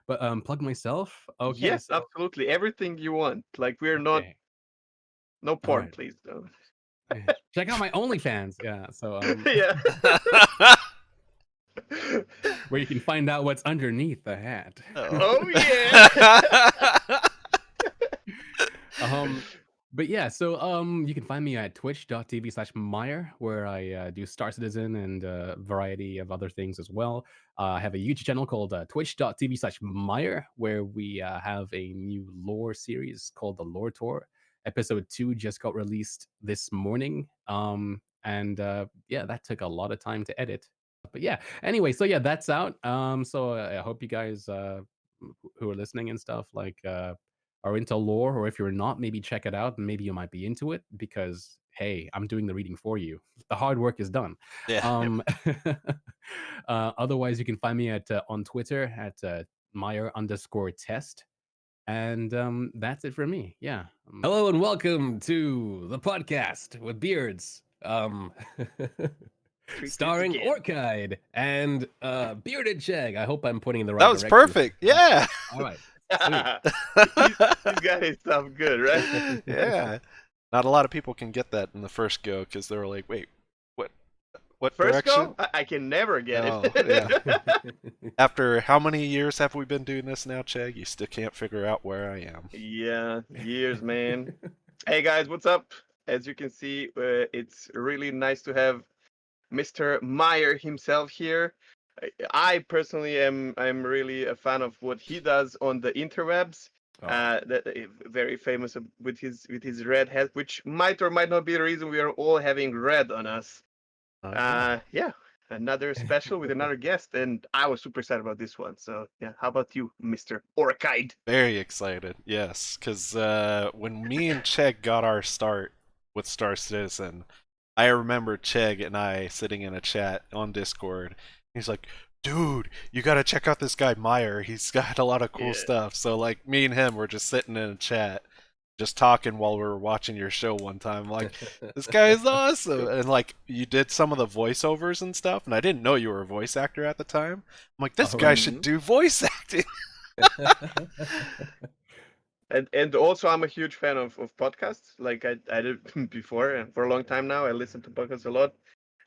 But plug myself. Okay, Yes, so absolutely. Everything you want. Like we're not okay, no all porn, right. please. No. Check out my OnlyFans. Yeah, so Yeah. where you can find out what's underneath the hat. Oh. Oh yeah. um, but yeah, so you can find me at twitch.tv/Myre, where I do Star Citizen and a variety of other things as well. I have a YouTube channel called twitch.tv/Myre, where we have a new lore series called the Lore Tour. Episode 2 just got released this morning. And yeah, that took a lot of time to edit. But yeah, anyway, so yeah, that's out. So I hope you guys who are listening and stuff are into lore, or if you're not, maybe check it out and maybe you might be into it because hey, I'm doing the reading for you. The hard work is done. Yeah. Yep. Um, otherwise, you can find me at on Twitter at Myre_test. And that's it for me. Yeah. Hello and welcome to the podcast with beards. Three kids Starring again. Orchide and Bearded Chegg. I hope I'm pointing in the That right was direction. perfect. Yeah. All right. Sweet. These guys sound good, right? Yeah. Not a lot of people can get that in the first go because they're like, wait, what what First go, direction? I can never get Oh, yeah. it. After how many years have we been doing this now, Chad? You still can't figure out where I am. Yeah, years, man. Hey guys, what's up? As you can see, it's really nice to have Mr. Myre himself here. I personally am really a fan of what he does on the interwebs. Oh. That very famous with his red hat, which might or might not be the reason we are all having red on us. Oh, yeah. Yeah, another special with another guest, and I was super excited about this one. So yeah, how about you, Mr. Orchide? Very excited. Yes, because when me and Chegg got our start with Star Citizen, I remember Chegg and I sitting in a chat on Discord. He's like, dude, you gotta check out this guy Myre. He's got a lot of cool Yeah. stuff. So like me and him were just sitting in a chat, just talking while we were watching your show one time. Like, this guy is awesome. And like you did some of the voiceovers and stuff, and I didn't know you were a voice actor at the time. I'm like, this All guy right. should Mhm. do voice acting. And also I'm a huge fan of podcasts. Like I did before and for a long time now. I listen to podcasts a lot.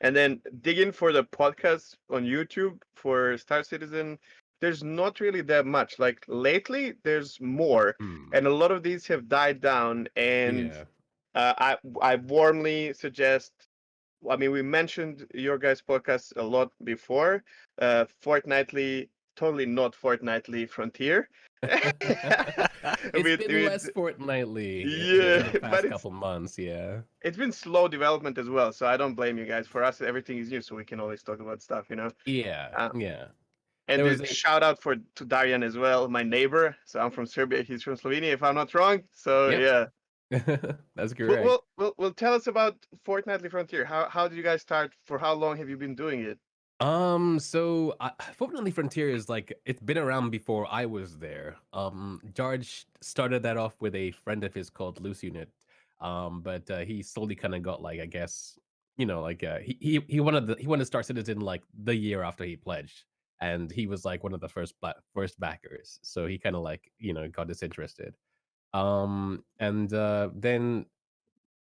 And then dig in for the podcast on YouTube for Star Citizen. There's not really that much. Like lately, there's more, Hmm. and a lot of these have died down. And Yeah. I warmly suggest. I mean, we mentioned your guys' podcast a lot before. Fortnightly, totally not fortnightly Frontier. It's with, been with less fortnightly in the yeah, but past couple months, yeah. it's been slow development as well. So I don't blame you guys. For us, everything is new, so we can always talk about stuff. Yeah, Uh, yeah. and There was the a shout out to Darian as well, my neighbor. So I'm from Serbia, he's from Slovenia, if I'm not wrong. So yep. yeah, That's well, correct. well, well, well tell us about Fortnightly Frontier. How did you guys start? For how long have you been doing it? So Fortnitely Frontier is like it's been around before I was there. George started that off with a friend of his called Loose Unit. But he slowly kind of got like I guess he wanted to start Citizen like the year after he pledged, and he was like one of the first backers. So he kind of like got disinterested. And then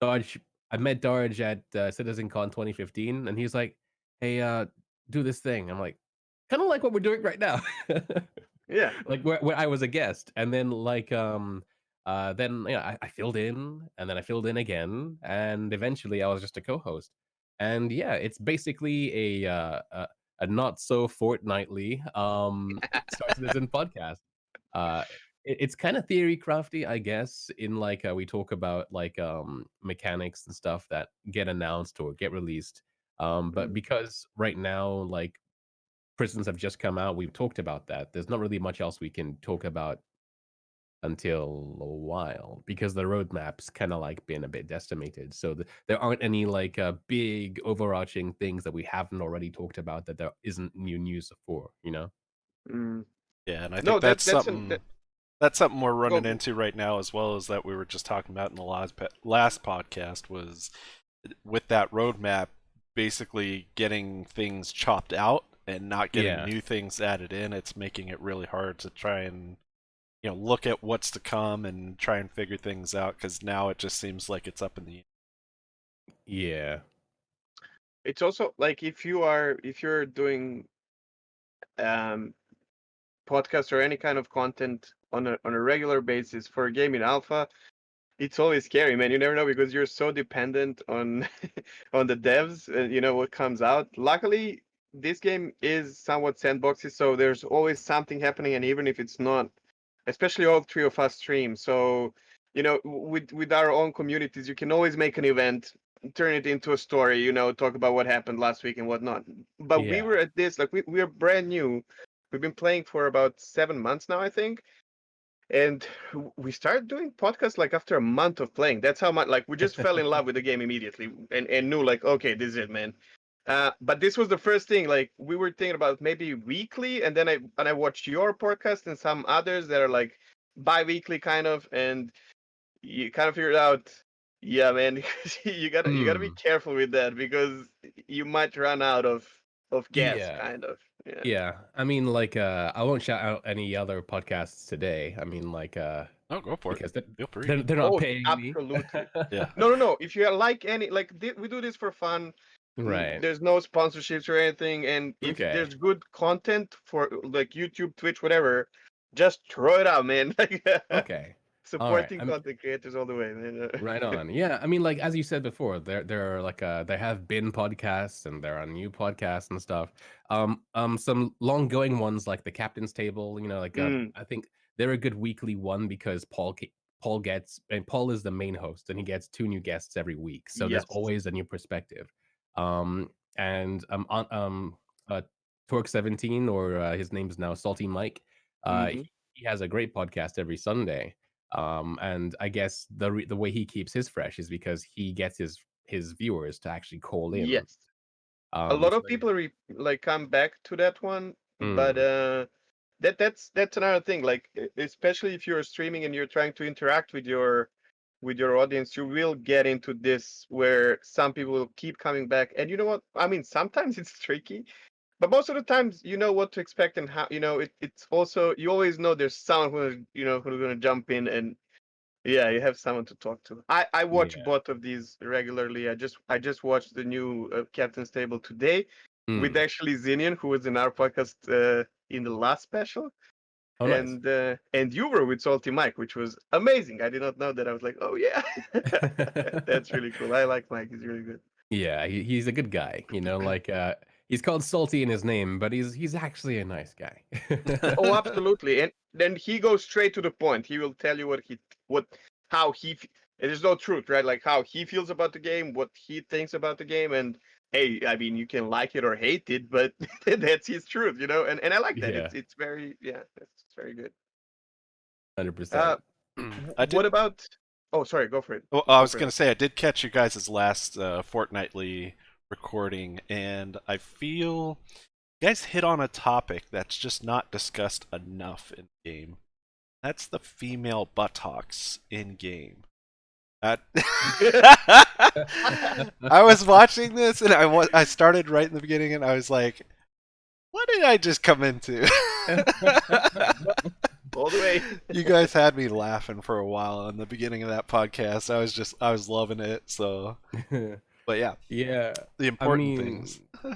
Dodge, I met Dodge at CitizenCon 2015, and he's like, "Hey, do this thing." I'm like, "Kind of like what we're doing right now," Yeah. like where I was a guest, and then then I filled in, and then I filled in again, and eventually I was just a co-host, and yeah, it's basically a not so fortnightly Star Citizen podcast. Uh, it's kind of theory crafty, I guess. In like we talk about like mechanics and stuff that get announced or get released. But Mm. because right now like prisons have just come out, we've talked about that. There's not really much else we can talk about until a while because the roadmap's kind of like been a bit decimated. So there aren't any like big overarching things that we haven't already talked about that there isn't new news for. You know? Mm. Yeah, and I No, think that that's that's an that, something we're running go. into right now as well as that we were just talking about in the last podcast was with that roadmap basically getting things chopped out and not getting Yeah. new things added in, it's making it really hard to try and look at what's to come and try and figure things out, because now it just seems like it's up in the Yeah. It's also like if you're doing um podcast or any kind of content on a regular basis for a game in alpha, it's always scary, man. You never know because you're so dependent on on the devs and what comes out. Luckily, this game is somewhat sandboxy, so there's always something happening, and even if it's not, especially all three of us stream, so with our own communities, you can always make an event, turn it into a story, talk about what happened last week and whatnot. But we Yeah. were at this, like we're brand new. We've been playing for about 7 months now, I think, and we started doing podcasts like after a month of playing. That's how much, like, we just fell in love with the game immediately and knew, like, okay, this is it, man. But this was the first thing, like, we were thinking about maybe weekly, and then I watched your podcast and some others that are like bi-weekly kind of, and you kind of figured out, yeah, man, you gotta be Mm. careful with that because you might run out of gas, Yeah. kind of. Yeah. Yeah. I mean, like, I won't shout out any other podcasts today. I mean, like, Oh, go for it. because Feel free. they're not Oh, paying me. absolutely. Yeah. No, no, no. If you like any, like, we do this for fun. Right. There's no sponsorships or anything. And if Okay. there's good content for like YouTube, Twitch, whatever, just throw it out, man. Like, Okay. All right. supporting content creators all the way, man. Right on. Yeah, I mean, like as you said before, there are like there have been podcasts and there are new podcasts and stuff. Some long going ones like the Captain's Table. Like Mm, I think they're a good weekly one because Paul gets, and Paul is the main host and he gets two new guests every week, so there's yes. always a new perspective. And on Torque 17, or his name is now Salty Mike. Hmm. He has a great podcast every Sunday. And I guess the way he keeps his fresh is because he gets his viewers to actually call in. Yes. A lot So of people like come back to that one, but mm, that's another thing. Like, especially if you're streaming and you're trying to interact with your audience, you will get into this where some people will keep coming back. And you know what? I mean, sometimes it's tricky, but most of the times you know what to expect and how, it's also, you always know there's someone who's gonna jump in, and yeah, you have someone to talk to. I watch yeah. both of these regularly. I just watched the new Captain's Table today with Mm. actually Zinian, who was in our podcast in the last special, Oh, nice. and you were with Salty Mike, which was amazing. I did not know that. I was like, oh yeah, that's really cool. I like Mike. He's really good. Yeah, he's a good guy. Like he's called Salty in his name, but he's actually a nice guy. Oh, absolutely. And then he goes straight to the point. He will tell you what how he there's no truth, right? Like how he feels about the game, what he thinks about the game, and hey, I mean, you can like it or hate it, but that's his truth, And I like that. Yeah, It's very, yeah, it's very good. Uh 100%. I what did. about Oh, sorry, go for it. Well, I Go was for gonna it. say I did catch you guys' last fortnightly recording, and I feel you guys hit on a topic that's just not discussed enough in the game. That's the female buttocks in game. I was watching this and I started right in the beginning and I was like, what did I just come into? All the way. You guys had me laughing for a while in the beginning of that podcast. I was loving it. So, but yeah, Yeah, the I important things. mean,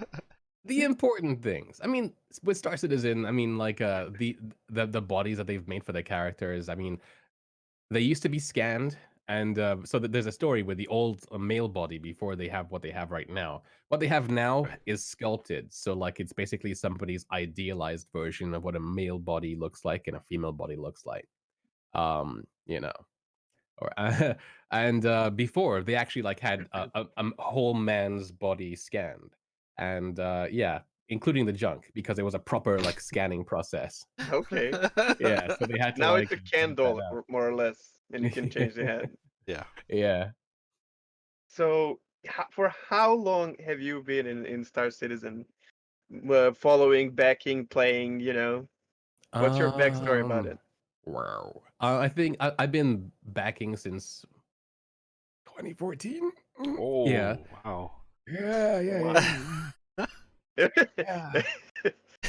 the important things. I mean, with Star Citizen, I mean, like the bodies that they've made for the characters. I mean, they used to be scanned, and so there's a story with the old male body before they have what they have right now. What they have now Right. is sculpted, so like it's basically somebody's idealized version of what a male body looks like and a female body looks like. You know, or and before they actually like had a whole man's body scanned, and yeah, including the junk because it was a proper like scanning process. Okay. Yeah, so they had to Now it's like a Ken dig that doll, more or less, and you can change the out. head. Yeah. Yeah. So, for how long have you been in Star Citizen? Following, backing, playing, What's your backstory about Um. it? Wow. I think I've been backing since 2014. Yeah. Oh wow. Yeah. Yeah. Wow. Yeah. Yeah.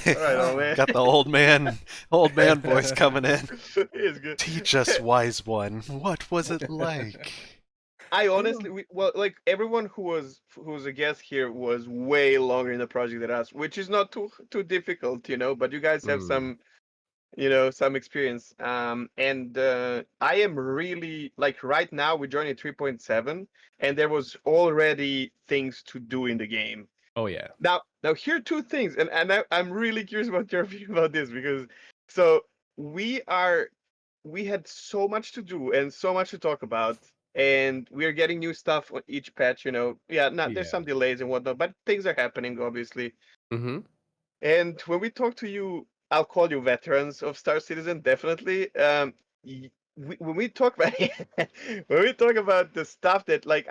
All right, old man. Got the old man voice coming in. It's good. Teach us, wise one. What was it like? I Yeah. honestly, like everyone who was a guest here was way longer in the project than us, which is not too difficult, But you guys have Mm. some experience. And I am really like right now we're joining 3.7, and there was already things to do in the game. Oh yeah. Now here are two things, and I'm really curious about your view about this because so we are we had so much to do and so much to talk about, and we are getting new stuff on each patch. Yeah, not there's Yeah. some delays and whatnot, but things are happening obviously. Mm-hmm. And when we talk to you, I'll call you veterans of Star Citizen, definitely. When we talk about when we talk about the stuff that like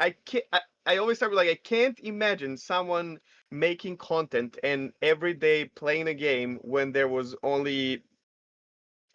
I always start with like I can't imagine someone making content and every day playing a game when there was only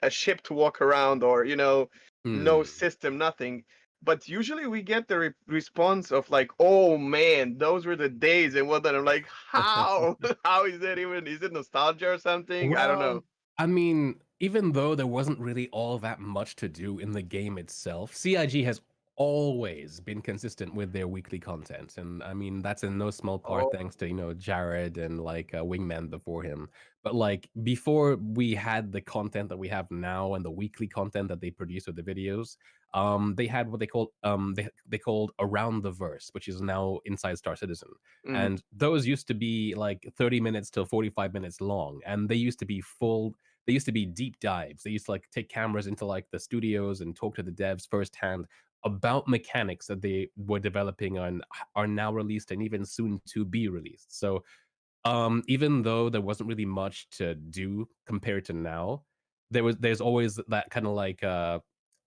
a ship to walk around or no Mm. system, nothing. But usually we get the response of like, oh man, those were the days and whatnot. I'm like, how how is that even, is it nostalgia or something? I don't know. Well, I mean, even though there wasn't really all that much to do in the game itself, CIG has always been consistent with their weekly content. And I mean, that's in no small part Oh. thanks to, Jared and like Wingman before him. But like before we had the content that we have now and the weekly content that they produce with the videos, they had what they called Around the Verse, which is now Inside Star Citizen. Mm, And those used to be like 30 minutes till 45 minutes long, and they used to be deep dives. They used to like take cameras into like the studios and talk to the devs firsthand about mechanics that they were developing and are now released and even soon to be released. So even though there wasn't really much to do compared to now, there's always that kind of like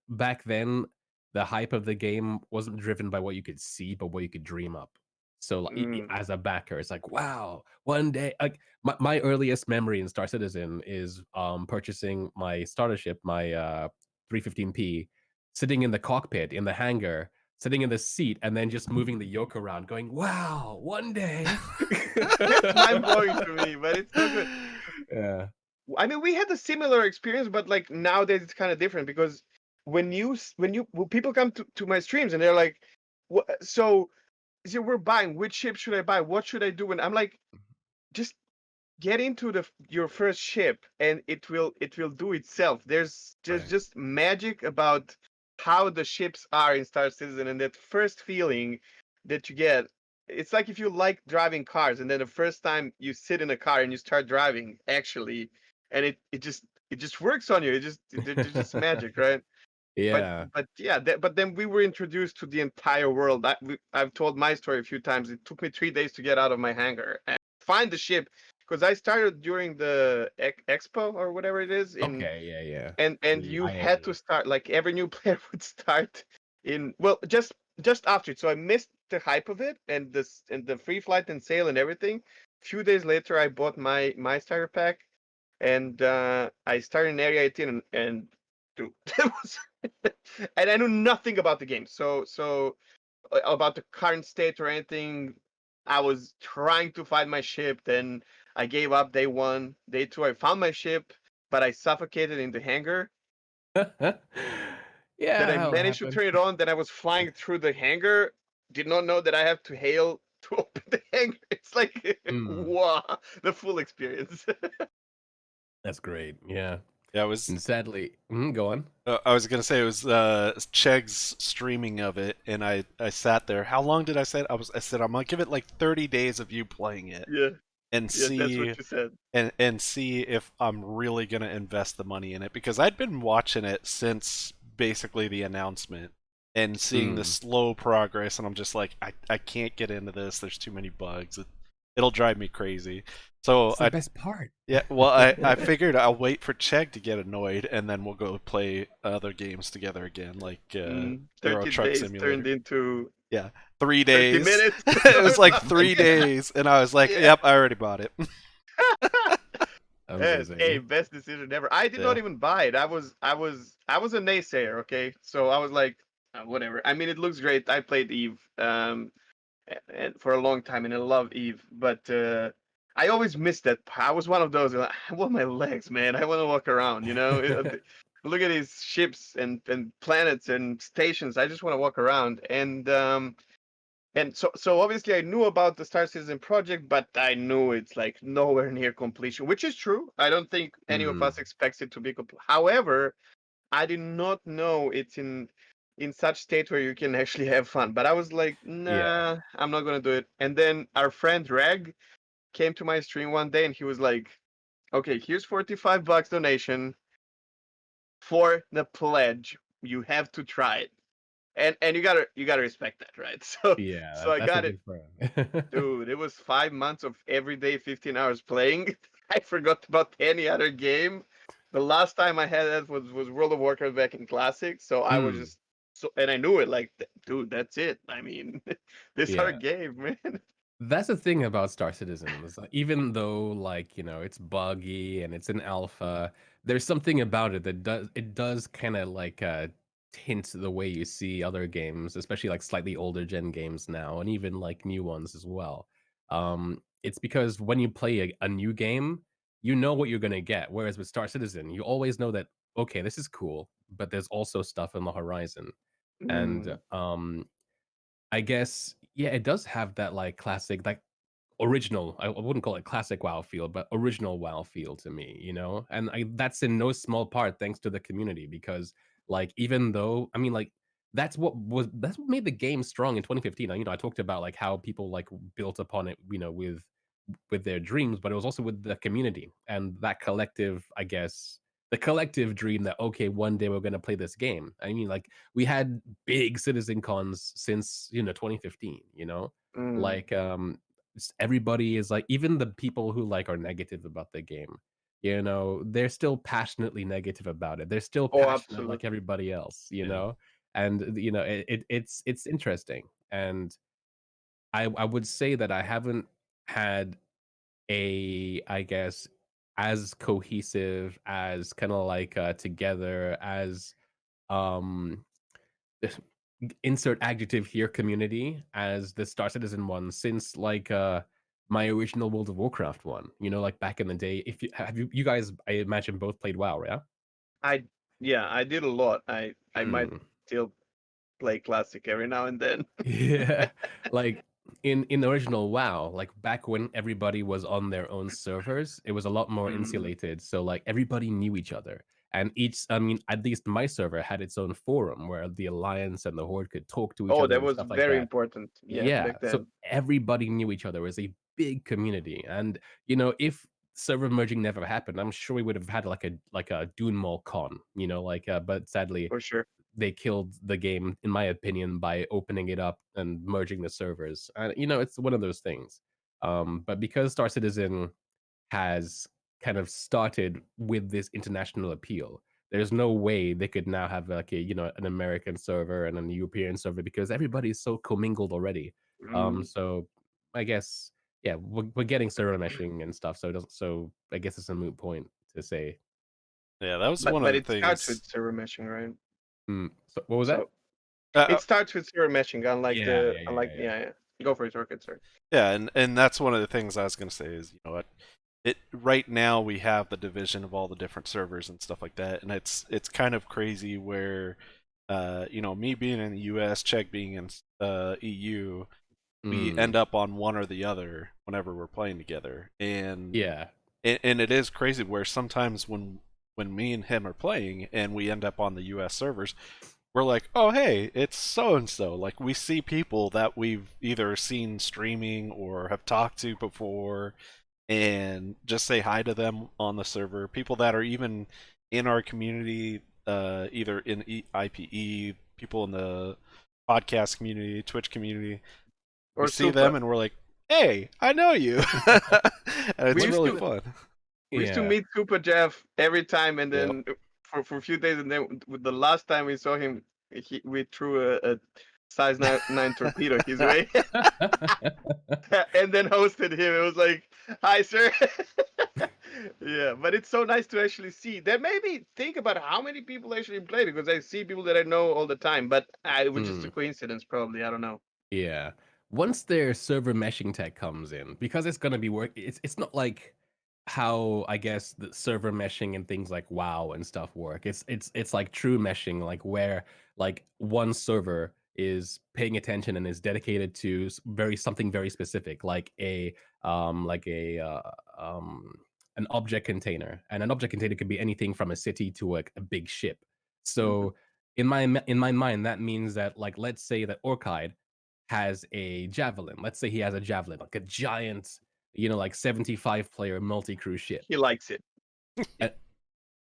back then the hype of the game wasn't driven by what you could see but what you could dream up. So like, mm, as a backer it's like, wow, one day, like my earliest memory in Star Citizen is purchasing my starter ship, my 315p, sitting in the cockpit in the hangar, sitting in the seat and then just moving the yoke around going, wow, one day. that's mind blowing to me, but it's so good. Yeah. I mean, we had a similar experience, but like nowadays it's kind of different because when people come to my streams and they're like, what, so we're buying, which ship should I buy? What should I do? And I'm like, just get into your first ship and it will do itself. There's Right. just magic about how the ships are in Star Citizen, and that first feeling that you get. It's like if you like driving cars and then the first time you sit in a car and you start driving actually, and it just works on you. It's just magic, right? but Yeah. but yeah, but then we were introduced to the entire world. I've told my story a few times. It took me 3 days to get out of my hangar and find the ship because I started during the expo or whatever it is in, Okay, yeah, yeah. and The you had to IAE. start like every new player would start in, well, just after it. So I missed the hype of it and the free flight and sail and everything. A few days later, I bought my starter pack and I started in Area 18 and dude, that was and I knew nothing about the game. So about the current state or anything. I was trying to find my ship. Then I gave up day one. Day two, I found my ship, but I suffocated in the hangar. Then Yeah, I how it managed to happens. turn it on. Then I was flying through the hangar. Did not know that I have to hail to open the hangar. It's like Mm, wow, the full experience. that's great. Yeah. Yeah, it was. And sadly, go on. I was gonna say it was Chegg's streaming of it, and I sat there. How long did I say? I said I'm gonna give it like 30 days of you playing it Yeah, and yeah, that's what see you said. and see if I'm really gonna invest the money in it because I'd been watching it since basically the announcement and seeing the Mm. slow progress, and I'm just like I can't get into this. There's too many bugs. It'll drive me crazy. So It's the best part. yeah, well, I figured I'll wait for Chegg to get annoyed, and then we'll go play other games together again, like Euro 30 Truck days turned Simulator. into Yeah, 3 30 days. minutes It was or like something. 3 days, and I was like, Yeah. "Yep, I already bought it." Hey, Amazing. best decision ever. I did Yeah, not even buy it. I was a naysayer, okay? So I was like, whatever. I mean, it looks great. I played Eve and for a long time and I love Eve, but I always missed that. I was one of those. Like, I want my legs, man. I want to walk around. Look at these ships and planets and stations. I just want to walk around. And so obviously I knew about the Star Citizen project, but I knew it's like nowhere near completion, which is true. I don't think any of Mm, us expects it to be complete. However, I did not know it's in such state where you can actually have fun. But I was like, yeah, nah, I'm not gonna do it. And then our friend Reg came to my stream one day and he was like, okay, here's $45 donation for the pledge. You have to try it. And you gotta respect that, right? So yeah. I That's a got it. good friend. Dude, it was 5 months of every day 15 hours playing. I forgot about any other game. The last time I had that was World of Warcraft back in Classic. So I was Mm, just and I knew it like, dude, that's it. I mean, this our yeah. game, man. That's the thing about Star Citizen is even though like it's buggy and it's an alpha, there's something about it that does kind of like tint the way you see other games, especially like slightly older gen games now, and even like new ones as well. It's because when you play a new game, you know what you're gonna get. Whereas with Star Citizen, you always know that okay, this is cool, but there's also stuff on the horizon, and Mm. I guess yeah, it does have that like classic, like original. I wouldn't call it classic WoW feel, but original WoW feel to me, and that's in no small part thanks to the community because like even though I mean like that's what made the game strong in 2015. I talked about like how people like built upon it, with their dreams, but it was also with the community and that collective, I guess, the collective dream that okay, one day we're going to play this game. I mean, like we had big citizen cons since 2015. Mm. Like everybody is like, even the people who like are negative about the game. They're still passionately negative about it. They're still Oh, passionate like absolutely. everybody else. Yeah. And it's interesting. And I would say that I haven't had I guess, as cohesive, as kinda like, together, as, um, insert adjective here, community, as the Star Citizen one since, like, my original World of Warcraft one, like, back in the day. If you guys, I imagine, both played WoW, yeah? I Yeah, I did a lot. I might Mm. still play Classic every now and then. Yeah, like in the original WoW, like back when everybody was on their own servers, it was a lot more Mm. insulated. So like everybody knew each other, and I mean, at least my server had its own forum where the Alliance and the Horde could talk to each Oh, other that and was stuff like very that. important. Yeah, Yeah, back so then. everybody knew each other. It was a big community, and if server merging never happened, I'm sure we would have had like a Dune Mall con, but sadly For sure. they killed the game, in my opinion, by opening it up and merging the servers. And it's one of those things. But because Star Citizen has kind of started with this international appeal, there's no way they could now have like an American server and a European server because everybody's so commingled already. Mm. So I guess yeah, we're getting server meshing and stuff. So it doesn't. So I guess it's a moot point to say. Yeah, that was But one of but the it starts things. with server meshing, right? So what was that? So Uh, it starts with server meshing, Yeah, yeah, yeah, unlike yeah, yeah. yeah, yeah. Go for it, Rocket, sorry. yeah, and that's one of the things I was gonna say is what it right now we have the division of all the different servers and stuff like that, and it's kind of crazy where me being in the U.S., Czech being in EU, we Mm, end up on one or the other whenever we're playing together, yeah. and it is crazy where sometimes when me and him are playing and we end up on the US servers, we're like, oh hey, it's so and so. Like we see people that we've either seen streaming or have talked to before, and just say hi to them on the server. People that are even in our community, either in IPE, people in the podcast community, Twitch community. We Or see them Supa. and we're like, hey, I know you, and We it's used really to fun. we used to Yeah. meet Supa Jeff every time, and Yep. then for a few days, and then with the last time we saw him, we threw a size nine torpedo his way, and then hosted him. It was like, "Hi, sir." Yeah, but it's so nice to actually see. That made me think about how many people actually play because I see people that I know all the time, but it was just a Mm, coincidence, probably. I don't know. yeah. once their server meshing tech comes in, because it's gonna be work. It's not like how I guess the server meshing and things like WoW and stuff work. It's like true meshing, like where like one server is paying attention and is dedicated to very something very specific, like um an object container, and an object container could be anything from a city to a big ship. Mhm. So in my mind, that means that like let's say that Orchid has a javelin. Let's say he has a javelin, like a giant, like 75 player multi crew ship. He likes it. Uh,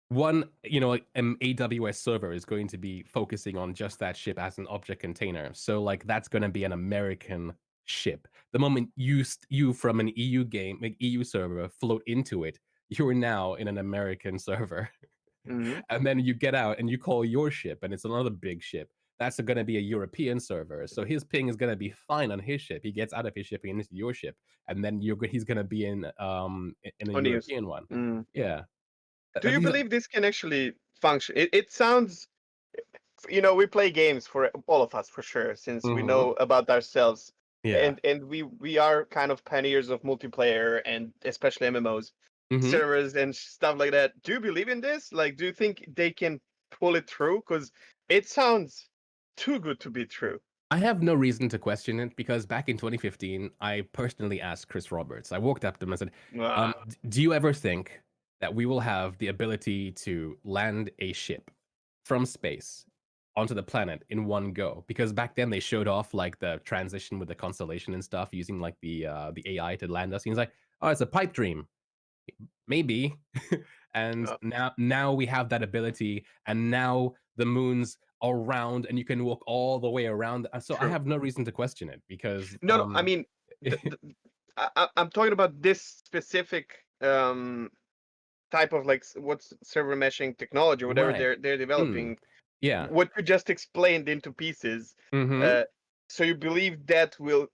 One, like an AWS server is going to be focusing on just that ship as an object container. So like that's going to be an American ship. The moment you from an EU game, like EU server, float into it, you're now in an American server. Mhm. And then you get out and you call your ship, and it's another big ship. That's going to be a European server, so his ping is going to be fine on his ship. He gets out of his ship and into your ship, and then he's going to be in a On news. European one. Mm. Yeah. Do you These believe this can actually function? It sounds, we play games for all of us for sure, since we Mhm. know about ourselves, Yeah. and we are kind of pioneers of multiplayer and especially MMOs, Mhm. servers and stuff like that. Do you believe in this? Like, do you think they can pull it through? Because it sounds too good to be true. I have no reason to question it because back in 2015, I personally asked Chris Roberts. I walked up to him and said, Ah, "Do you ever think that we will have the ability to land a ship from space onto the planet in one go?" Because back then they showed off like the transition with the constellation and stuff using like the AI to land us. And he's like, "Oh, it's a pipe dream, maybe." And uh, now we have that ability, and now the moon's are round and you can walk all the way around. So I true. have no reason to question it because No, no. I mean, I'm talking about this specific type of like what's server meshing technology or whatever right. they're Mm, developing. yeah. What you just explained into pieces. Mm-hmm. Uh, so you believe that will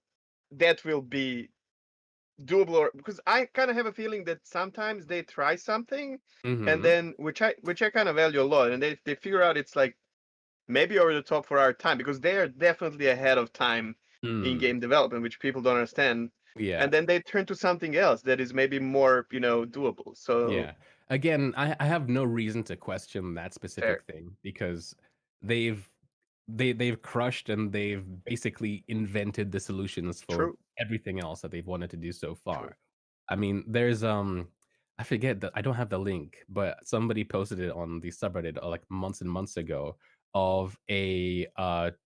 be doable, or because I kind of have a feeling that sometimes they try something, and Mm-hmm. then which I kind of value a lot, and they figure out it's like maybe over the top for our time, because they are definitely ahead of time in Mm, game development, which people don't understand. yeah. And then they turn to something else that is maybe more, doable. So Yeah. Again, I have no reason to question that fair, specific thing because they've they've crushed and they've basically invented the solutions for true, everything else that they've wanted to do so true. far. I mean, there's I forget that I don't have the link, but somebody posted it on the subreddit like months and months ago of a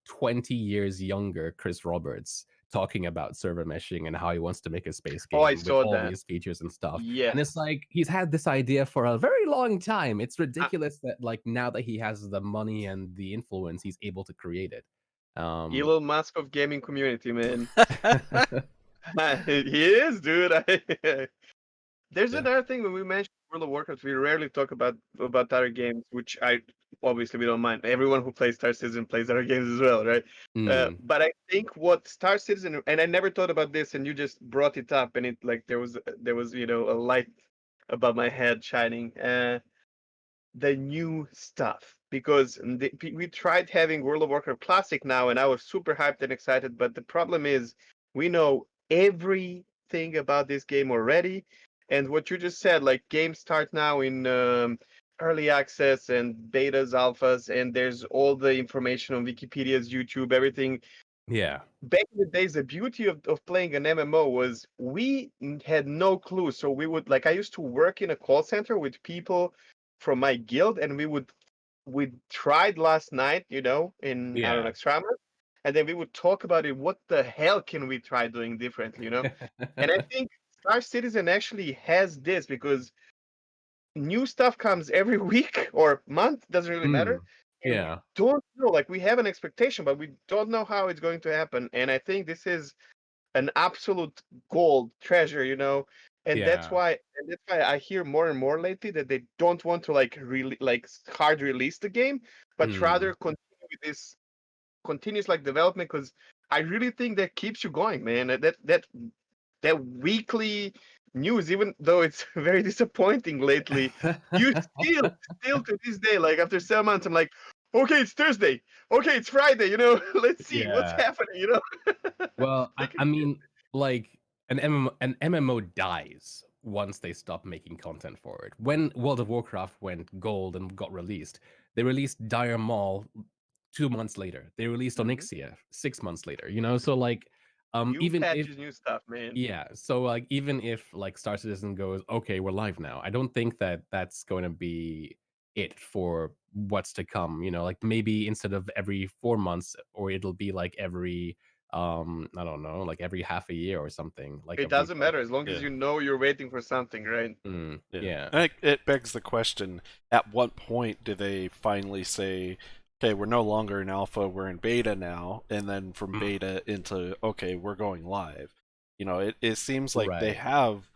20 years younger Chris Roberts talking about server meshing and how he wants to make a space Oh, I game with saw all that. these features and stuff. And it's Yes. like he's had this idea for a very long time. It's Uh, ridiculous that like now that he has the money and the influence, he's able to create it. Um Elon Musk of gaming community, man. He is, dude. There's yeah. another thing when we mention World of Warcraft, we rarely talk about other games, which I obviously we don't mind. Everyone who plays Star Citizen plays other games as well, right? Mm, But I think what Star Citizen, and I never thought about this, and you just brought it up, and it like there was a light above my head shining. The new stuff, because we tried having World of Warcraft Classic now, and I was super hyped and excited. But the problem is, we know everything about this game already, and what you just said, like games start now in early access and betas, alphas, and there's all the information on Wikipedia's, YouTube, everything. yeah. Back in the days, the beauty of playing an MMO was we had no clue. So we would like I used to work in a call center with people from my guild, and we tried last night, in I don't know, Yeah. Extrama, and then we would talk about it. What the hell can we try doing differently? And I think Star Citizen actually has this, because new stuff comes every week or month, doesn't really matter. Mm, And we yeah. don't know, like we have an expectation, but we don't know how it's going to happen. And I think this is an absolute gold treasure. And that's Yeah. why I hear more and more lately that they don't want to like really like hard release the game, but Mm. rather continue with this continuous like development, because I really think that keeps you going, man. That weekly news, even though it's very disappointing lately, you still to this day, like after 7 months, I'm like, okay, it's Thursday. Okay, it's Friday. Let's see what's Yeah. happening. Well, They can I mean, like an MMO dies once they stop making content for it. When World of Warcraft went gold and got released, they released Dire Maul 2 months later. They released Mhm. Onyxia 6 months later. So like, New even if patches, new stuff, man. yeah, so like even if like Star Citizen goes, okay, we're live now. I don't think that that's going to be it for what's to come. Like maybe instead of every 4 months, or it'll be like every I don't know, like every half a year or something, like a It doesn't rebirth. matter as long as Yeah. you know you're waiting for something, right? Yeah. Yeah. And it begs the question, at what point do they finally say, okay, we're no longer in alpha, we're in beta now, and then from Mm, beta into, okay, we're going live. It seems like they right. have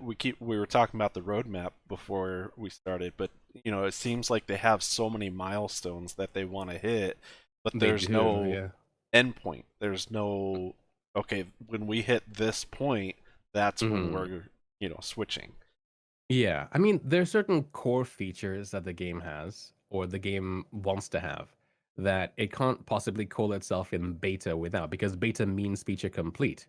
we were talking about the roadmap before we started, but it seems like they have so many milestones that they want to hit, but They there's do, no yeah. endpoint. There's no, okay, when we hit this point, that's when Mhm. we're switching. Yeah, I mean, there's certain core features that the game has, or the game wants to have, that it can't possibly call itself in beta without, because beta means feature complete.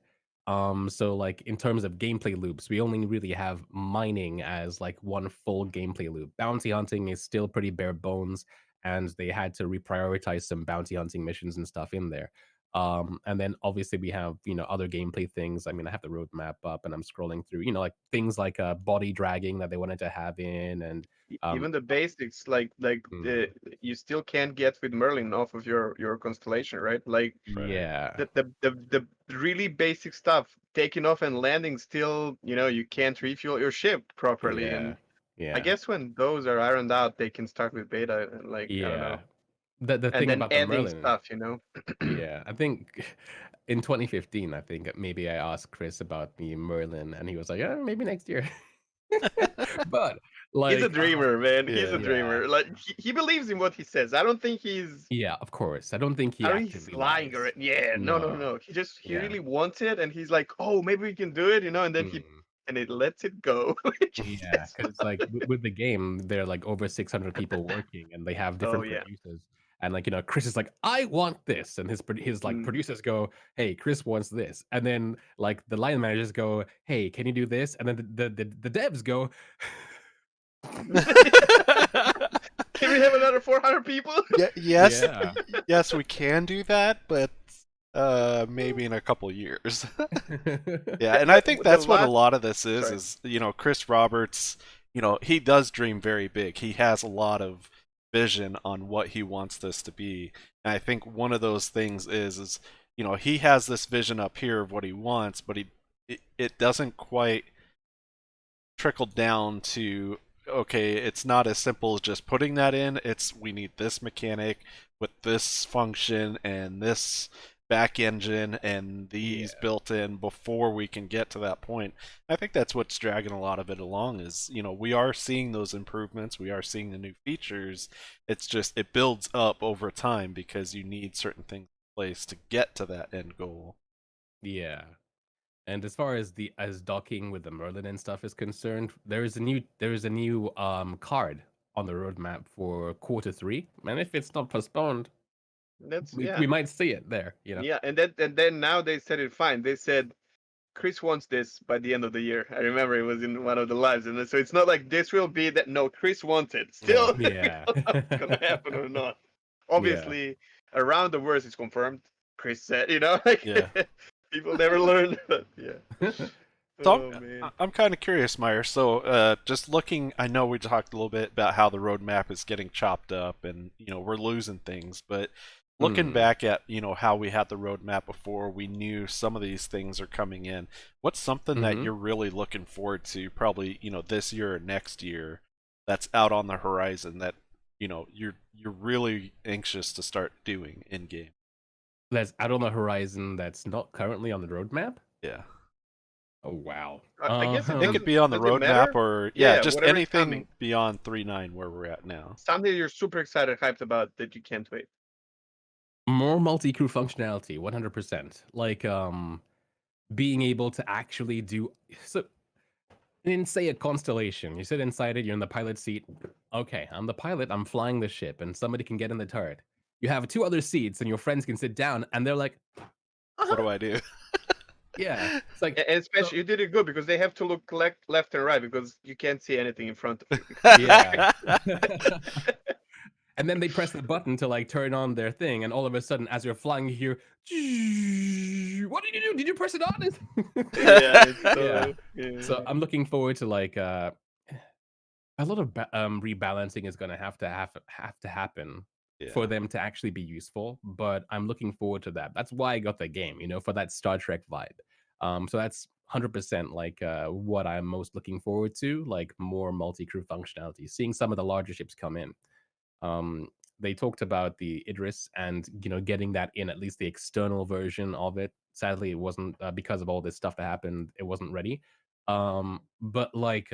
So like in terms of gameplay loops, we only really have mining as like one full gameplay loop. Bounty hunting is still pretty bare bones, and they had to reprioritize some bounty hunting missions and stuff in there. And then obviously we have, other gameplay things. I mean, I have the roadmap up and I'm scrolling through, like things like body dragging that they wanted to have in, and um Even the basics, like mm, you still can't get with Merlin off of your constellation, right? Like Right. yeah, the really basic stuff, taking off and landing, still, you can't refuel your ship properly. yeah, And I yeah, guess when those are ironed out, they can start with beta, and like, I don't yeah. know. The And thing then about the adding Merlin, stuff. yeah, I think in 2015, I think maybe I asked Chris about the Merlin, and he was like, maybe next year. But He's a like, dreamer, man. He's a Yeah. yeah, dreamer. Like he believes in what he says. I don't think he's yeah, of course. I don't think I he don't think he's actively lying or lies. yeah, no, no, No, no. He yeah. really wants it, and he's like, oh, maybe we can do it, and then Mm. and it lets it go. Which is Yeah, just because like with the game, there are like over 600 people working, and they have oh different yeah. producers. And like Chris is like, I want this, and his like Mm. producers go, Hey, Chris wants this, and then like the line managers go, Hey, can you do this? And then the devs go, Can we have another 400 people? Yeah, yes, Yeah, yes, we can do that, but maybe in a couple years. Yeah, and I think The that's what a last lot of this is sorry. is Chris Roberts, he does dream very big. He has a lot of vision on what he wants this to be. And I think one of those things is he has this vision up here of what he wants, but it doesn't quite trickle down to, okay, it's not as simple as just putting that in. It's, we need this mechanic with this function and this back engine and these yeah, built in before we can get to that point. I think that's what's dragging a lot of it along is, we are seeing those improvements, we are seeing the new features. It's just it builds up over time because you need certain things in place to get to that end goal. yeah. And as far as the as docking with the Merlin and stuff is concerned, there is a new card on the roadmap for quarter 3, and if it's not postponed, That's we yeah. we might see it there. Yeah, and then now they said it fine. They said Chris wants this by the end of the year. I remember it was in one of the lives, and so it's not like this will be that. No, Chris wants it. Yeah. Still, we Yeah. don't know if it's gonna happen or not. Yeah. Obviously, around the words it's confirmed. Chris said, like Yeah. people never learn. But yeah. So Oh man. I'm kind of curious, Myre. So just looking, I know we talked a little bit about how the roadmap is getting chopped up, and we're losing things. But looking Mm. back at how we had the roadmap before, we knew some of these things are coming in. What's something that Mhm. you're really looking forward to, probably this year or next year, that's out on the horizon that you're really anxious to start doing in game? That's out on the horizon that's not currently on the roadmap? Yeah. Oh, wow. I guess it It could be on the does it roadmap matter? or yeah, Yeah, just whatever is anything coming. beyond 3.9 where we're at now. Something you're super excited, hyped about that you can't wait. More multi-crew functionality, 100%. Like, being able to actually do so in say a constellation, you sit inside it, you're in the pilot seat. Okay, I'm the pilot, I'm flying the ship, and somebody can get in the turret. You have two other seats, and your friends can sit down, and they're like, What do uh-huh. I do? Yeah. It's like, And so, especially you did it good because they have to look left and right because you can't see anything in front of you. yeah. And then they press the button to like turn on their thing, and all of a sudden, as you're flying, you hear, what did you do? Did you press it on? Yeah, it's Yeah. so So yeah. I'm looking forward to like a lot of rebalancing is going to have to happen for Yeah, them to actually be useful. But I'm looking forward to that. That's why I got the game, for that Star Trek vibe. So that's 100% like what I'm most looking forward to, like more multi-crew functionality. Seeing some of the larger ships come in. Um, they talked about the Idris and getting that in at least the external version of it. Sadly, it wasn't because of all this stuff that happened. It wasn't ready. But like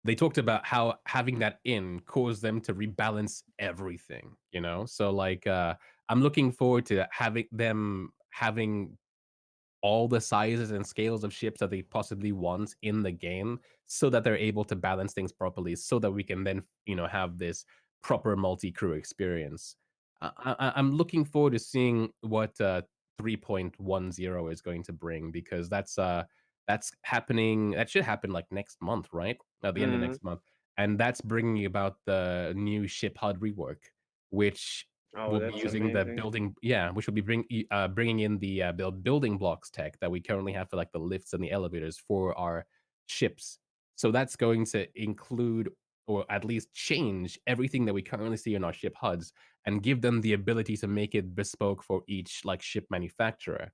they talked about how having that in caused them to rebalance everything. So like I'm looking forward to having all the sizes and scales of ships that they possibly want in the game so that they're able to balance things properly so that we can then have this proper multi-crew experience. I'm looking forward to seeing what 3.10 is going to bring, because that's happening, that should happen like next month, right, at the end of Mhm. next month. And that's bringing about the new ship HUD rework, which Oh, we'll be that's using the amazing. building, yeah, which will be bringing in the building blocks tech that we currently have for like the lifts and the elevators for our ships. So that's going to include, or at least change, everything that we currently see in our ship HUDs and give them the ability to make it bespoke for each like ship manufacturer.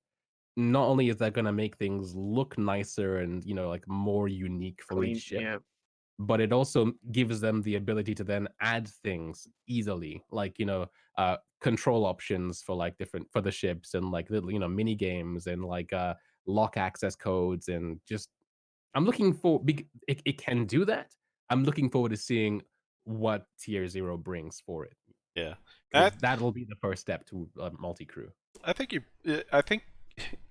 Not only is that going to make things look nicer and like more unique for each Clean, ship, yeah. but it also gives them the ability to then add things easily, like control options for like different for the ships, and like little mini games, and like lock access codes, and just I'm looking for it can do that. I'm looking forward to seeing what tier 0 brings for it, yeah. I, because that will be the first step to multi-crew. I think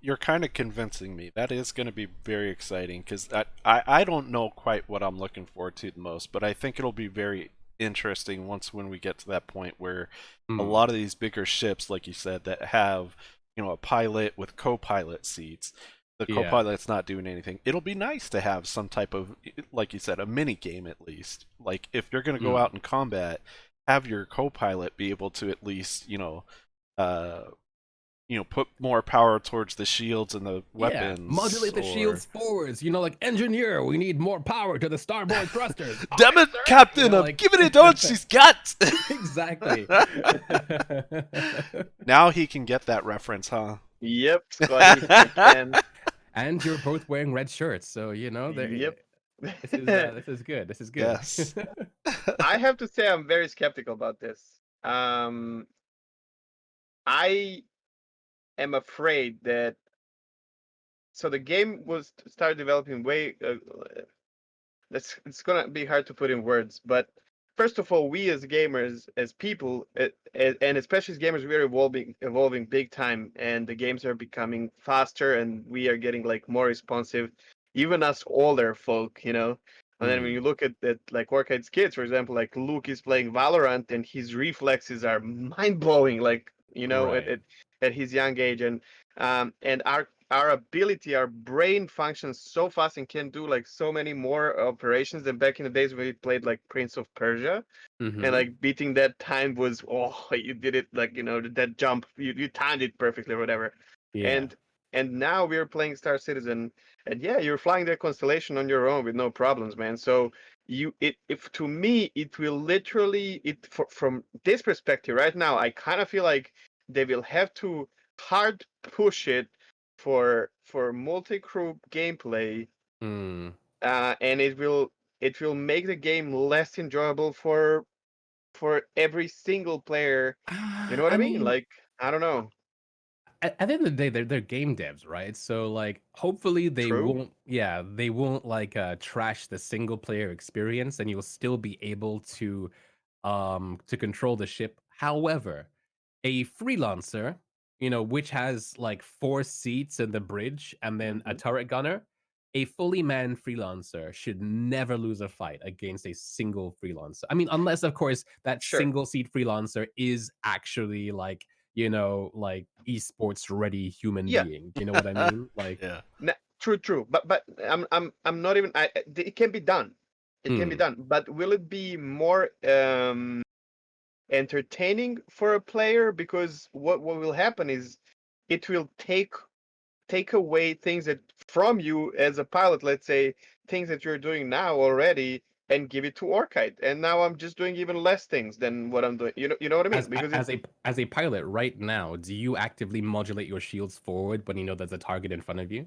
you're kind of convincing me. That is going to be very exciting because I don't know quite what I'm looking forward to the most, but I think it'll be very interesting once when we get to that point where a Hmm. lot of these bigger ships, like you said, that have a pilot with co-pilot seats. The Yeah. co-pilot's not doing anything. It'll be nice to have some type of, like you said, a mini game at least. Like if you're going to go Mm. out in combat, have your co-pilot be able to at least, uh, put more power towards the shields and the Yeah, weapons, modulate the or shields forwards. Like engineer, we need more power to the starboard thrusters. All damn right, it, sir. Captain, I'm Like giving it all she's got. exactly. Now he can get that reference, huh? Yep, Scotty, I can. And you're both wearing red shirts, so Yep. this is good. This is good. Yes. I have to say I'm very skeptical about this. I am afraid that so the game was started developing way it's gonna be hard to put in words, but first of all, we as gamers, as people, and especially as gamers, we are evolving big time, and the games are becoming faster, and we are getting like more responsive. Even us older folk. And then when Mm, you look at like Orchid's kids, for example, like Luke is playing Valorant, and his reflexes are mind blowing. Like at, right. at his young age, and our ability, our brain functions so fast and can do like so many more operations than back in the days when we played like Prince of Persia. And Mm-hmm. like beating that time was, oh, you did it, like that jump, you timed it perfectly or whatever. Yeah. And now we're playing Star Citizen, and yeah, you're flying that constellation on your own with no problems, man. So if to me it will literally from this perspective right now, I kind of feel like they will have to hard push it for multi-crew gameplay, Mm. and it will make the game less enjoyable for every single player. You know what I I mean? mean, Like, I don't know. at the end of the day, they're game devs, right? So like hopefully they True. won't, yeah, they won't like trash the single player experience, and you'll still be able to control the ship. However, a freelancer, which has like 4 seats in the bridge and then a Hmm. turret gunner, a fully manned freelancer should never lose a fight against a single freelancer. I mean, unless of course that Sure. single seat freelancer is actually like, like esports ready human Yeah. being. Do you know what I mean? Like, Yeah. True. But I'm not even. It can be done. It can be hmm, done. But will it be more entertaining for a player? Because what will happen is it will take away things that from you as a pilot, let's say things that you're doing now already, and give it to Orkite. And now I'm just doing even less things than what I'm doing. You know what I mean? as Because as a as a pilot right now, do you actively modulate your shields forward when you know there's a target in front of you?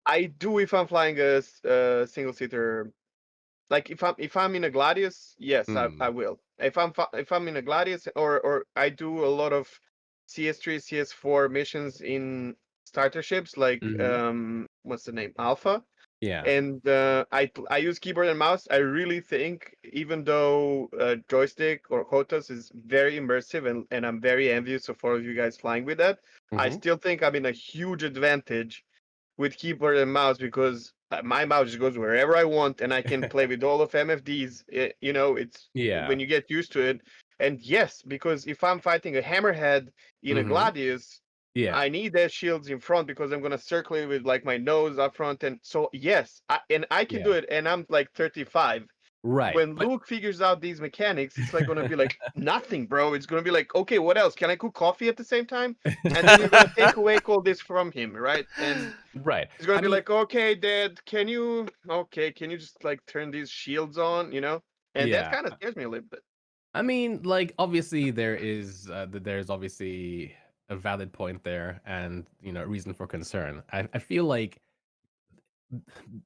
I do if I'm flying a single seater. Like if I'm in a Gladius, yes, I Hmm. will. If I'm in a Gladius, or I do a lot of CS3, CS4 missions in starter ships, like Hmm. what's the name, Alpha. Yeah. And I use keyboard and mouse. I really think, even though joystick or HOTAS is very immersive, and I'm very envious of all of you guys flying with that, I Hmm. still think I'm in a huge advantage with keyboard and mouse, because my mouse just goes wherever I want, and I can play with all of MFDs. It's Yeah. when you get used to it. And yes, because if I'm fighting a hammerhead in a Hmm. Gladius, Yeah. I need their shields in front, because I'm gonna circle it with like my nose up front. And so yes, I can do Yeah. it, and I'm like 35. Right. When But Luke figures out these mechanics, it's like gonna be like nothing, bro. It's gonna be like, okay, what else? Can I cook coffee at the same time? And then you're gonna take away all this from him, right? And right. it's gonna I be mean, like, okay, Dad, can you just like turn these shields on, And that yeah. kind of scares me a little bit. I mean, like obviously there's obviously a valid point there, and reason for concern. I feel like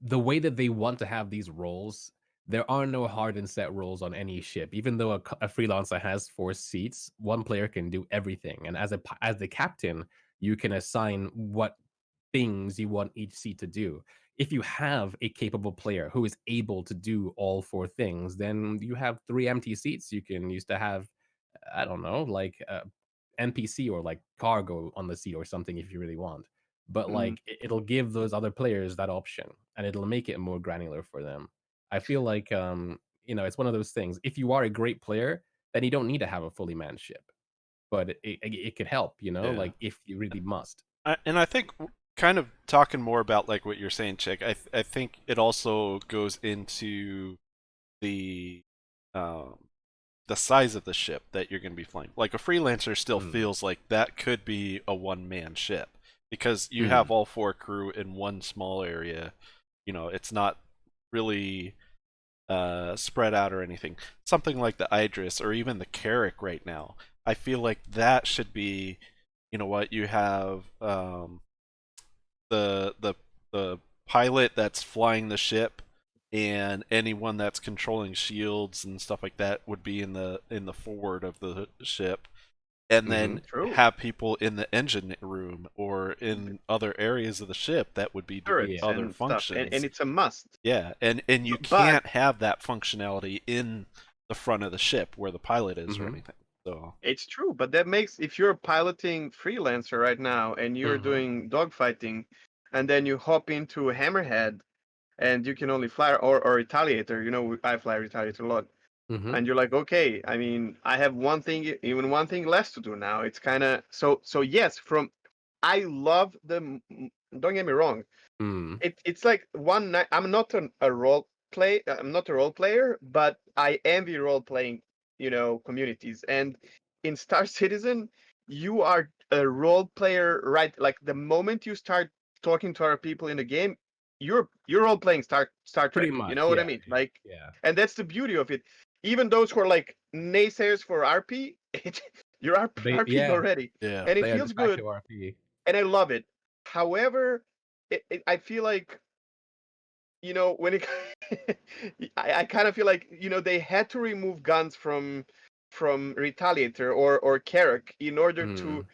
the way that they want to have these roles, there are no hard and set rules on any ship. Even though a freelancer has 4 seats, one player can do everything, and as the captain, you can assign what things you want each seat to do. If you have a capable player who is able to do all 4 things, then you have 3 empty seats you can use to have, I don't know, like NPC or like cargo on the seat or something if you really want. But Mm. like it'll give those other players that option, and it'll make it more granular for them. I feel like it's one of those things. If you are a great player, then you don't need to have a fully manned ship, but it could help, Yeah. like if you really must. And I think kind of talking more about like what you're saying, Chick. I think it also goes into the um the size of the ship that you're going to be flying. Like a freelancer still Mm. feels like that could be a one-man ship because you have Mm. all 4 crew in one small area. It's not really spread out or anything. Something like the Idris or even the Carrack right now. I feel like that should be, what you have the the the pilot that's flying the ship and anyone that's controlling shields and stuff like that would be in the forward of the ship, and then Mhm. True. have people in the engine room or in other areas of the ship that would be doing Yeah. Turrets other and stuff, and functions. it's a must. Yeah, and you But can't have that functionality in the front of the ship where the pilot is or Mhm. anything. So it's true. But that makes, if you're piloting freelancer right now and you're Mhm. doing dogfighting, and then you hop into a hammerhead, and you can only fly, or retaliator. I fly retaliator a lot. Mhm. And you're like, okay, I mean, I have even one thing less to do now. It's kind of so yes. I love don't get me wrong. Mm. It's like one night. I'm not a role play. I'm not a role player, but I envy role playing, communities. And in Star Citizen, you are a role player, right? Like the moment you start talking to other people in the game, you're role playing Star Pretty Trek. You much, know what I yeah, mean? yeah, Like, yeah. and that's the beauty of it. Even those who are like naysayers for RP, you're They RPing yeah, already, yeah, and it they are de feels good, facto RP. and I love it. However, I feel like, when it I kind of feel like, they had to remove guns from Retaliator or Carrack in order to Mm.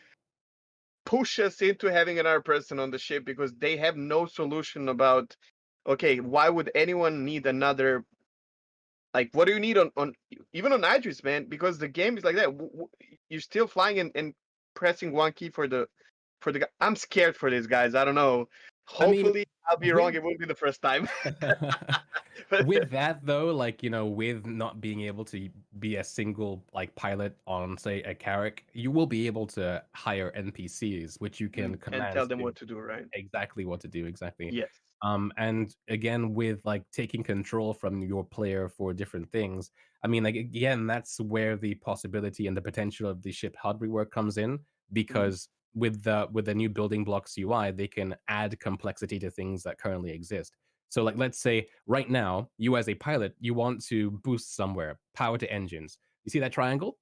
push us into having another person on the ship, because they have no solution about, okay, why would anyone need another, like, what do you need on even on Idris, man? Because the game is like that. You're still flying and pressing one key for the guy. I'm scared for these guys. I don't know. I mean, Hopefully, I'll be wrong. with It won't be the first time. But with that though, like, with not being able to be a single like pilot on say a Carrack, you will be able to hire NPCs, which you can and command tell them to what to do, right? exactly what to do exactly. Yes. And again, with like taking control from your player for different things, I mean, like again, that's where the possibility and the potential of the ship HUD rework comes in, Mhm. because with the new building blocks UI, they can add complexity to things that currently exist. So, like, let's say right now, you as a pilot, you want to boost somewhere, power to engines. You see that triangle?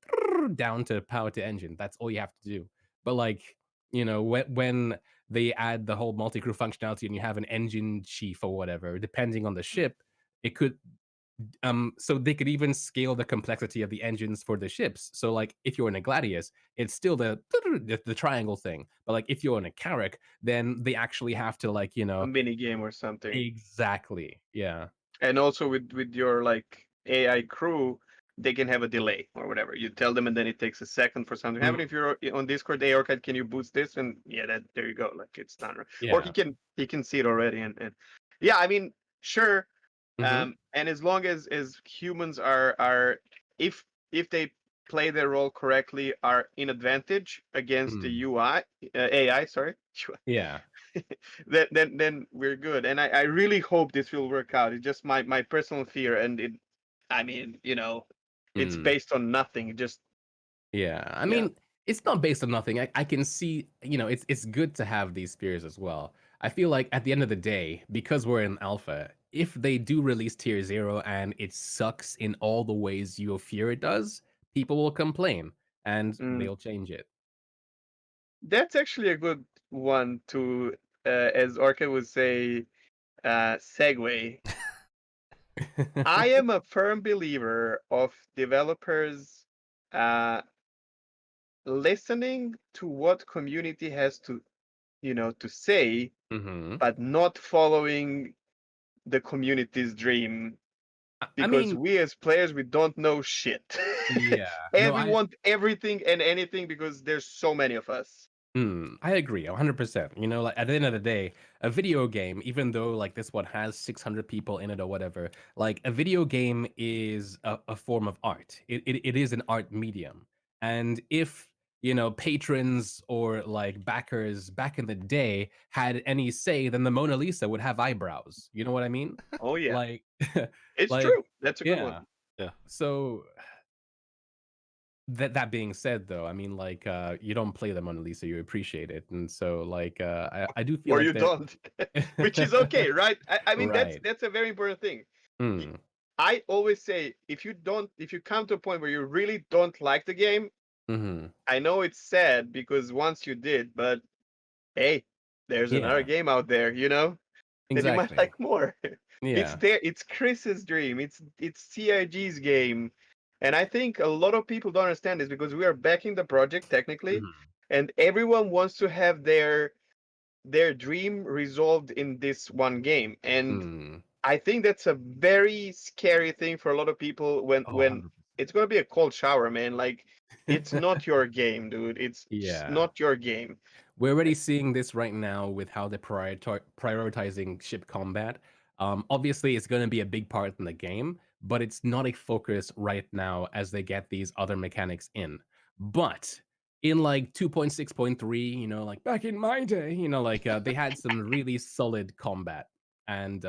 Down to power to engine. That's all you have to do. But like, when they add the whole multi-crew functionality and you have an engine chief or whatever, depending on the ship, it could so they could even scale the complexity of the engines for the ships. So like if you're in a Gladius, it's still the triangle thing. But like if you're in a Carrack, then they actually have to like, A mini game or something. exactly. Yeah. And also with your like AI crew, they can have a delay or whatever. You tell them, and then it takes a second for something to happen. Mm, If you're on Discord, hey, Orchid, can you boost this? And yeah, that there you go. Like it's done. Right? Or yeah. he can see it already. And yeah, I mean, sure. Mhm. And as long as humans are if they play their role correctly, are in advantage against the Mm. AI, sorry, Yeah. then we're good. And I really hope this will work out. It's just my personal fear, and I mean, it's Mm. based on nothing. Just Yeah, I yeah. mean, it's not based on nothing. I can see, it's good to have these fears as well. I feel like at the end of the day, because we're in alpha, if they do release tier 0 and it sucks in all the ways you fear it does, people will complain and Mm. they'll change it. That's actually a good one to, as Orca would say, segue. I am a firm believer of developers uh, listening to what community has to say, Mhm. but not following the community's dream, I because mean, we as players, we don't know shit. yeah. No, And we want everything and anything because there's so many of us. I agree 100%. Like at the end of the day, a video game, even though like this one has 600 people in it or whatever, like a video game is a form of art. It is an art medium. And if, patrons or like backers back in the day had any say, then the Mona Lisa would have eyebrows. You know what I mean? Oh yeah, Like, it's like, true. That's a good one. yeah. Yeah. So that being said, though, I mean, like, you don't play the Mona Lisa, you appreciate it, and so, like, I do feel Or like you there don't, which is okay, right? I mean, that's Right. that's a very important thing. Y- Mm, I always say, if you come to a point where you really don't like the game, mhm. I know it's sad because once you did, but hey, there's another Yeah, game out there, that you might exactly. like more. It's Yeah. there. It's Chris's dream. It's CIG's game, and I think a lot of people don't understand this because we are backing the project technically, Mhm. and everyone wants to have their dream resolved in this one game. And Mm. I think that's a very scary thing for a lot of people Oh, when it's gonna be a cold shower, man. Like it's 100%. not your game, dude. It's just Yeah. not your game. We're already seeing this right now with how they're prioritizing ship combat. Obviously, it's going to be a big part in the game, but it's not a focus right now as they get these other mechanics in. But in like 2.6.3, like back in my day, like they had some really solid combat. And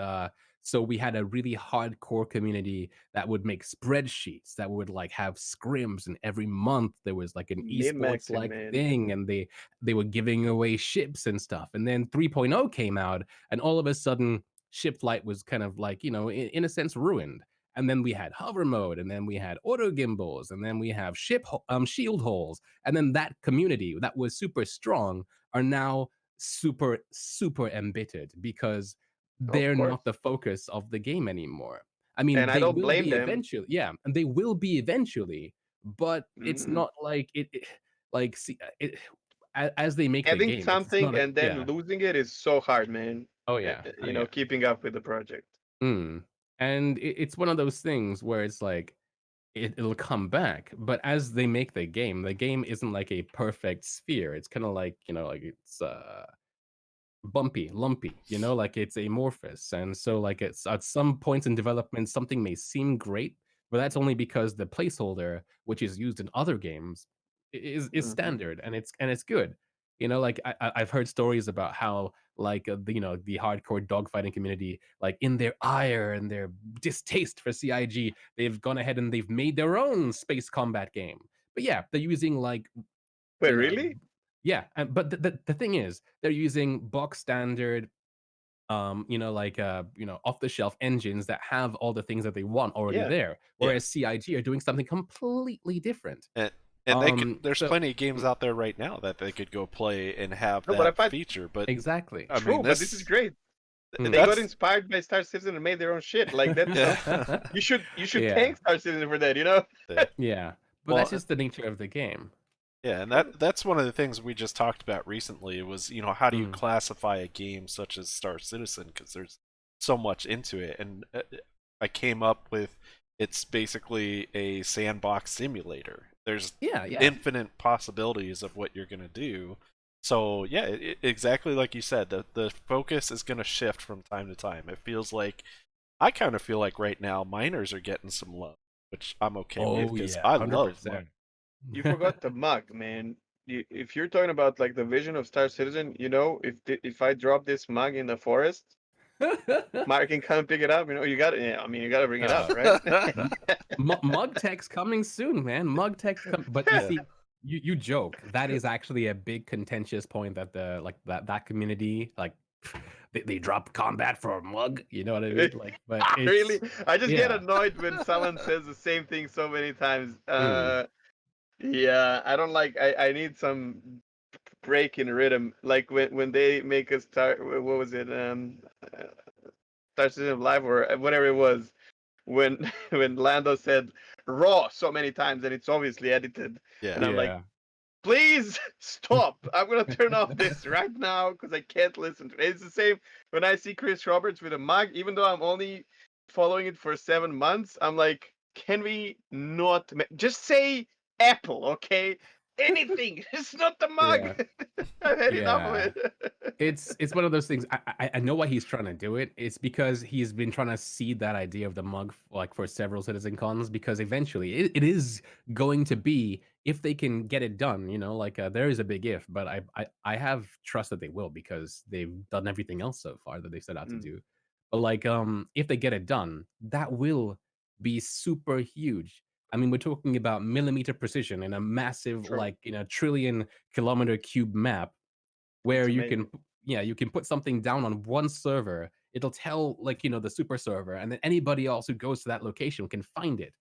so we had a really hardcore community that would make spreadsheets that would like have scrims, and every month there was like an Min esports maxing, like man. thing, and they were giving away ships and stuff. And then 3.0 came out, and all of a sudden, ship flight was kind of like, in a sense, ruined. And then we had hover mode, and then we had auto gimbals, and then we have shield holes. And then that community that was super strong are now super, super embittered because Of they're not course. the focus of the game anymore. I mean, And I they don't will blame be them. eventually, yeah, and they will be eventually, but it's Mhm. not like like see, as they make the Having game, it's something not a and then yeah. losing it is so hard, man. Oh yeah. Oh yeah. Keeping up with the project. Mm. And it's one of those things where it's like it'll come back, but as they make the game isn't like a perfect sphere. It's kind of like like bumpy, lumpy, like it's amorphous. And so like it's at some points in development, something may seem great, but that's only because the placeholder, which is used in other games, is Mhm. standard and it's good. Like I've heard stories about how like the hardcore dogfighting community, like in their ire and their distaste for CIG, they've gone ahead and they've made their own space combat game. But yeah, they're using like Wait, you know really? yeah, but the thing is, they're using box standard, like, off the shelf engines that have all the things that they want already Yeah. there, Yeah. whereas CIG are doing something completely different. And they could, there's So plenty of games out there right now that they could go play and have No, but I that find feature. But exactly. I mean, true, but this is great. They Mm. got that's inspired by Star Citizen and made their own shit. Like that's yeah. you should Yeah, thank Star Citizen for that, you know? yeah, but that's Well, just the nature of the game. yeah, and that's one of the things we just talked about recently was, how do you Mm. classify a game such as Star Citizen, because there's so much into it. And I came up with, it's basically a sandbox simulator. There's Yeah, yeah. infinite possibilities of what you're going to do. So, yeah, exactly like you said, the focus is going to shift from time to time. It feels like, I kind of feel like right now miners are getting some love, which I'm okay with Oh, because yeah, I love miners. 100%. You forgot the mug, man. If you're talking about like the vision of Star Citizen, if I drop this mug in the forest, Myre can come pick it up. You got to, yeah, I mean, you got to bring it up, Uh, right? Mug tech's coming soon, man. Mug tech's but you Yeah. see, you joke. That is actually a big contentious point that that community, like, they drop combat for a mug. You know what I mean? Like, but Really, it's I just get yeah. annoyed when someone says the same thing so many times. Mm, Yeah, I don't like. I need some break in rhythm. Like when they make us start. What was it? Uh, Star Citizen Live or whatever it was. When when Lando said "raw" so many times, and it's obviously edited, and Yeah. I'm like, yeah. please stop. I'm gonna turn off this right now because I can't listen to it. It's the same when I see Chris Roberts with a mug, even though I'm only following it for 7 months. I'm like, can we not just say Apple, okay? Anything. It's not the mug. Yeah. I've had enough of Yeah. it. It's one of those things. I know why he's trying to do it. It's because he's been trying to seed that idea of the mug like for several Citizen Cons. Because eventually, it is going to be, if they can get it done. Like, there is a big if, but I have trust that they will, because they've done everything else so far that they set out to Mm, do. But like, if they get it done, that will be super huge. I mean, we're talking about millimeter precision in a massive, true. like, trillion kilometer cube map, where It's you can amazing. yeah, you can put something down on one server. It'll tell, like, the super server, and then anybody else who goes to that location can find it,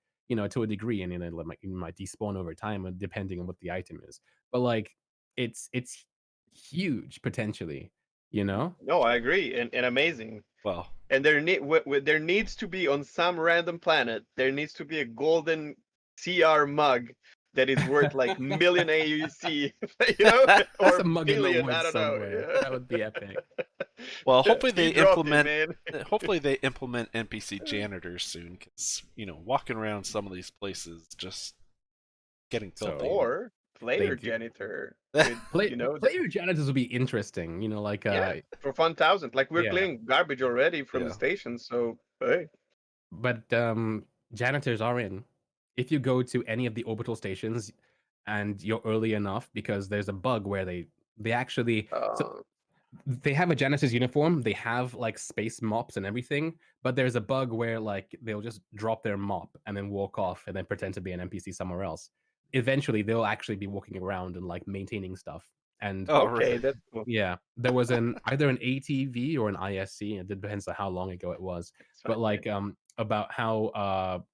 to a degree, and it might despawn over time, depending on what the item is. But like, it's huge potentially, you know? No, I agree, and amazing. Well, And there needs to be on some random planet, there needs to be a golden CR mug that is worth like million AUC, Just a or mug in the billion. I woods don't know. somewhere. That would be epic. well, hopefully they You dropped it, implement. man. Hopefully they implement NPC janitors soon, because walking around some of these places just getting filthy. So, Or they player do janitor with player janitors would be interesting, like, yeah, for 1,000. Like we're yeah. clearing garbage already from the Yeah. station, so hey. But, janitors are in. If you go to any of the orbital stations and you're early enough, because there's a bug where they actually, so Uh, they have a janitor's uniform, they have, like, space mops and everything, but there's a bug where, like, they'll just drop their mop and then walk off and then pretend to be an NPC somewhere else. Eventually, they'll actually be walking around and, like, maintaining stuff, and Oh, okay, really? that's cool. yeah, there was either an ATV or an ISC, it depends on how long ago it was, It's but, fine, man. like, about how,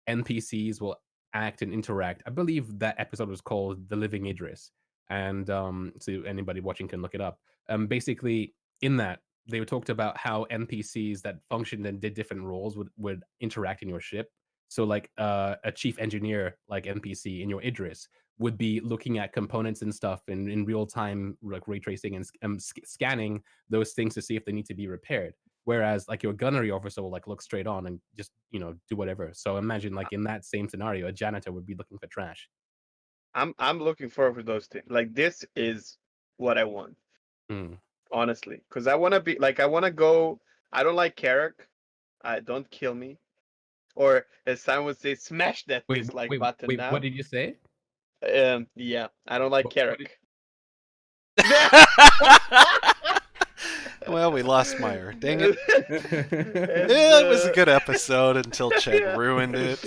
NPCs will act and interact. I believe that episode was called "The Living Idris," and so anybody watching can look it up. Basically, in that they talked about how NPCs that functioned and did different roles would interact in your ship. So, like, a chief engineer, like NPC in your Idris, would be looking at components and stuff in real time, like ray tracing and scanning those things to see if they need to be repaired. Whereas, like, your gunnery officer will, like, look straight on and just, do whatever. So imagine, like, in that same scenario, a janitor would be looking for trash. I'm looking forward to those things. Like this is what I want. Mm. honestly, because I want to be like I want to go. I don't like Carrick. I don't kill me, or as Simon would say, smash that Wait, dislike wait, button wait. What now. did you say? Yeah, I don't like What did, Carrick. Well, we lost Myre. Dang it. and Yeah, it was a good episode until Chegg yeah. ruined it.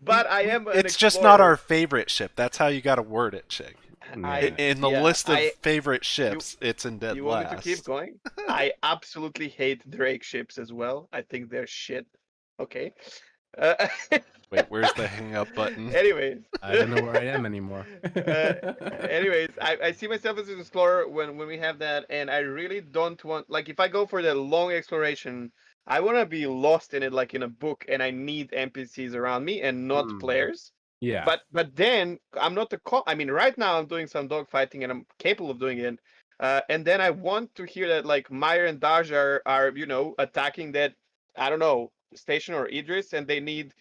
But I am an It's just not our explorer. favorite ship. That's how you got to word it, Chegg. Yeah. In the Yeah, list of favorite you ships, it's in dead you want me to keep last. going? I absolutely hate Drake ships as well. I think they're shit. Okay. Uh, Wait, where's the hang up button? anyways. I don't know where I am anymore. uh, anyways, I see myself as an explorer when we have that, and I really don't want like if I go for the long exploration, I want to be lost in it like in a book, and I need NPCs around me and not Hmm. players. Yeah. But then I'm not the I mean, right now I'm doing some dogfighting and I'm capable of doing it. And then I want to hear that like Myre and Daj are attacking that I don't know station or Idris, and they need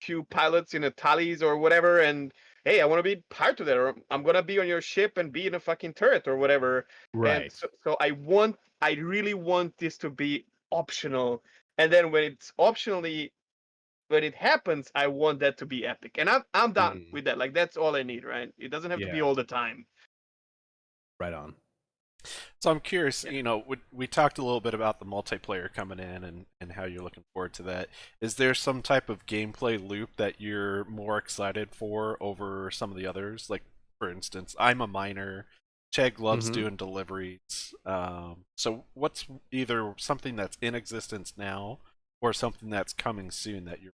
few pilots in a tallies or whatever, and hey, I want to be part of that, or I'm gonna be on your ship and be in a fucking turret or whatever. And Right. so I really want this to be optional. And then when it happens, I want that to be epic. And I'm done Mm. with that. Like that's all I need, right? It doesn't have to be Yeah. all the time. Right on. So I'm curious, Yeah. we talked a little bit about the multiplayer coming in and how you're looking forward to that. Is there some type of gameplay loop that you're more excited for over some of the others? Like, for instance, I'm a miner. Chegg loves Hmm. doing deliveries. So what's either something that's in existence now or something that's coming soon that you're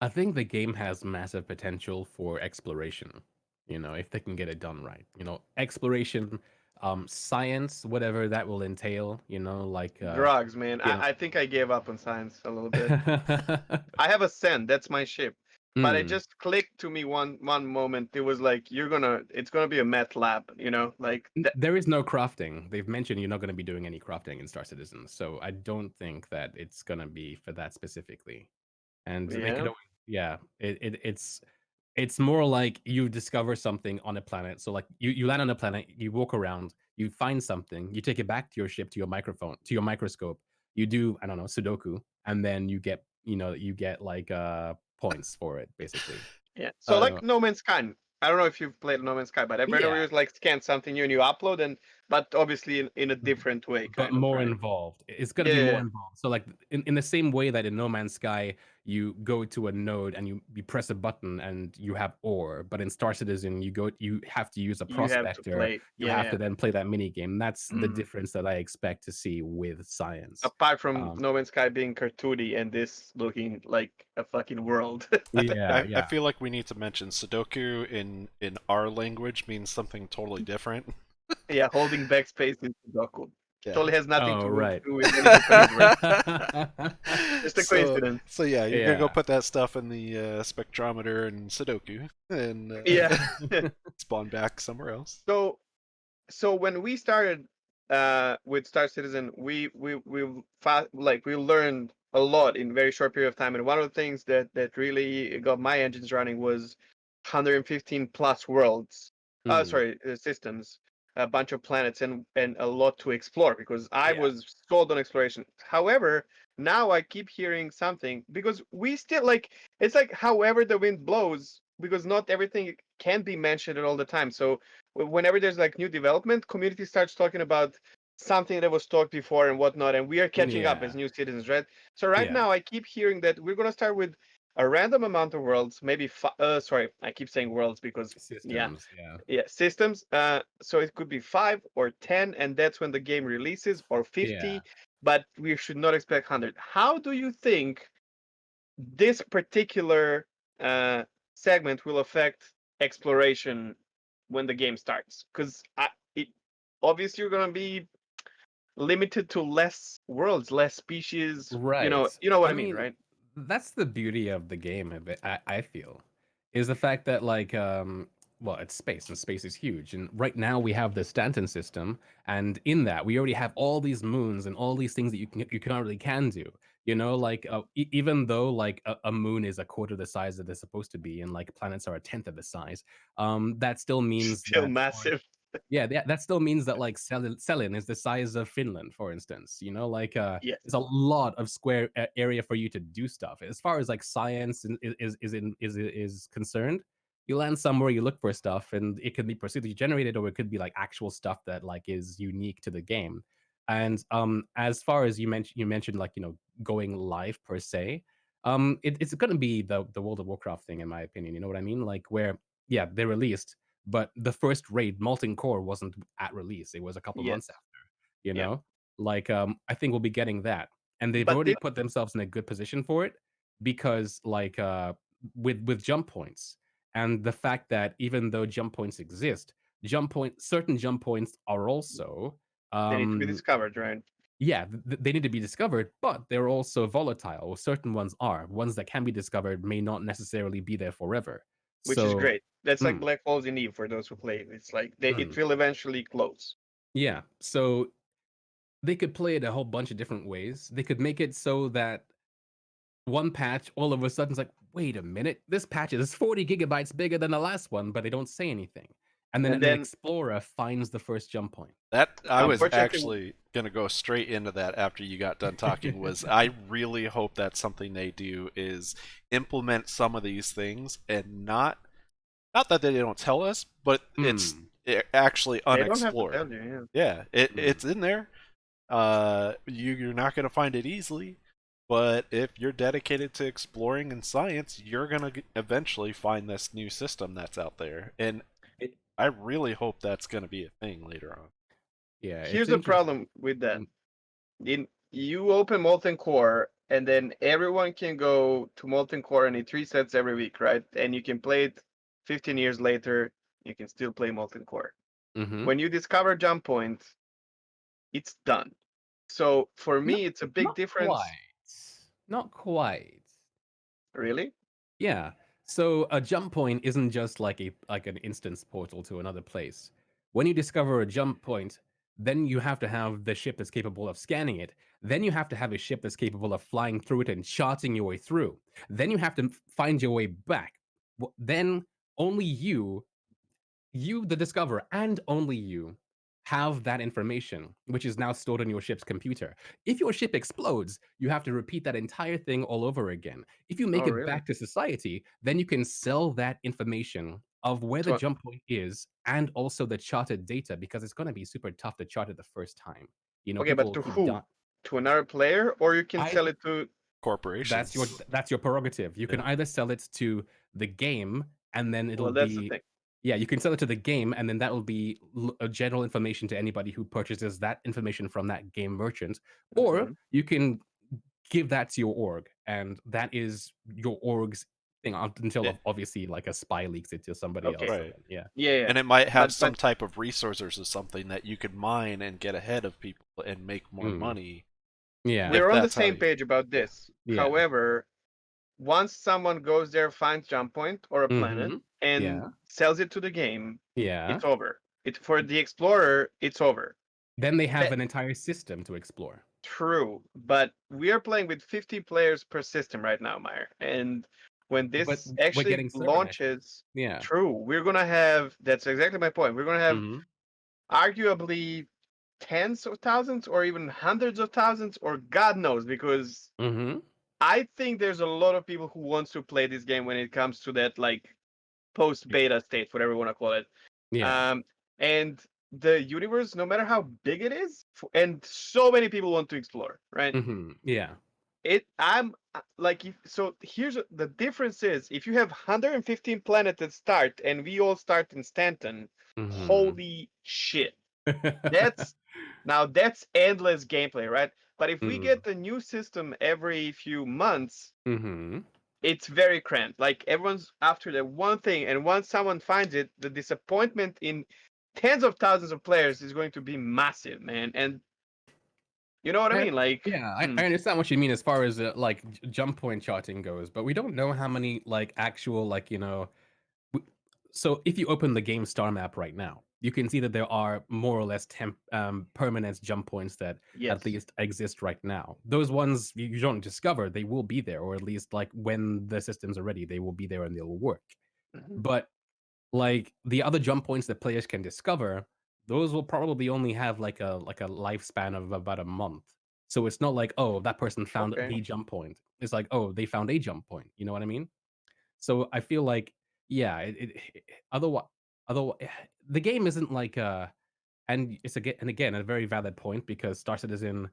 I think the game has massive potential for exploration, if they can get it done right. Exploration, science, whatever that will entail, like, Drugs, man. you know. I think I gave up on science a little bit. I have a Sen, that's my ship. But it Mm. just clicked to me one moment. It was like it's gonna be a meth lab, like that. There is no crafting. They've mentioned you're not going to be doing any crafting in Star Citizen, so I don't think that it's going to be for that specifically. And they could Yeah, always, yeah, it's more like you discover something on a planet. So like you land on a planet, you walk around, you find something, you take it back to your ship, to your microphone, to your microscope. You do, I don't know, Sudoku, and then you get like points for it, basically. yeah. So Uh, like No Man's Sky. I don't know if you've played No Man's Sky, but whenever yeah, you like scan something new and you upload, but obviously in a different way, but kind of, more right? involved. It's going to be more Yeah, involved. So like in the same way that in No Man's Sky you go to a node and you press a button and you have ore, but in Star Citizen you have to use a you have to prospector. play. You have Yeah. to then play that mini game. That's the Mhm. difference that I expect to see with science. Apart from Um, No Man's Sky being cartoony and this looking like a fucking world. yeah, I yeah, feel like we need to mention Sudoku in our language means something totally different. Yeah, holding backspace in Sudoku. Yeah. Totally has nothing oh to right. do with any Japanese word. Just a so coincidence. so yeah, you're gonna go Yeah. put that stuff in the spectrometer and Sudoku and Yeah. spawn back somewhere else. so so when we started with Star Citizen, we learned a lot in a very short period of time, and one of the things that really got my engines running was 115 plus worlds. Mm, Sorry, systems, a bunch of planets, and a lot to explore because I yeah. was sold on exploration. However, now I keep hearing something because we still like it's like however the wind blows because not everything can be mentioned all the time. So whenever there's like new development, community starts talking about something that was talked before and whatnot, and we are catching up as Yeah. new citizens, right? So right Yeah. now, I keep hearing that we're gonna start with a random amount of worlds, maybe sorry, I keep saying worlds because yeah, Systems. Yeah. yeah, systems. So it could be 5 or 10, and that's when the game releases, or Yeah. 50. But we should not expect 100. How do you think this particular uh, segment will affect exploration when the game starts? Because it obviously you're gonna be limited to less worlds, less species. Right. You know what I I mean, mean, right? that's the beauty of the game a bit, I feel, is the fact that like well, it's space and space is huge. And right now we have the Stanton system, and in that we already have all these moons and all these things that you can already can do. Like even though like a moon is a quarter the size that they're supposed to be, and like planets are a tenth of the size, that still means Still that for massive. Yeah, that still means that like Selin is the size of Finland, for instance. You know, like Yes. there's a lot of square area for you to do stuff. As far as like science is concerned, you land somewhere, you look for stuff, and it can be procedurally generated, or it could be like actual stuff that like is unique to the game. And as far as you mentioned like going live per se, it's going to be the World of Warcraft thing, in my opinion. You know what I mean? Like where yeah, they released but the first raid, Molten Core, wasn't at release. It was a couple Yes. months after, you Yeah. know? Like, I think we'll be getting that. And they've But already this, put themselves in a good position for it because, like, with jump points and the fact that even though jump points exist, certain jump points are also, they need to be um, discovered, right? yeah, they need to be discovered, but they're also volatile. Certain ones are. Ones that can be discovered may not necessarily be there forever. Which is So, great. That's like mm, Black Holes in Eve for those who play. It's like it mm. will eventually close. Yeah. So they could play it a whole bunch of different ways. They could make it so that one patch all of a sudden is like, wait a minute, this patch is 40 gigabytes bigger than the last one, but they don't say anything. And then And an then, explorer finds the first jump point. That I was unfortunately, actually gonna go straight into that after you got done talking. Was I really hope that's something they do is implement some of these things and not that they don't tell us, but it's Hmm. actually they don't have to unexplored. tell you. Yeah. Yeah, Hmm. it's in there. You're not gonna find it easily, but if you're dedicated to exploring and science, you're gonna eventually find this new system that's out there, and It, I really hope that's gonna be a thing later on. yeah, it's Here's the interesting. problem with that. Mm, You open Molten Core, and then everyone can go to Molten Core, and it resets every week, right? And you can play it 15 years later. You can still play Molten Core. mm-hmm. When you discover Jump Point, it's done. So for Not, me, it's a big not difference. quite. Not quite. Really? Yeah. So a jump point isn't just like an instance portal to another place. When you discover a jump point, then you have to have the ship that's capable of scanning it. Then you have to have a ship that's capable of flying through it and charting your way through. Then you have to find your way back. Then only you, the discoverer, and only you have that information, which is now stored on your ship's computer. If your ship explodes, you have to repeat that entire thing all over again. If you make Oh, it really? back to society, then you can sell that information of where the So jump point is and also the charted data because it's going to be super tough to chart it the first time. okay, People but will to keep who? dying. To another player, or you can I sell it to. Corporations. that's your prerogative. You can Yeah. either sell it to the game and then it'll Well, that's the be thing. yeah, you can sell it to the game and then that will be general information to anybody who purchases that information from that game merchant, or Hmm. you can give that to your org and that is your org's thing until Yeah, obviously like a spy leaks it to somebody Okay. else and right. then yeah. Yeah, yeah. And it might have But some type of resources or something that you could mine and get ahead of people and make more Mm. money Yeah. if we're on the that's how same you. page about Yeah. this. Yeah. However, once someone goes there, finds Jump Point or a planet, Mhm. and Yeah. sells it to the game, Yeah. it's over. It for the explorer, it's over. Then they have That an entire system to explore. true, but we are playing with 50 players per system right now, Myre. And when But this we're actually getting server meshes. launches, Yeah. true, we're gonna have. That's exactly my point. We're gonna have Mhm. arguably tens of thousands, or even hundreds of thousands, or God knows, because Mhm. I think there's a lot of people who wants to play this game when it comes to that like post beta state, whatever you want to call it. Yeah. Um, and the universe, no matter how big it is, and so many people want to explore, right? Mhm. Yeah. I'm like, if, so here's the difference is if you have 115 planets that start and we all start in Stanton, Mhm. holy shit. That's that's endless gameplay, right? But if we Mhm. get a new system every few months, Mhm. it's very cramped. Like everyone's after the one thing, and once someone finds it, the disappointment in tens of thousands of players is going to be massive, man. And you know what I I mean? Like, yeah, hmm, I understand what you mean as far as, like, jump point charting goes, but we don't know how many, like, actual, like, w so if you open the game star map right now, you can see that there are more or less permanent jump points that at yes. least exist right now. Those ones you don't discover, they will be there, or at least, like, when the systems are ready, they will be there and they'll work. Mhm. But, like, the other jump points that players can discover those will probably only have like a lifespan of about a month. So it's not like, oh, that person found Okay. the jump point. It's like, oh, they found a jump point. You know what I mean? So I feel like, yeah, otherwise, otherwise, the game isn't like and it's again and again a very valid point because Star Citizen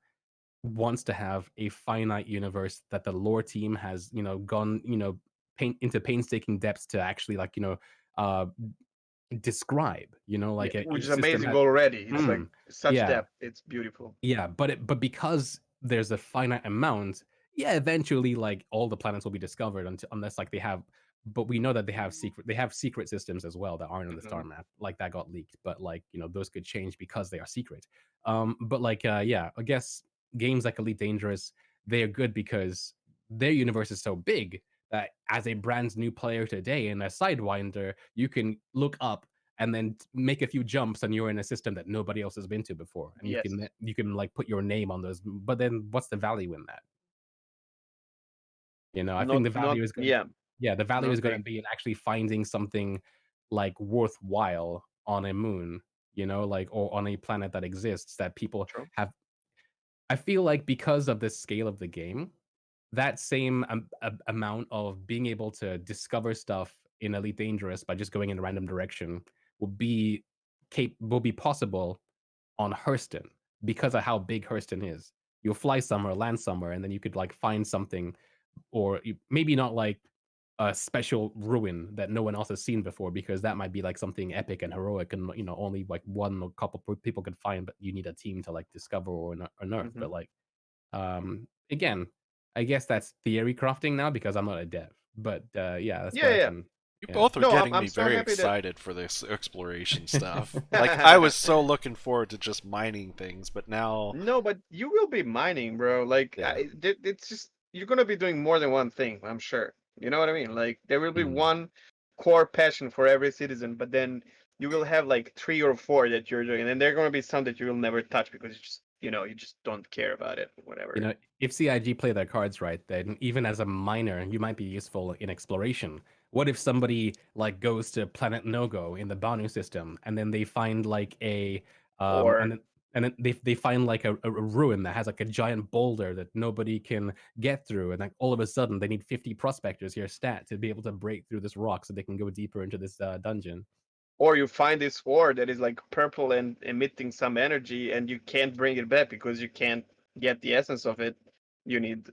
wants to have a finite universe that the lore team has, gone, into painstaking depths to actually uh describe, Yeah, like which each is system amazing has. already. It's like Mm, such yeah. depth. It's beautiful. Yeah, but because there's a finite amount, yeah, eventually, like, all the planets will be discovered unless, like, they have, but we know that they have secret systems as well that aren't on the star Mhm. map, like, that got leaked, but, like, those could change because they are secret. But, like, yeah, I guess games like Elite Dangerous, they are good because their universe is so big that as a brand new player today in a Sidewinder, you can look up and then make a few jumps and you're in a system that nobody else has been to before and Yes. you can like put your name on those, but then what's the value in that? I think Not the not value is going to, yeah. yeah, the value is Not going to big. be in actually finding something like worthwhile on a moon, like, or on a planet that exists that people True. have. I feel like because of the scale of the game, that same amount of being able to discover stuff in Elite Dangerous by just going in a random direction will be will be possible on Hurston because of how big Hurston is. You'll fly somewhere, land somewhere, and then you could like find something, or maybe not like a special ruin that no one else has seen before, because that might be like something epic and heroic, and only like one or couple people could find, but you need a team to like discover or unearth. Hmm. But like, again, I guess that's theory crafting now because I'm not a dev. But yeah, that's Yeah, what I yeah. can. You Yeah. both are No, I'm getting I'm me so very happy that excited for this exploration stuff. Like I was so looking forward to just mining things, but now, no, but you will be mining, bro. Like yeah. it's just you're gonna be doing more than one thing, I'm sure. You know what I mean? Like there will be Mm. one core passion for every citizen, but then you will have like three or four that you're doing, and then there are gonna be some that you will never touch because you just don't care about it, whatever. If CIG play their cards right, then even as a miner, you might be useful in exploration. What if somebody like goes to Planet Nogo in the Banu system, and then they find like a Or and then they find like a ruin that has like a giant boulder that nobody can get through, and like all of a sudden they need 50 prospectors here stat to be able to break through this rock so they can go deeper into this dungeon. or you find this ore that is like purple and emitting some energy, and you can't bring it back because you can't get the essence of it. You need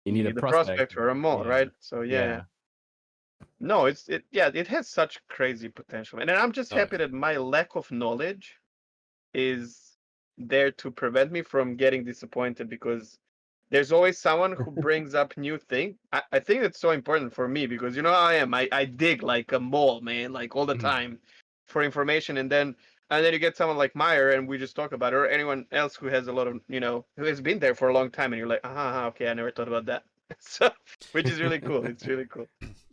You you need a need a prospect. prospect or a mole, Yeah, right? So yeah, yeah. yeah. No, it has such crazy potential. And then I'm just Oh happy yeah. that my lack of knowledge is there to prevent me from getting disappointed because there's always someone who brings up new thing. I think it's so important for me because you know how I am. I dig like a mole, man, like all the Mhm. time for information, and then you get someone like Myre and we just talk about it, or anyone else who has a lot of who has been there for a long time, and you're like, okay, I never thought about that. So which is really cool. It's really cool.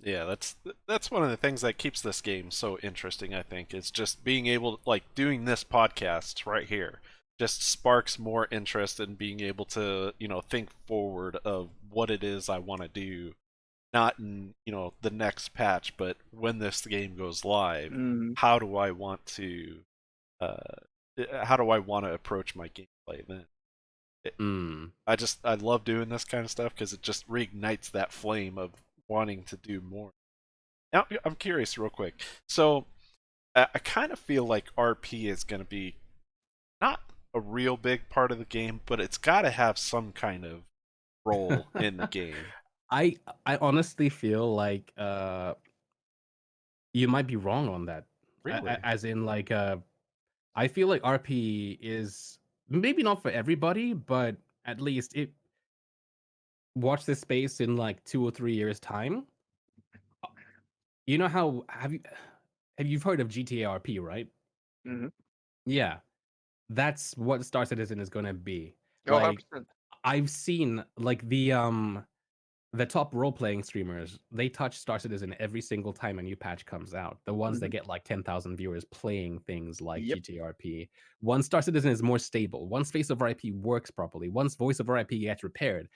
Yeah, that's one of the things that keeps this game so interesting, I think, is just being able, like, doing this podcast right here just sparks more interest in being able to, think forward of what it is I want to do, not in, the next patch, but when this game goes live, Mm, how do I want to uh how do I want to approach my gameplay then? It, Mm. I love doing this kind of stuff because it just reignites that flame of wanting to do more. Now, I'm curious, real quick. So, I kind of feel like RP is going to be not a real big part of the game, but it's got to have some kind of role in the game. I I honestly feel like you might be wrong on that. Really? As in like I feel like RP is maybe not for everybody, but at least it watch this space in like 2 or 3 years time. You know how have you heard of GTA RP, right? hmm. Yeah, that's what Star Citizen is going to be. Oh, Like 100%. I've seen like the top role playing streamers, they touch Star Citizen every single time a new patch comes out. The ones that Hmm. get like 10,000 viewers playing things like Yep. GTRP. Once Star Citizen is more stable, once face over IP works properly, once voice over IP gets repaired,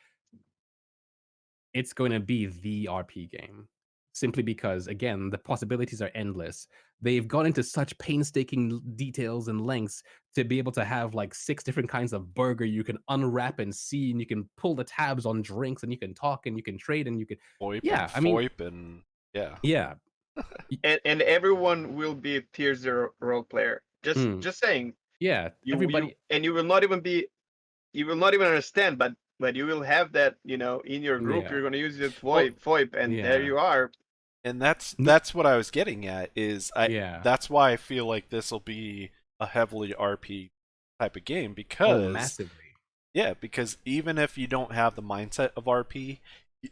it's going to be the RP game. simply because, again, the possibilities are endless. They've gone into such painstaking details and lengths to be able to have like 6 different kinds of burger you can unwrap and see, and you can pull the tabs on drinks, and you can talk, and you can trade, and you can, VoIP and yeah, I mean, FoIP and yeah. yeah. And everyone will be a tier 0 role player. Mm, Just saying, yeah, you everybody. and you will not even be, you will not even understand, but you will have that, in your group. Yeah. You're going to use it Well, VoIP, and there yeah. you are. And that's N- that's what I was getting at is I Yeah. that's why I feel like this will be a heavily RP type of game Oh, because massively. yeah, because even if you don't have the mindset of RP,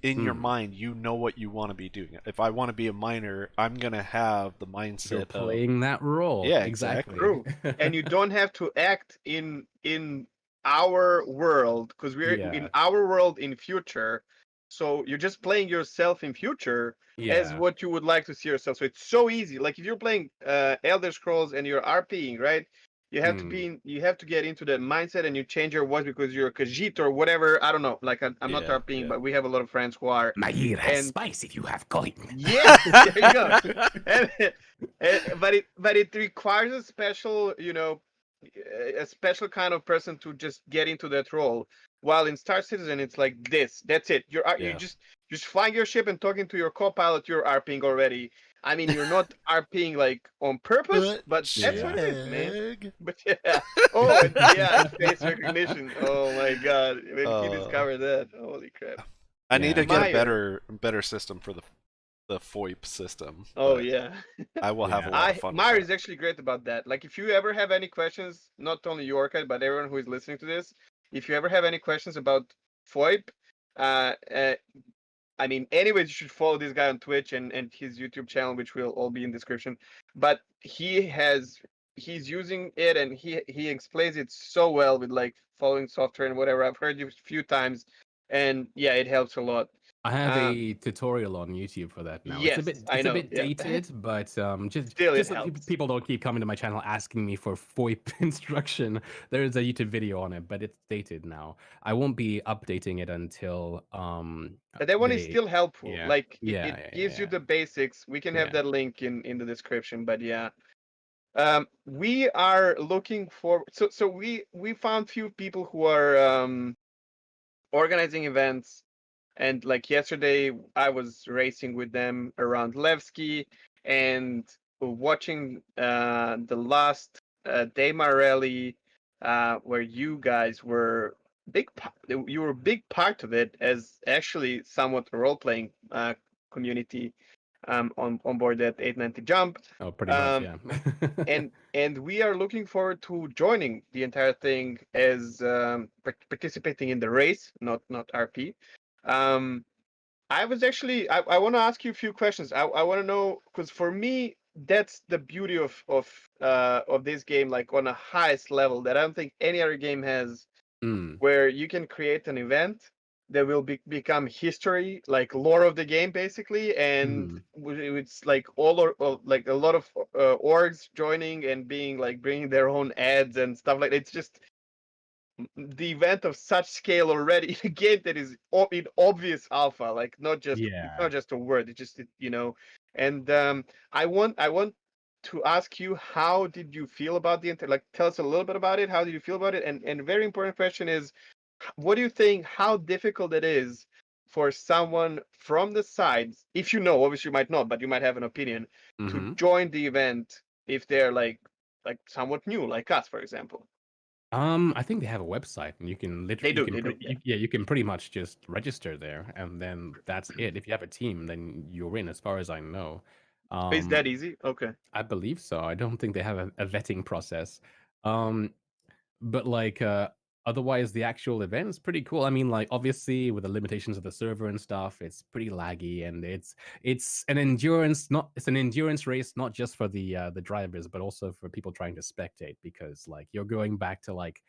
in your Mm. mind you know what you want to be doing. If I want to be a miner, I'm going to have the You're mindset of playing that role. yeah, exactly. Exactly. True. And you don't have to act in our world, because we're in Yeah. our world in future. So you're just playing yourself in future as Yeah. what you would like to see yourself. So it's so easy. Like if you're playing Elder Scrolls and you're RPing, right? Mm. You have to get into the mindset, and you change your voice because you're a Khajiit or whatever. I don't know. Like I'm not Yeah, RPing, yeah. but we have a lot of friends who are. Myre has And spice if you have coin. yes, there you go. And, but it requires a special, a special kind of person to just get into that role. While in Star Citizen, it's like this. That's it. You Yeah. just flying your ship and talking to your co-pilot. You're RPing already. I mean, you're not RPing like on purpose, but that's what Yeah. it is, man. Chegg. But yeah. Oh, and yeah, face recognition. Oh my God, when he uh, discovered that, holy crap. I need to Yeah. get a Myre. better system for the FoIP system, Oh but yeah. I will have a Yeah. lot of fun with Myre that. is actually great about that. Like if you ever have any questions, not only your guys, but everyone who is listening to this, if you ever have any questions about FOIP, uh, uh I mean, anyways, you should follow this guy on Twitch and his YouTube channel, which will all be in description. But he's using it, and he explains it so well with like following software and whatever. I've heard you a few times, and yeah, it helps a lot. I have Uh, a tutorial on YouTube for that now. yes, I It's a know. bit Yeah, dated, but still it just so helps. people don't keep coming to my channel asking me for FOIP instruction. There is a YouTube video on it, but it's dated now. I won't be updating it until But that one is they still helpful. yeah. Like it Yeah, yeah, yeah, gives you yeah. the basics. We can have Yeah. that link in the description. But yeah, we are looking for. So we found few people who are organizing events, and like yesterday, I was racing with them around Levski and watching the last Daymar rally, where you guys were you were a big part of it, as actually somewhat a role playing community on board that 890 jump. Oh, pretty much, Um, yeah. and we are looking forward to joining the entire thing as participating in the race, not RP. Um, I was actually I want to ask you a few questions. I want to know, because for me that's the beauty of this game, like on a highest level, that I don't think any other game has, Mm, where you can create an event that will become history, like lore of the game, basically, and mhm. it's like like a lot of orgs joining and being like bringing their own ads and stuff like that. It's just the event of such scale already in a game that is in obvious alpha, like not just, it's Yeah. not just a word, it's just and I want to ask you, how did you feel about the like, tell us a little bit about it, how did you feel about it, and a very important question is, what do you think, how difficult it is for someone from the sides, if you know, obviously you might not, but you might have an opinion, to Mhm. join the event if they're like somewhat new, like us, for example. I think they have a website, and you can They literally do, they do, yeah. yeah, you can pretty much just register there, and then that's it. If you have a team, then you're in, as far as I know. Is that Um, easy? Okay. I believe so. I don't think they have a vetting process. Um, but like otherwise the actual event is pretty cool. I mean, like, obviously with the limitations of the server and stuff, it's pretty laggy, and it's an endurance, not it's an endurance race, not just for the drivers, but also for people trying to spectate, because like you're going back to like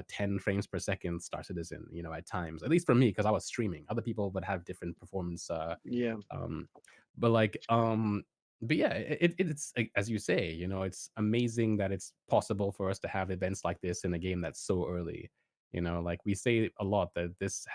10 frames per second Star Citizen, at times, at least for me, because I was streaming. Other people would have different performance Yeah. um but like but yeah, it's like, as you say, it's amazing that it's possible for us to have events like this in a game that's so early. Like we say a lot that this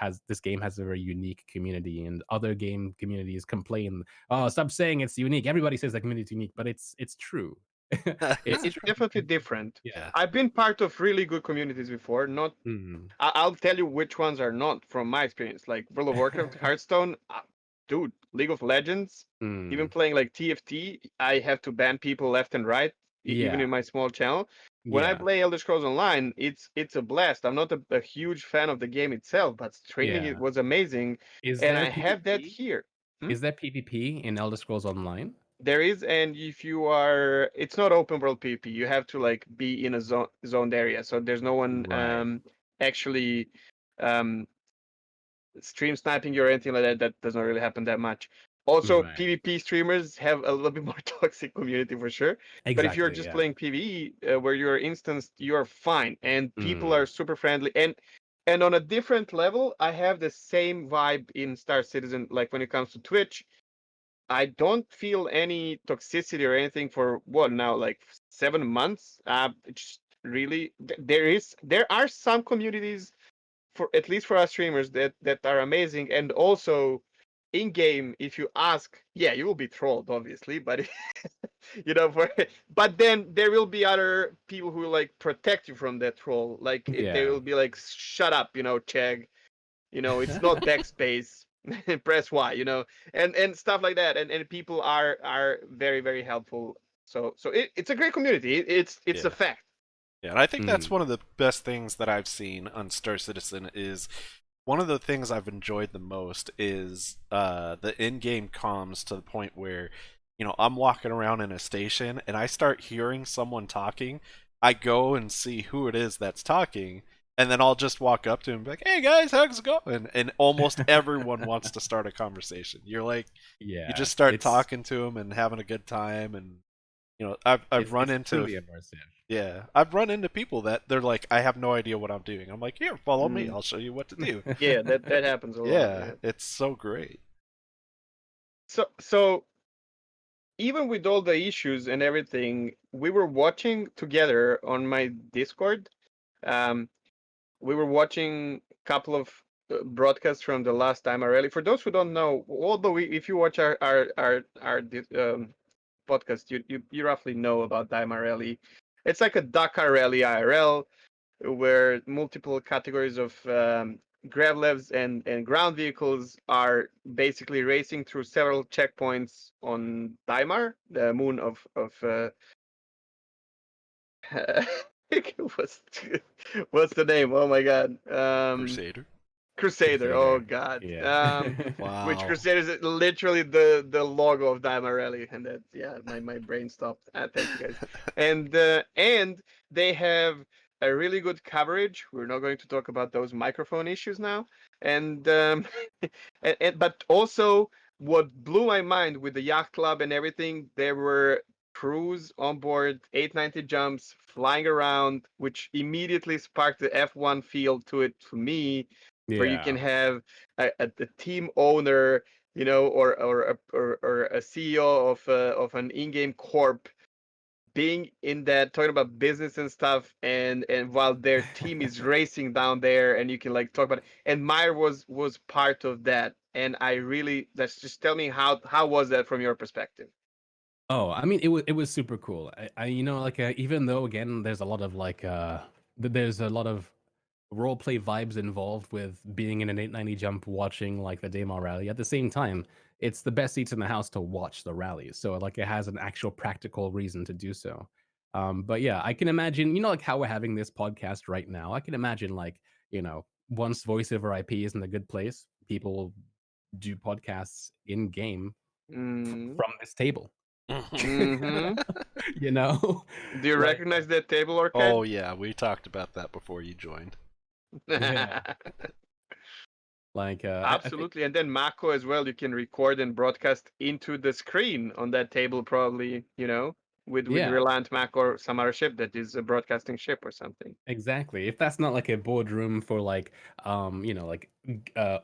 game has a very unique community, and other game communities complain, "Oh, stop saying it's unique." Everybody says the community is unique, but it's true. It's It's true definitely because different. Yeah. I've been part of really good communities before. Not, mm, I'll tell you which ones are not from my experience. Like World of Warcraft, Hearthstone, dude, League of Legends, even mm, playing like TFT, I have to ban people left and right, even yeah, in my small channel. When I yeah, play Elder Scrolls Online, it's a blast. I'm not a huge fan of the game itself, but streaming it yeah. was amazing, Is and there I have that PvP? here. Hmm? Is there PvP in Elder Scrolls Online? There is, and if you are, it's not open world PvP. You have to like be in a zoned area, so there's no one Right, actually um stream sniping you or anything like that. That does not really happen that much. Also, right. PvP streamers have a little bit more toxic community for sure. But if you're Exactly, just yeah. playing PvE, where you're instanced, you're fine, and people Mm, are super friendly. And on a different level, I have the same vibe in Star Citizen. Like when it comes to Twitch, I don't feel any toxicity or anything for what now, like 7 months. Just really, there are some communities for at least for us streamers that are amazing, and also in game, if you ask, yeah, you will be trolled obviously, but for but then there will be other people who will like protect you from that troll. Like they yeah. will be like, shut up, Chegg, it's not backspace. Press Y, and stuff like that. And people are very, very helpful. So it's a great community. It's a Yeah. fact. Yeah, and I think that's Mm, one of the best things that I've seen on Star Citizen is one of the things I've enjoyed the most is the in-game comms to the point where, I'm walking around in a station and I start hearing someone talking. I go and see who it is that's talking, and then I'll just walk up to him and be like, "Hey guys, how's it going?" And almost everyone wants to start a conversation. You yeah, just start it's talking to them and having a good time, and I've run it's into truly immersive. yeah, I've run into people that they're like, I have no idea what I'm doing. I'm like, here, follow me. Mm, I'll show you what to do. yeah, that happens a lot. Yeah, Yeah. it's so great. So even with all the issues and everything, we were watching together on my Discord. Um, we were watching a couple of broadcasts from the last time rally. For those who don't know, although if you watch our podcast, you roughly know about Daima Rally. It's like a Dakar Rally IRL, where multiple categories of gravlevs and ground vehicles are basically racing through several checkpoints on Daimar, the moon of what's what's the name? Oh my god. Crusader. Crusader. Oh Crusader. god. Yeah. Which Wow. Crusader is literally the logo of Diamond and that, yeah, my brain stopped. Thank you guys. And they have a really good coverage. We're not going to talk about those microphone issues now. And but also what blew my mind with the yacht club and everything, there were crews on board, 890 jumps, flying around, which immediately sparked the F1 feel to it for me, where you can Yeah. have a team owner, or a CEO of an in-game corp being in that, talking about business and stuff, and while their team is racing down there, and you can like talk about it. And Myre was part of that, and I really, that's just, tell me how was that from your perspective? Oh, I mean, it was super cool. Like even though again, there's a lot of there's a lot of role play vibes involved with being in an 890 jump, watching like the Daymar rally. At the same time, it's the best seats in the house to watch the rallies, so like it has an actual practical reason to do so. But yeah, I can imagine, like how we're having this podcast right now. I can imagine like once voiceover IP is in a good place, people will do podcasts in game Mm, from this table. mm-hmm. you know, Do you like recognize that table, Orchid? Oh yeah, we talked about that before you joined. yeah, like I think Absolutely. And then Mako as well, you can record and broadcast into the screen on that table, probably, with yeah. Reliant Mako or some other ship that is a broadcasting ship or something. Exactly. If that's not like a boardroom for like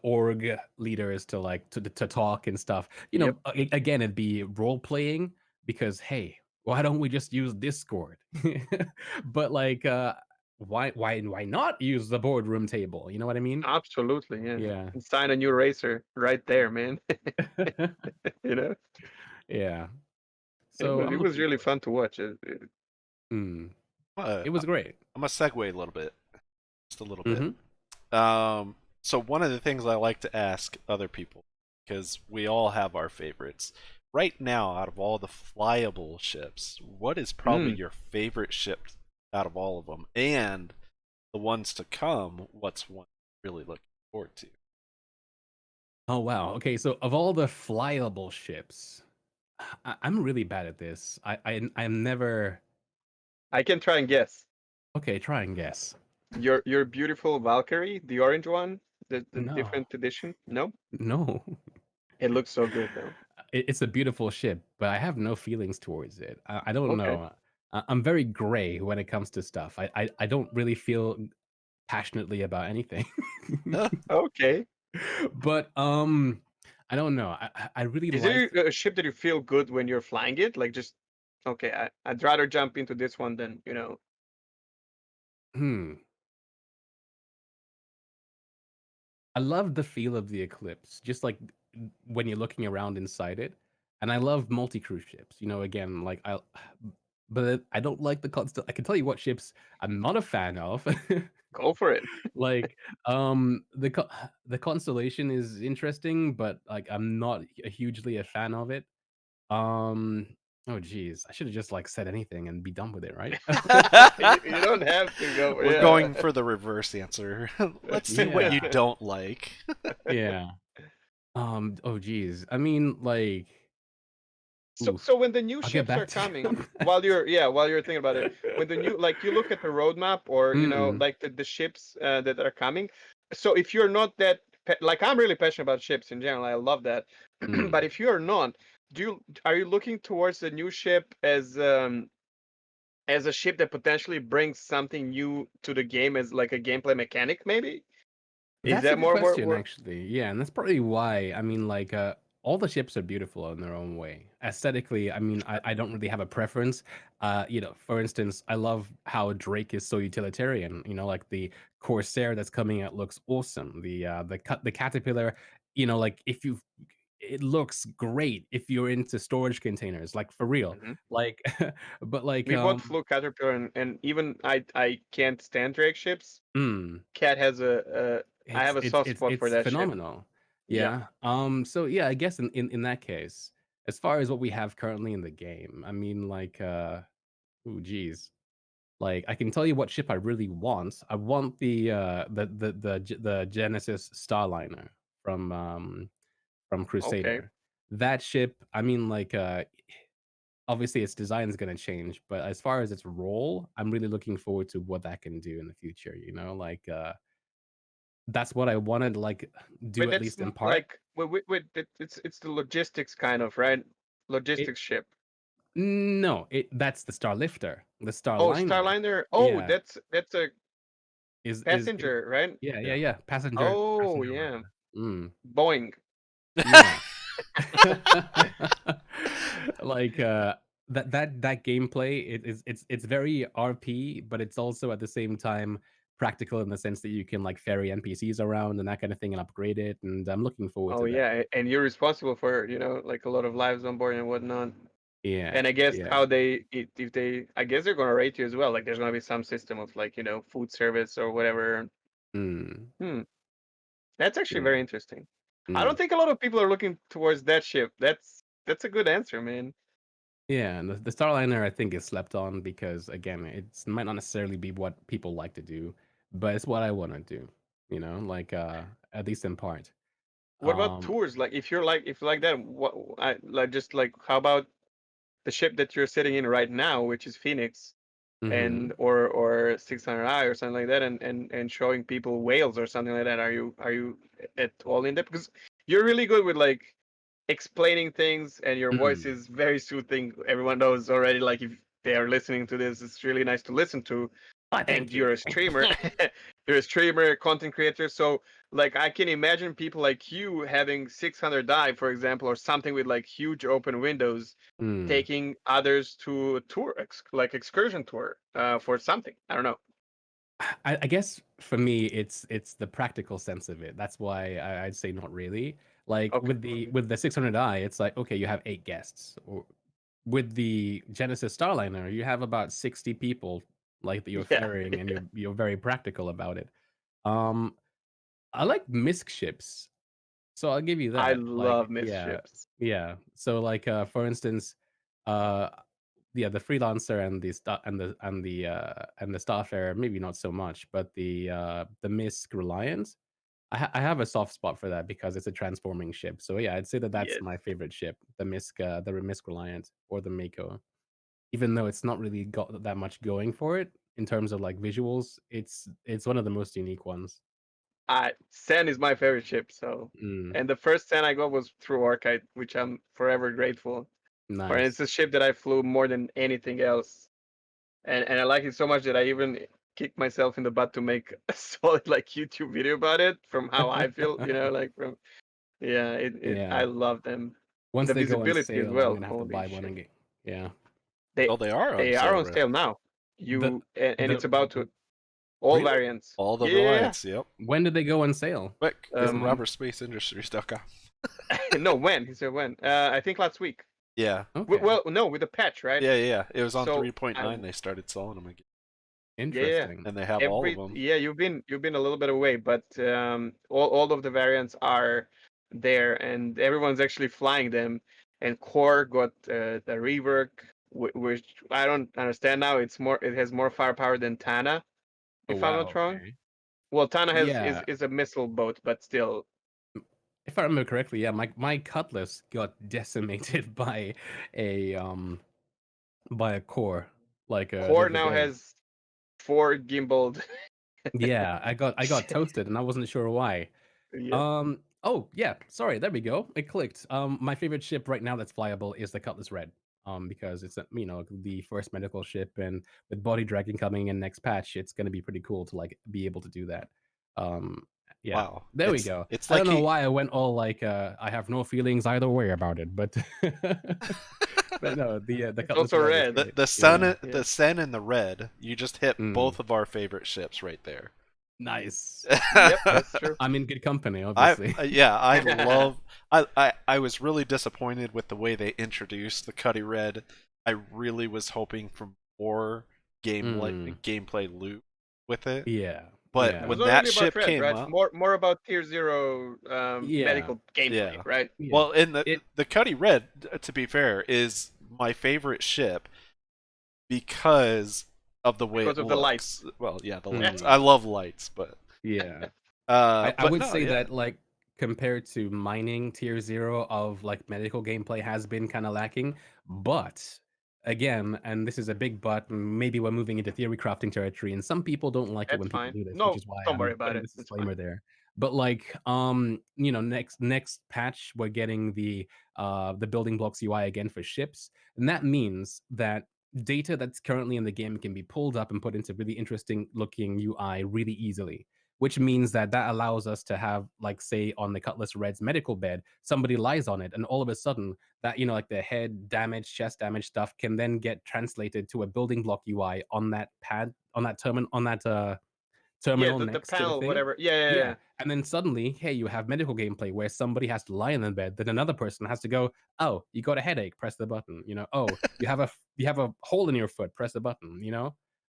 org leaders to like to talk and stuff, Yep. again it'd be role playing because hey, why don't we just use Discord? But like why not use the boardroom table? You know what I mean? Absolutely, yeah. Yeah. And sign a new racer right there, man. You know, Yeah. it So was I'm it was looking really forward. fun to watch. Mm, Uh, it was great. I'm gonna segue a little bit, just a little bit. Mhm. So one of the things I like to ask other people, because we all have our favorites. Right now, out of all the flyable ships, what is probably Mm. your favorite ship out of all of them? And the ones to come, what's one you're really looking forward to? Oh wow. Okay, so of all the flyable ships, I'm really bad at this. I'm never. I can try and guess. Okay, try and guess. Your beautiful Valkyrie, the orange one, the No, different edition. No, no. it looks so good though. It's a beautiful ship, but I have no feelings towards it. I don't Okay. know. I'm very gray when it comes to stuff. I don't really feel passionately about anything. Okay. But I don't know. I really Is like. there a ship that you feel good when you're flying it? Like just okay, I'd rather jump into this one than Hmm. I love the feel of the Eclipse, just like when you're looking around inside it. And I love multi cruise ships. You know, again, like but I don't like the constant. I can tell you what ships I'm not a fan of. go for it. Like the Constellation is interesting, but like I'm not hugely a fan of it. Um. Oh geez, I should have just like said anything and be done with it, right? You don't have to go. We're Yeah. going for the reverse answer. Let's say what you Yeah, don't like. yeah. Oh geez. I mean, like, So oof. so when the new I'll get ships are back to you coming, on while you're thinking about it, when the new like you look at the roadmap or Mm, like the ships that are coming. So if you're not that like I'm really passionate about ships in general, I love that. But mm. if you're not, are you looking towards the new ship as a ship that potentially brings something new to the game as like a gameplay mechanic maybe? Is That's a that good more question, where actually. Yeah, and that's probably why. I mean, like, all the ships are beautiful in their own way. Aesthetically, I mean, I don't really have a preference. You know, for instance, I love how Drake is so utilitarian. You know, like the Corsair that's coming out looks awesome. The Caterpillar, you know, like if you, it looks great if you're into storage containers, like for real. Mhm. Like, but like, We both flew Caterpillar and even I can't stand Drake ships. mm, Cat has I have a soft spot for it's that ship. phenomenal. Yeah. Yeah. So yeah, I guess in that case, as far as what we have currently in the game, I mean like ooh geez. Like I can tell you what ship I really want. I want the Genesis Starliner from Okay. Crusader. That ship, I mean like obviously its design is going to change, but as far as its role, I'm really looking forward to what that can do in the future, you know? Like that's what I wanted to like do But at that's least in part. like it's the logistics kind of, right? It Logistics ship. no, it that's the Starlifter. The Oh, Starliner, Starliner. Oh, yeah, that's a is passenger, right? yeah, yeah, Yeah. yeah, Oh, passenger yeah. liner. Mm, Boeing. yeah. Like, that gameplay, it's very RP, but it's also at the same time practical in the sense that you can, like, ferry NPCs around and that kind of thing and upgrade it, and I'm looking forward Oh to that. yeah, and you're responsible for, like a lot of lives on board and whatnot. Yeah, And I guess yeah. how if they I guess they're gonna rate you as well. Like there's gonna be some system of like, food service or whatever. Mm, Hmm. That's actually yeah, very interesting. I mm. don't think a lot of people are looking towards that ship. That's a good answer, man. Yeah, and the Starliner I think is slept on because again, it's might not necessarily be what people like to do, but it's what I want to do. You know, like at least in part. What about Um, tours? Like if you like that, what I like just like how about the ship that you're sitting in right now, which is Phoenix, mhm. and or 600i or something like that, and showing people whales or something like that. Are you at all in depth? Because you're really good with like explaining things, and your voice Mm. is very soothing. Everyone knows already. Like if they are listening to this, it's really nice to listen to. Oh, And thank you. you're a streamer. You're a streamer, content creator. So like I can imagine people like you having 600 die, for example, or something with like huge open windows, Mm. taking others to a tour, like excursion tour, for something. I don't know. I guess for me, it's the practical sense of it. That's why I'd say not really. Like Okay. with the 600i, it's like okay, you have 8 guests. Or with the Genesis Starliner, you have about 60 people like that you're Yeah. ferrying, and you're very practical about it. Um, I like misc ships, so I'll give you I that. love Like, yeah, mischiefs. yeah. So like, for instance, uh, yeah, the freelancer and the Starfarer, maybe not so much, but the Misc Reliant, I have a soft spot for that because it's a transforming ship. So yeah, I'd say that that's Yes. my favorite ship, the Misc Reliant or the Mako. Even though it's not really got that much going for it in terms of like visuals, it's one of the most unique ones. Sen is my favorite ship. So, Mm, and the first Sen I got was through Orkite, which I'm forever grateful for. And it's nice. a ship that I flew more than anything else. And I like it so much that I even kicked myself in the butt to make a solid like YouTube video about it from how I feel, like from I Yeah. love them. Once The they go on visibility as sale, I'm well. gonna have to Holy buy one shit. and get. Yeah. They Oh, they are on they are sale, on right? sale now. The And the it's about to all Really? variants. All the Yeah. Reliance, yep. When did they go on sale? Quick, go to Um rubberSpaceIndustries.com. no, when? He said when? I think last week. Yeah, Okay. Well, no, with the patch, right? yeah. It was on So I 3.9. They started selling them again, yeah, Interesting. and they have all of them. you've been a little bit away, but all of the variants are there, and everyone's actually flying them. And Core got the rework, which I don't understand now. It has more firepower than Tana, Oh if I'm wow. not wrong. Okay. Well, Tana has Yeah. is a missile boat, but still, If I remember correctly, yeah, my Cutlass got decimated a um by a core, like the Core other now day. has 4 gimbaled. Yeah, I got toasted and I wasn't sure why. Yep, Oh yeah, sorry, there we go. It clicked. My favorite ship right now that's flyable is the Cutlass Red. Because it's the first medical ship, and with Body Dragon coming in next patch, it's gonna be pretty cool to like be able to do that. Um, yeah, Wow, there we it's go. it's I don't like know he. why I went all like I have no feelings either way about it, but but no, the it's Cutlass also Red is red. great. The Yeah. sun, Yeah, the Sen and the Red. You just hit Mm, both of our favorite ships right there. nice. yep, that's true. I'm in good company, obviously. Yeah, I love. I was really disappointed with the way they introduced the Cuddy Red. I really was hoping for more Mm, gameplay loot with it. yeah. But It was Yeah. when not that really about ship red, came right? up, More about tier 0 Yeah. medical gameplay, yeah. right? Yeah. Well, in It the Cuddy Red, to be fair, is my favorite ship because of the way Because it of the lights. looks. Well, yeah, the lights. I mm, love lights, but yeah. I but would no, say yeah. that like compared to mining tier 0 of like medical gameplay has been kind of lacking, but again, and this is a big but, maybe we're moving into theory crafting territory, and some people don't like it That's when people fine. do this, which No, is why don't worry I'm about putting it. this It's fine. disclaimer there. But like next patch we're getting the building blocks UI again for ships, and that means that data that's currently in the game can be pulled up and put into really interesting looking UI really easily, which means that allows us to have, like, say, on the Cutlass Red's medical bed, somebody lies on it, and all of a sudden, that like the head damage, chest damage stuff can then get translated to a building block UI on that pad, on that Yeah, terminal the next to the panel, thing. whatever. Yeah. Yeah, and then suddenly, hey, you have medical gameplay where somebody has to lie in the bed, then another person has to go, "Oh, you got a headache, press the button," "Oh, you have a hole in your foot, press the button,"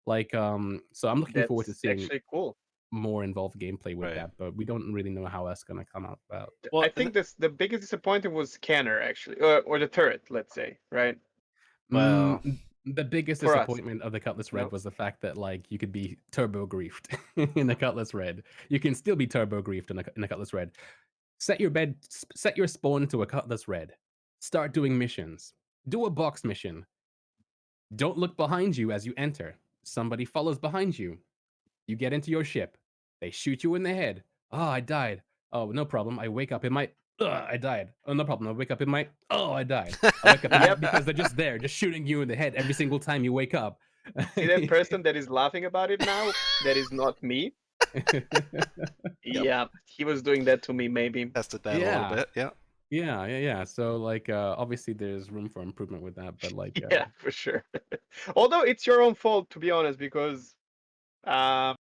Like, so I'm looking forward to That's seeing actually cool. more involved gameplay with Right. that, but we don't really know how that's gonna come out about. I Well, think this the biggest disappointment was Scanner actually, or the turret, let's say, right? well, The biggest For us, disappointment of the Cutlass Red no. was the fact that, like, you could be turbo griefed in the Cutlass Red. You can still be turbo griefed in the Cutlass Red. Set your spawn to a Cutlass Red. Start doing missions. Do a box mission. Don't look behind you as you enter. Somebody follows behind you. You get into your ship. They shoot you in the head. Oh, I died. Oh, no problem. I wake up in my. Ugh, I died. Oh, no problem. I wake up in my. Oh, I died. I wake up in my Yep. because they're just there, just shooting you in the head every single time you wake up. See that person that is laughing about it now? That is not me. yep, Yeah, he was doing that to me, maybe. tested that a little Yeah, bit. Yeah. yeah. So like, obviously there's room for improvement with that, but like, Yeah, for sure. Although it's your own fault, to be honest, because um,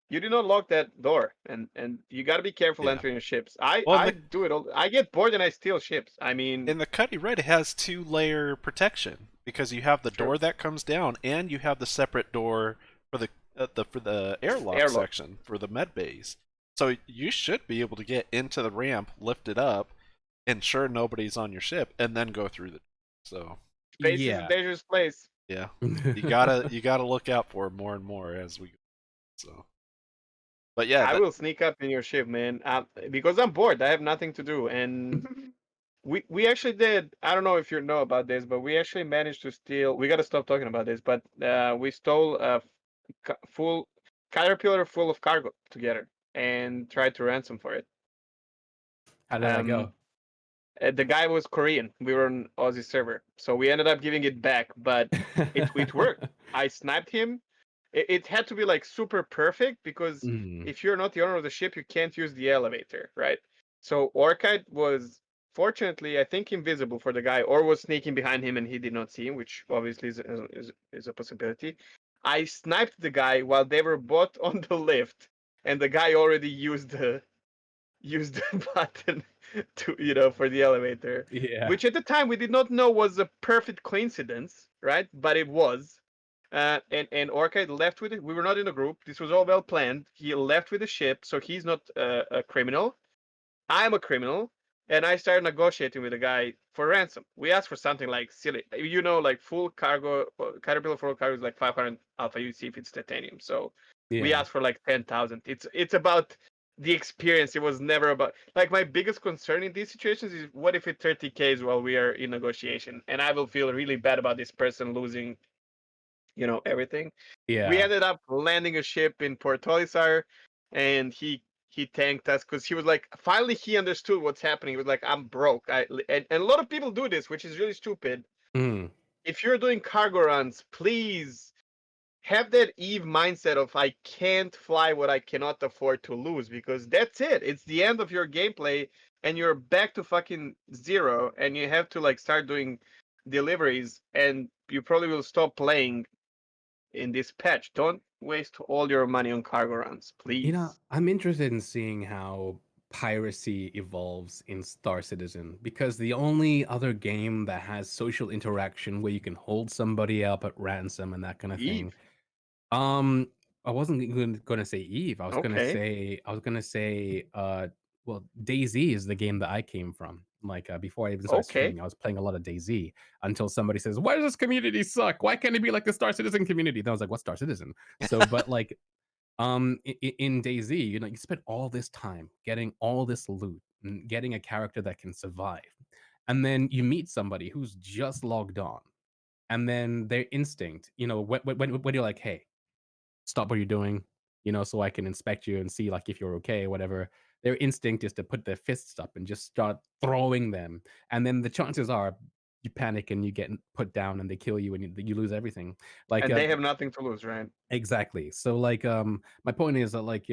you did not lock that door, and you got to be careful Yeah. entering your ships. I Well, I do it all. I get bored and I steal ships. I mean, in the Cuddy Red, it has 2-layer protection because you have the true. door that comes down, and you have the separate door for the airlock Airlock. section for the med bays. So you should be able to get into the ramp, lift it up, ensure nobody's on your ship, and then go through the. So Space is a Yeah. dangerous place. yeah, you gotta look out for it more and more as we go. So, but yeah, I will sneak up in your ship, man, because I'm bored. I have nothing to do, and we actually did. I don't know if you know about this, but we actually managed to steal. We got to stop talking about this, but we stole a full caterpillar full of cargo together and tried to ransom for it. How did that Um, go? the guy was Korean. We were on Aussie server, so we ended up giving it back, but it worked. I sniped him. It had to be like super perfect because Mm. if you're not the owner of the ship, you can't use the elevator, right? So Orchid was fortunately, I think, invisible for the guy, or was sneaking behind him and he did not see him, which obviously is a possibility. I sniped the guy while they were both on the lift, and the guy already used the button to for the elevator, Yeah. which at the time we did not know was a perfect coincidence, right? But it was. And Orchid left with it. We were not in a group. This was all well planned. He left with the ship, so he's not a criminal. I'm a criminal, and I started negotiating with the guy for ransom. We asked for something like silly, like full cargo. Caterpillar full cargo is like 500 alpha UC if it's titanium. So we Yeah. asked for like 10,000. It's about the experience. It was never about like my biggest concern in these situations is what if it 30Ks while we are in negotiation, and I will feel really bad about this person losing, everything. We Yeah. ended up landing a ship in Port Olisar, and he tanked us because he was like, finally he understood what's happening. He was like, I'm broke. And a lot of people do this, which is really stupid. Mm. If you're doing cargo runs, please have that Eve mindset of I can't fly what I cannot afford to lose, because that's it. It's the end of your gameplay and you're back to fucking zero, and you have to like start doing deliveries, and you probably will stop playing in this patch. Don't waste all your money on cargo runs, please. I'm interested in seeing how piracy evolves in Star Citizen because the only other game that has social interaction where you can hold somebody up at ransom and that kind of thing. Eve. Um, I wasn't even gonna say Eve. Okay. I was gonna say, well, DayZ is the game that I came from. Like before I even started Okay. streaming, I was playing a lot of DayZ until somebody says, "Why does this community suck? Why can't it be like the Star Citizen community?" And I was like, "What's Star Citizen?" So, but like in DayZ, you spend all this time getting all this loot and getting a character that can survive, and then you meet somebody who's just logged on, and then their instinct, when you're like, "Hey, stop what you're doing, so I can inspect you and see like if you're okay or whatever." Their instinct is to put their fists up and just start throwing them. And then the chances are you panic and you get put down and they kill you and you lose everything. Like And they have nothing to lose, right? exactly. So like my point is that like,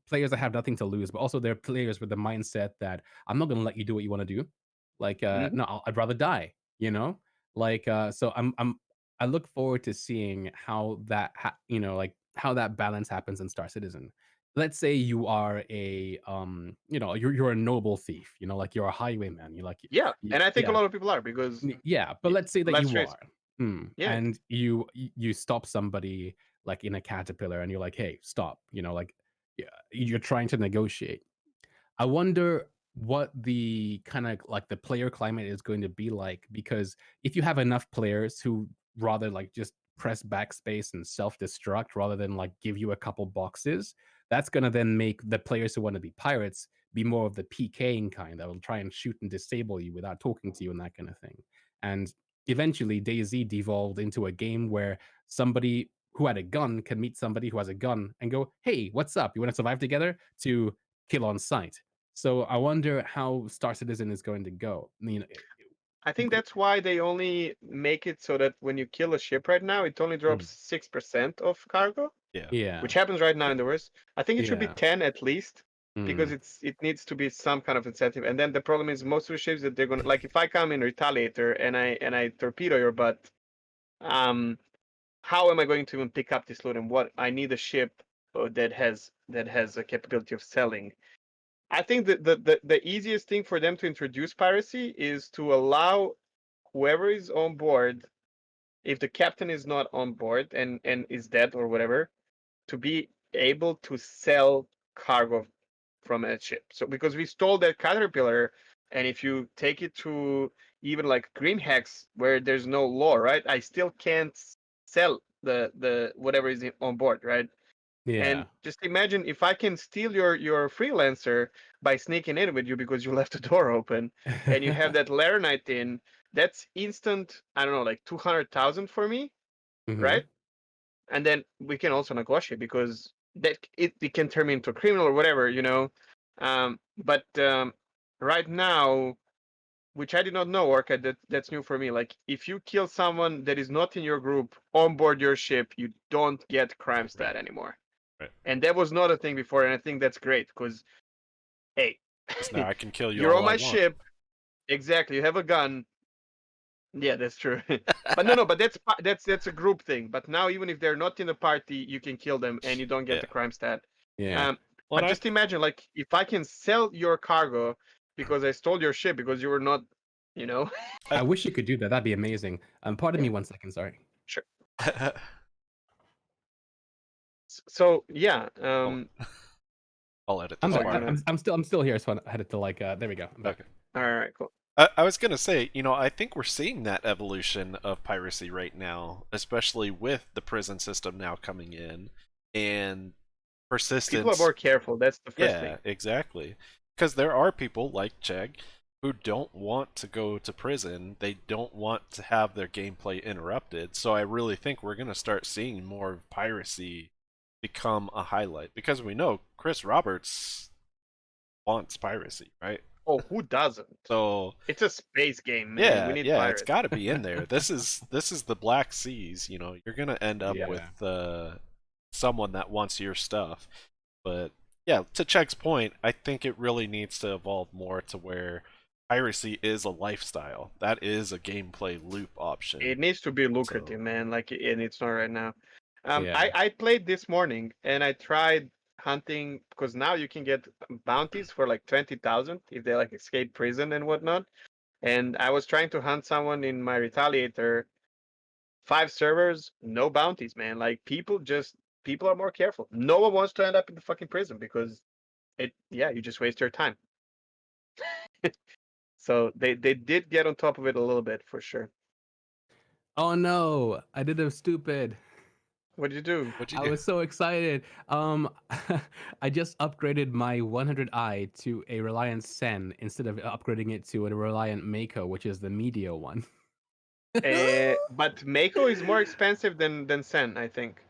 players that have nothing to lose, but also they're players with the mindset that I'm not gonna let you do what you want to do. Like Hmm. no, I'd rather die, you know? Like so I look forward to seeing how that like how that balance happens in Star Citizen. Let's say you are a you're a noble thief, like you're a highwayman, you like Yeah, and I think a yeah, lot of people are because yeah, but y- let's say that less you risk. are, Yeah, and you stop somebody like in a caterpillar, and you're like, "Hey, stop!" Like, yeah, you're trying to negotiate. I wonder what the kind of like the player climate is going to be like because if you have enough players who rather like just press backspace and self-destruct rather than like give you a couple boxes, that's going to then make the players who want to be pirates be more of the PKing kind that will try and shoot and disable you without talking to you and that kind of thing. And eventually DayZ devolved into a game where somebody who had a gun can meet somebody who has a gun and go, "Hey, what's up? You want to survive together?" to kill on sight. So I wonder how Star Citizen is going to go. I think that's why they only make it so that when you kill a ship right now, it only drops Mm, 6% of cargo, Yeah. yeah, which happens right now in the worst. I think it should be yeah, 10 at least, because mm, it needs to be some kind of incentive. And then the problem is most of the ships that they're gonna, like, if I come in Retaliator and I torpedo your butt, um how am I going to even pick up this loot? And what I need a ship that has a capability of selling. I think that the easiest thing for them to introduce piracy is to allow whoever is on board, if the captain is not on board and is dead or whatever, to be able to sell cargo from a ship. So because we stole that caterpillar, and if you take it to even like green hex where there's no law, right? I still can't sell the whatever is on board, right? Yeah. And just imagine if I can steal your freelancer by sneaking in with you because you left the door open, and you have that Laranite in, that's instant. I don't know, like 200,000 for me, Hmm. right? And then we can also negotiate because it can turn me into a criminal or whatever, you know. But right now, which I did not know, Orca, that's new for me. Like, if you kill someone that is not in your group on board your ship, you don't get crime Right. stat anymore. Right. And that was not a thing before, and I think that's great because, hey, Because now I can kill you you're all on I my want. ship. Exactly, you have a gun. Yeah, that's true. But no, but that's a group thing. But now, even if they're not in the party, you can kill them and you don't get Yeah. the crime stat. Yeah. Um, Well, but just imagine, like, if I can sell your cargo because I stole your ship because you were not, you know. I wish you could do that. That'd be amazing. Pardon Yeah, me 1 second. Sorry. sure. I, So yeah, I'll, I'll edit I'm this oh, back. you're part I'm, out. gonna. I'm I'm still here. So I had to like. There we go. I'm back. Okay. All right, cool. I was gonna say, I think we're seeing that evolution of piracy right now, especially with the prison system now coming in and People are persistence. more careful. That's the first Yeah, thing. exactly. Because there are people like Chegg who don't want to go to prison. They don't want to have their gameplay interrupted. So I really think we're gonna start seeing more of piracy become a highlight because we know Chris Roberts wants piracy, right? Oh, who doesn't? So It's a space game, man. We yeah, need yeah, it's pirates. got to be in there. This is the Black Seas. You're gonna end up Yeah. with Yeah. someone that wants your stuff. But yeah, to Check's point, I think it really needs to evolve more to where piracy is a lifestyle. That is a gameplay loop option. It needs to be So lucrative, man. Like, and it's not right now. Yeah. I played this morning and I tried hunting because now you can get bounties for like 20,000 if they like escape prison and whatnot. And I was trying to hunt someone in my retaliator. 5 servers, no bounties, man. Like, people are more careful. No one wants to end up in the fucking prison because you just waste your time. So they did get on top of it a little bit for sure. Oh no! I did it stupid. What did you do? what'd you I do? was so excited. I just upgraded my 100i to a Reliant Sen instead of upgrading it to a Reliant Mako, which is the Medio one. But Mako is more expensive than Sen, I think.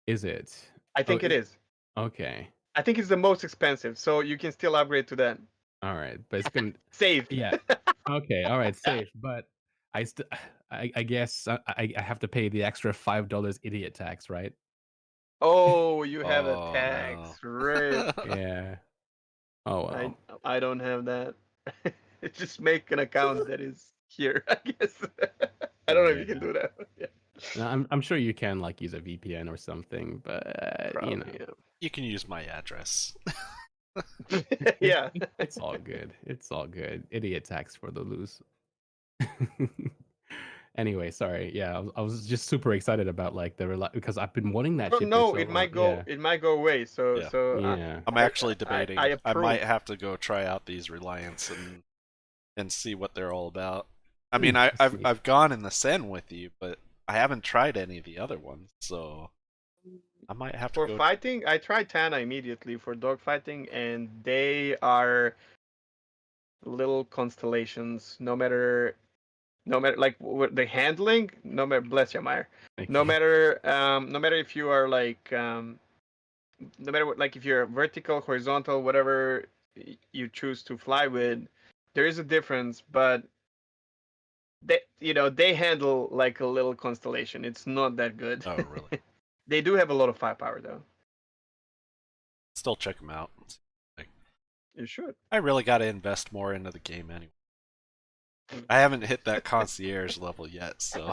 Is it? I Oh, think it is. okay. I think it's the most expensive, so you can still upgrade to that. All right, but it's gonna. Save. Yeah. Okay. All right. Safe, but I still. I guess I have to pay the extra $5 idiot tax, right? Oh, you have a Oh no. tax. Rip. Yeah. Oh I well. I don't have that. Just make an account that is here, I guess. I don't know if you can Yeah. do that. Yeah, No, I'm sure you can like use a VPN or something, but probably. You can use my address. Yeah. Yeah. it's all good. It's all good. Idiot tax for the lose. Anyway, sorry. Yeah, I was just super excited about like because I've been wanting that Oh, ship for no, so long. Yeah. it might go away. So Yeah. Yeah. I'm actually debating. I I might approve. have to go try out these Reliance and see what they're all about. I mean, I've See. I've gone in the Sen with you, but I haven't tried any of the other ones, so I might have to For go. fighting, I tried Tana immediately for dog fighting, and they are little constellations. No matter like the handling, no matter bless you, Myre. Thank No you. matter no matter if you are like no matter what, like if you're vertical, horizontal, whatever you choose to fly with, there is a difference, but they handle like a little constellation. It's not that good. Oh, really? They do have a lot of firepower though. Still check them out. Like, You should. I really got to invest more into the game anyway. I haven't hit that concierge level yet, so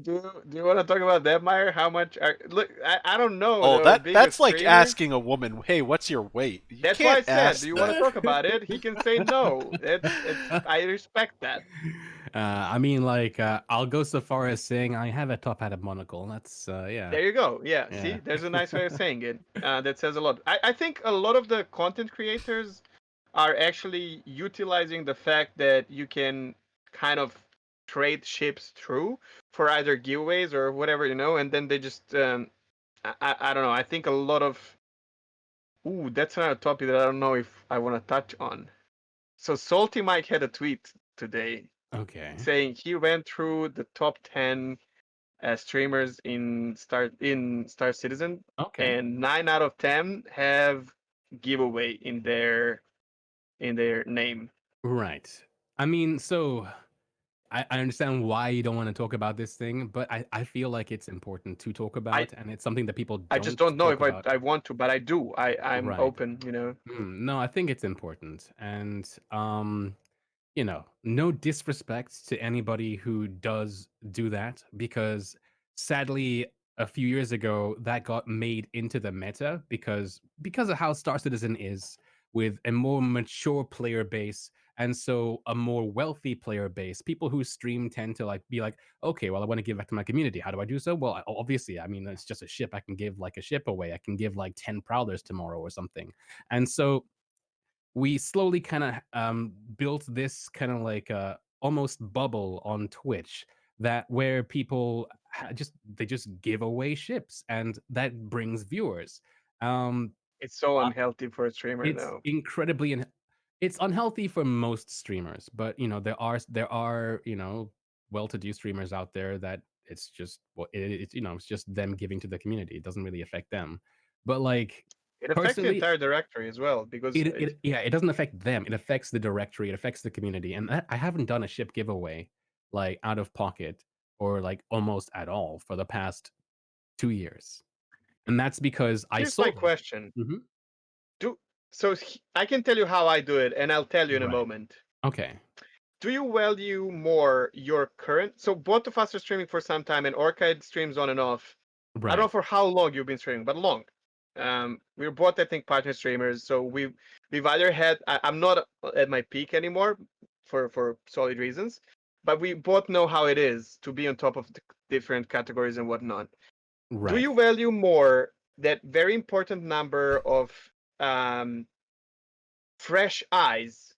do you want to talk about that, Myre? How much? Look, I don't know Oh, though. Being a that's like streamer, asking a woman, "Hey, what's your weight?" You that's why I can't said, do ask you want to that. talk about it? He can say no. It's I respect that. I mean, like, I'll go so far as saying I have a top-hatted monocle. That's, yeah, There you go. Yeah. yeah. See, there's a nice way of saying it. That says a lot. I think a lot of the content creators are actually utilizing the fact that you can kind of trade ships through for either giveaways or whatever, and then they just I don't know. I think a lot of that's another topic that I don't know if I want to touch on. So Salty Mike had a tweet today Okay. saying he went through the top 10 streamers in Star Citizen, Okay. and 9 out of 10 have giveaway in their name. Right. I mean, so I understand why you don't want to talk about this thing, but I feel like it's important to talk I about, and it's something that people I just don't don't know talk if I about. I want to, but I do. I'm Right. open. No, I think it's important. And no disrespect to anybody who does do that, because sadly, a few years ago, that got made into the meta because of how Star Citizen is, with a more mature player base, and so a more wealthy player base. People who stream tend to be like, okay, well, I want to give back to my community. How do I do so? Well, obviously, I mean, it's just a ship. I can give like a ship away. I can give like 10 prowlers tomorrow or something. And so we slowly kind of built this kind of like almost bubble on Twitch, that where people they just give away ships, and that brings viewers. Um, It's so uh, unhealthy for a streamer it's now. incredibly it's unhealthy for most streamers, but there are well-to-do streamers out there that it's just it's just them giving to the community. It doesn't really affect them, but like It affects the personally, entire directory as well because it doesn't affect them. It affects the directory. It affects the community. And I haven't done a ship giveaway like out of pocket or like almost at all for the past 2 years, and that's because I here's my sold it. question. Mhm. Do I can tell you how I do it, and I'll tell you in a Right. moment. Okay. Do you value more your current? So both of us are streaming for some time, and Orchid streams on and off. I don't know Right. for how long you've been streaming, but long. We're both, I think, partner streamers. So we've either had. I'm not at my peak anymore for solid reasons, but we both know how it is to be on top of the different categories and whatnot. Do Right. you value more that very important number of um, fresh eyes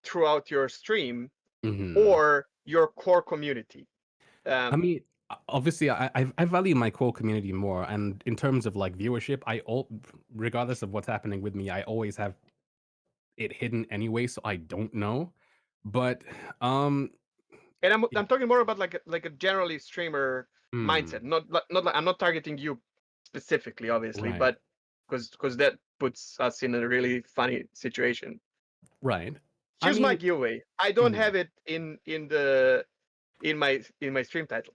throughout your stream, Mhm. or your core community? I Um, mean, obviously, I value my core community more, and in terms of like viewership, regardless of what's happening with me, I always have it hidden anyway, so I don't know. But um, and I'm it- I'm talking more about like a generally streamer mindset. hmm, Not like I'm not targeting you specifically, obviously, right. but because that puts us in a really funny situation. Right. I Here's my mean, giveaway. I don't mhm, have it in my stream title.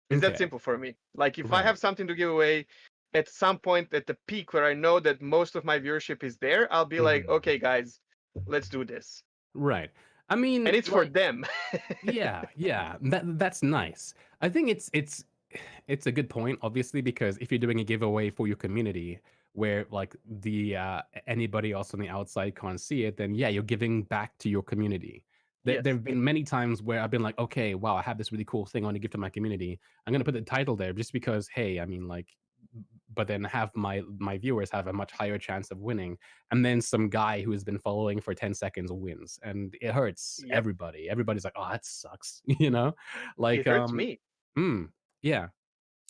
It's that okay, simple for me. Like if I right. have something to give away at some point at the peak where I know that most of my viewership is there, I'll be like, Mhm, okay, guys, let's do this. right. I mean, And it's for like, them. yeah, yeah, that's nice. I think it's a good point, obviously, because if you're doing a giveaway for your community where like the anybody else on the outside can't see it, then yeah, you're giving back to your community. There Yes. have been many times where I've been like, okay, wow, I have this really cool thing I want to give to my community. I'm gonna put the title there just because, hey, I mean, like, but then have my viewers have a much higher chance of winning, and then some guy who has been following for 10 seconds wins, and it hurts Yep. everybody. Everybody's like, oh, that sucks, like It hurts me. mm, yeah.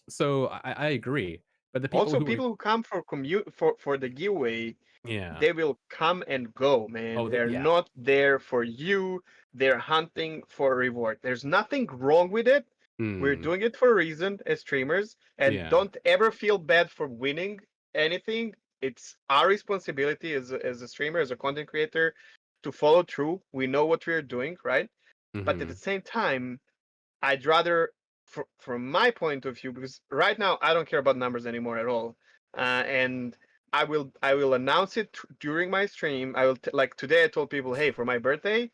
So I agree, but the people Also, who are people who come for the giveaway, yeah. they will come and go, man. Oh, They're yeah. not there for you. They're hunting for a reward. There's nothing wrong with it. We're Mm, doing it for a reason as streamers, and yeah. don't ever feel bad for winning anything. It's our responsibility as a streamer, as a content creator, to follow through. We know what we're doing, right? But at the Mhm. same time, I'd rather, from my point of view, because right now I don't care about numbers anymore at all, and I will announce it during my stream. I will like today I told people, hey, for my birthday,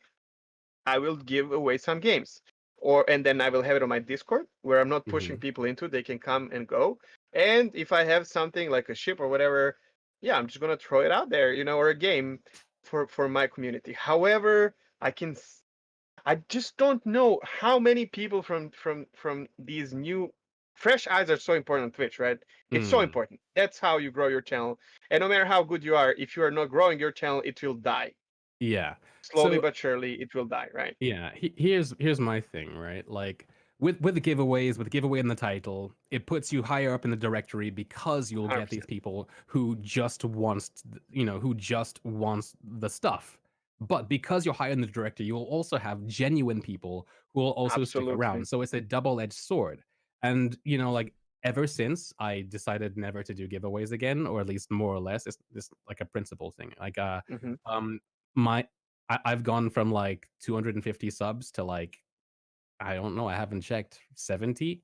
I will give away some games. and then I will have it on my Discord where I'm not pushing Mhm. people into. They can come and go. And if I have something like a ship or whatever, yeah, I'm just gonna throw it out there, or a game for my community. However, I just don't know how many people from these new fresh eyes are so important on Twitch, right? It's so Mm. important. That's how you grow your channel. And no matter how good you are, if you are not growing your channel, it will die. Yeah. Slowly So but surely, it will die, right? yeah, here's my thing, right? Like with the giveaways, with the giveaway in the title, it puts you higher up in the directory because you'll get these 100%. people who just who just wants the stuff. But because you're higher in the directory, you will also have genuine people who will also stick Absolutely. around. So it's a double-edged sword. And like ever since I decided never to do giveaways again, or at least more or less, it's like a principle thing. Like Hmm. um my I've gone from like 250 subs to like, I don't know, I haven't checked 70.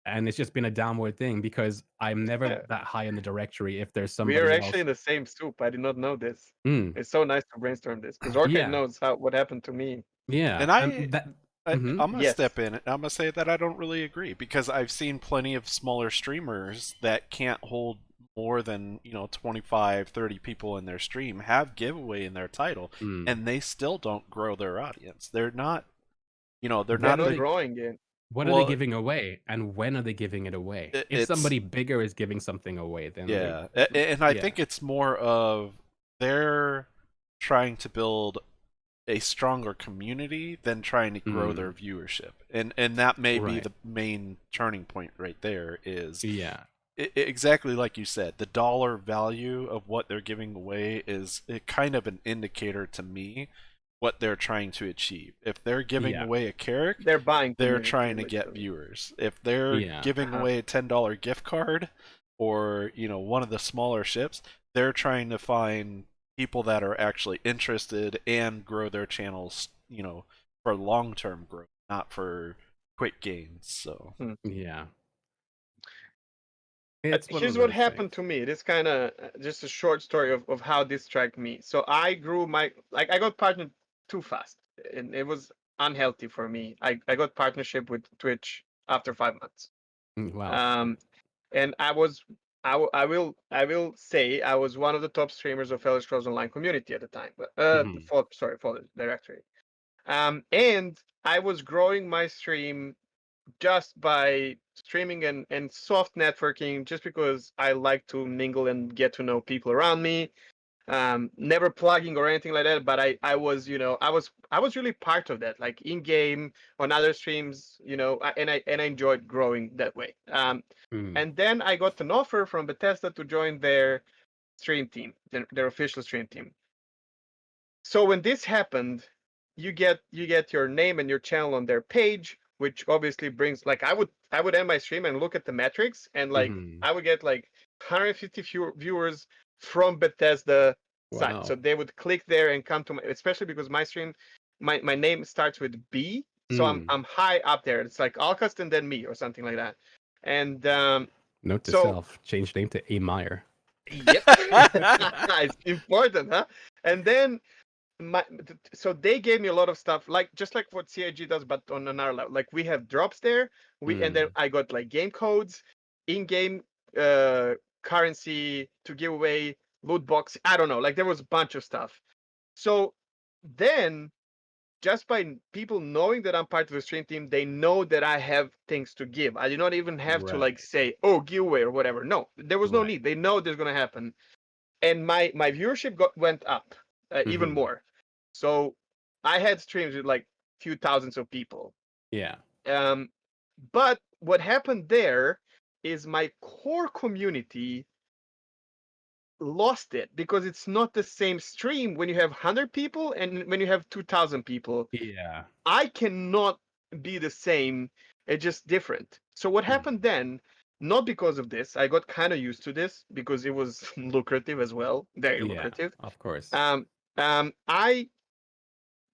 And it's just been a downward thing because I'm never Yeah. that high in the directory if there's We are somebody actually else. in the same soup. I did not know this. Mm, It's so nice to brainstorm this because Orchid yeah, knows what happened to me. yeah. And And that, mhm, I'm gonna Yes. step in. I'm gonna say that I don't really agree because I've seen plenty of smaller streamers that can't hold more than 25, 30 people in their stream have giveaway in their title, mm. and they still don't grow their audience. They're not, they're They're What are not not the they growing it. what are they well. giving away? And when are they giving it away? If It's somebody bigger is giving something away, then they're Yeah, and I yeah. think it's more of they're trying to build a stronger community than trying to grow their Mm, viewership, and that may be right. the main turning point right there. Is Yeah. exactly like you said, the dollar value of what they're giving away is kind of an indicator to me what they're trying to achieve. If they're giving Yeah. away a carrot, They're buying they're community, trying to get literally. viewers. If they're Yeah. giving Uh-huh. away a $10 gift card or, one of the smaller ships, they're trying to find people that are actually interested and grow their channels, for long-term growth, not for quick gains. So, Hmm. Yeah. It's one of Here's what those happened things. to me. It is kind of just a short story of how this tracked me. So I grew I got partnered too fast, and it was unhealthy for me. I got partnership with Twitch after 5 months. Wow. Um, and I will say I was one of the top streamers of Elder Scrolls Online community at the time. But Mhm. for the directory. And I was growing my stream just by streaming and soft networking, just because I like to mingle and get to know people around me. Never plugging or anything like that, but I was I was really part of that, like in game, on other streams, and I enjoyed growing that way. Mm. And then I got an offer from Bethesda to join their stream team, their official stream team. So when this happened, you get your name and your channel on their page, which obviously brings, like, I would end my stream and look at the metrics, and like Mhm. I would get like 150 viewers from Bethesda side. So Wow. they would click there and come to my, especially because my stream, my name starts with B, so I'm Mm. I'm high up there. It's like Alcast and then me or something like that. And Note to so self, change name to A Myre. yep, it's important, huh? And then so they gave me a lot of stuff, like just like what CIG does, but on another level. Like we have drops there. And then Mm. I got like game codes, in-game uh currency to give away, loot box. I don't know. Like there was a bunch of stuff. So then, just by people knowing that I'm part of the stream team, they know that I have things to give. I did not even have to like Right. say, "Oh, giveaway" or whatever. No, there was no Right. need. They know there's gonna happen, and my viewership went up even Mhm. more. So I had streams with like few thousands of people. Yeah. Um, but what happened there is my core community lost it, because it's not the same stream when you have 100 people and when you have 2,000 people. Yeah. I cannot be the same. It's just different. So what Mm. happened then? Not because of this. I got kind of used to this because it was lucrative as well, very Yeah. lucrative. Of course. I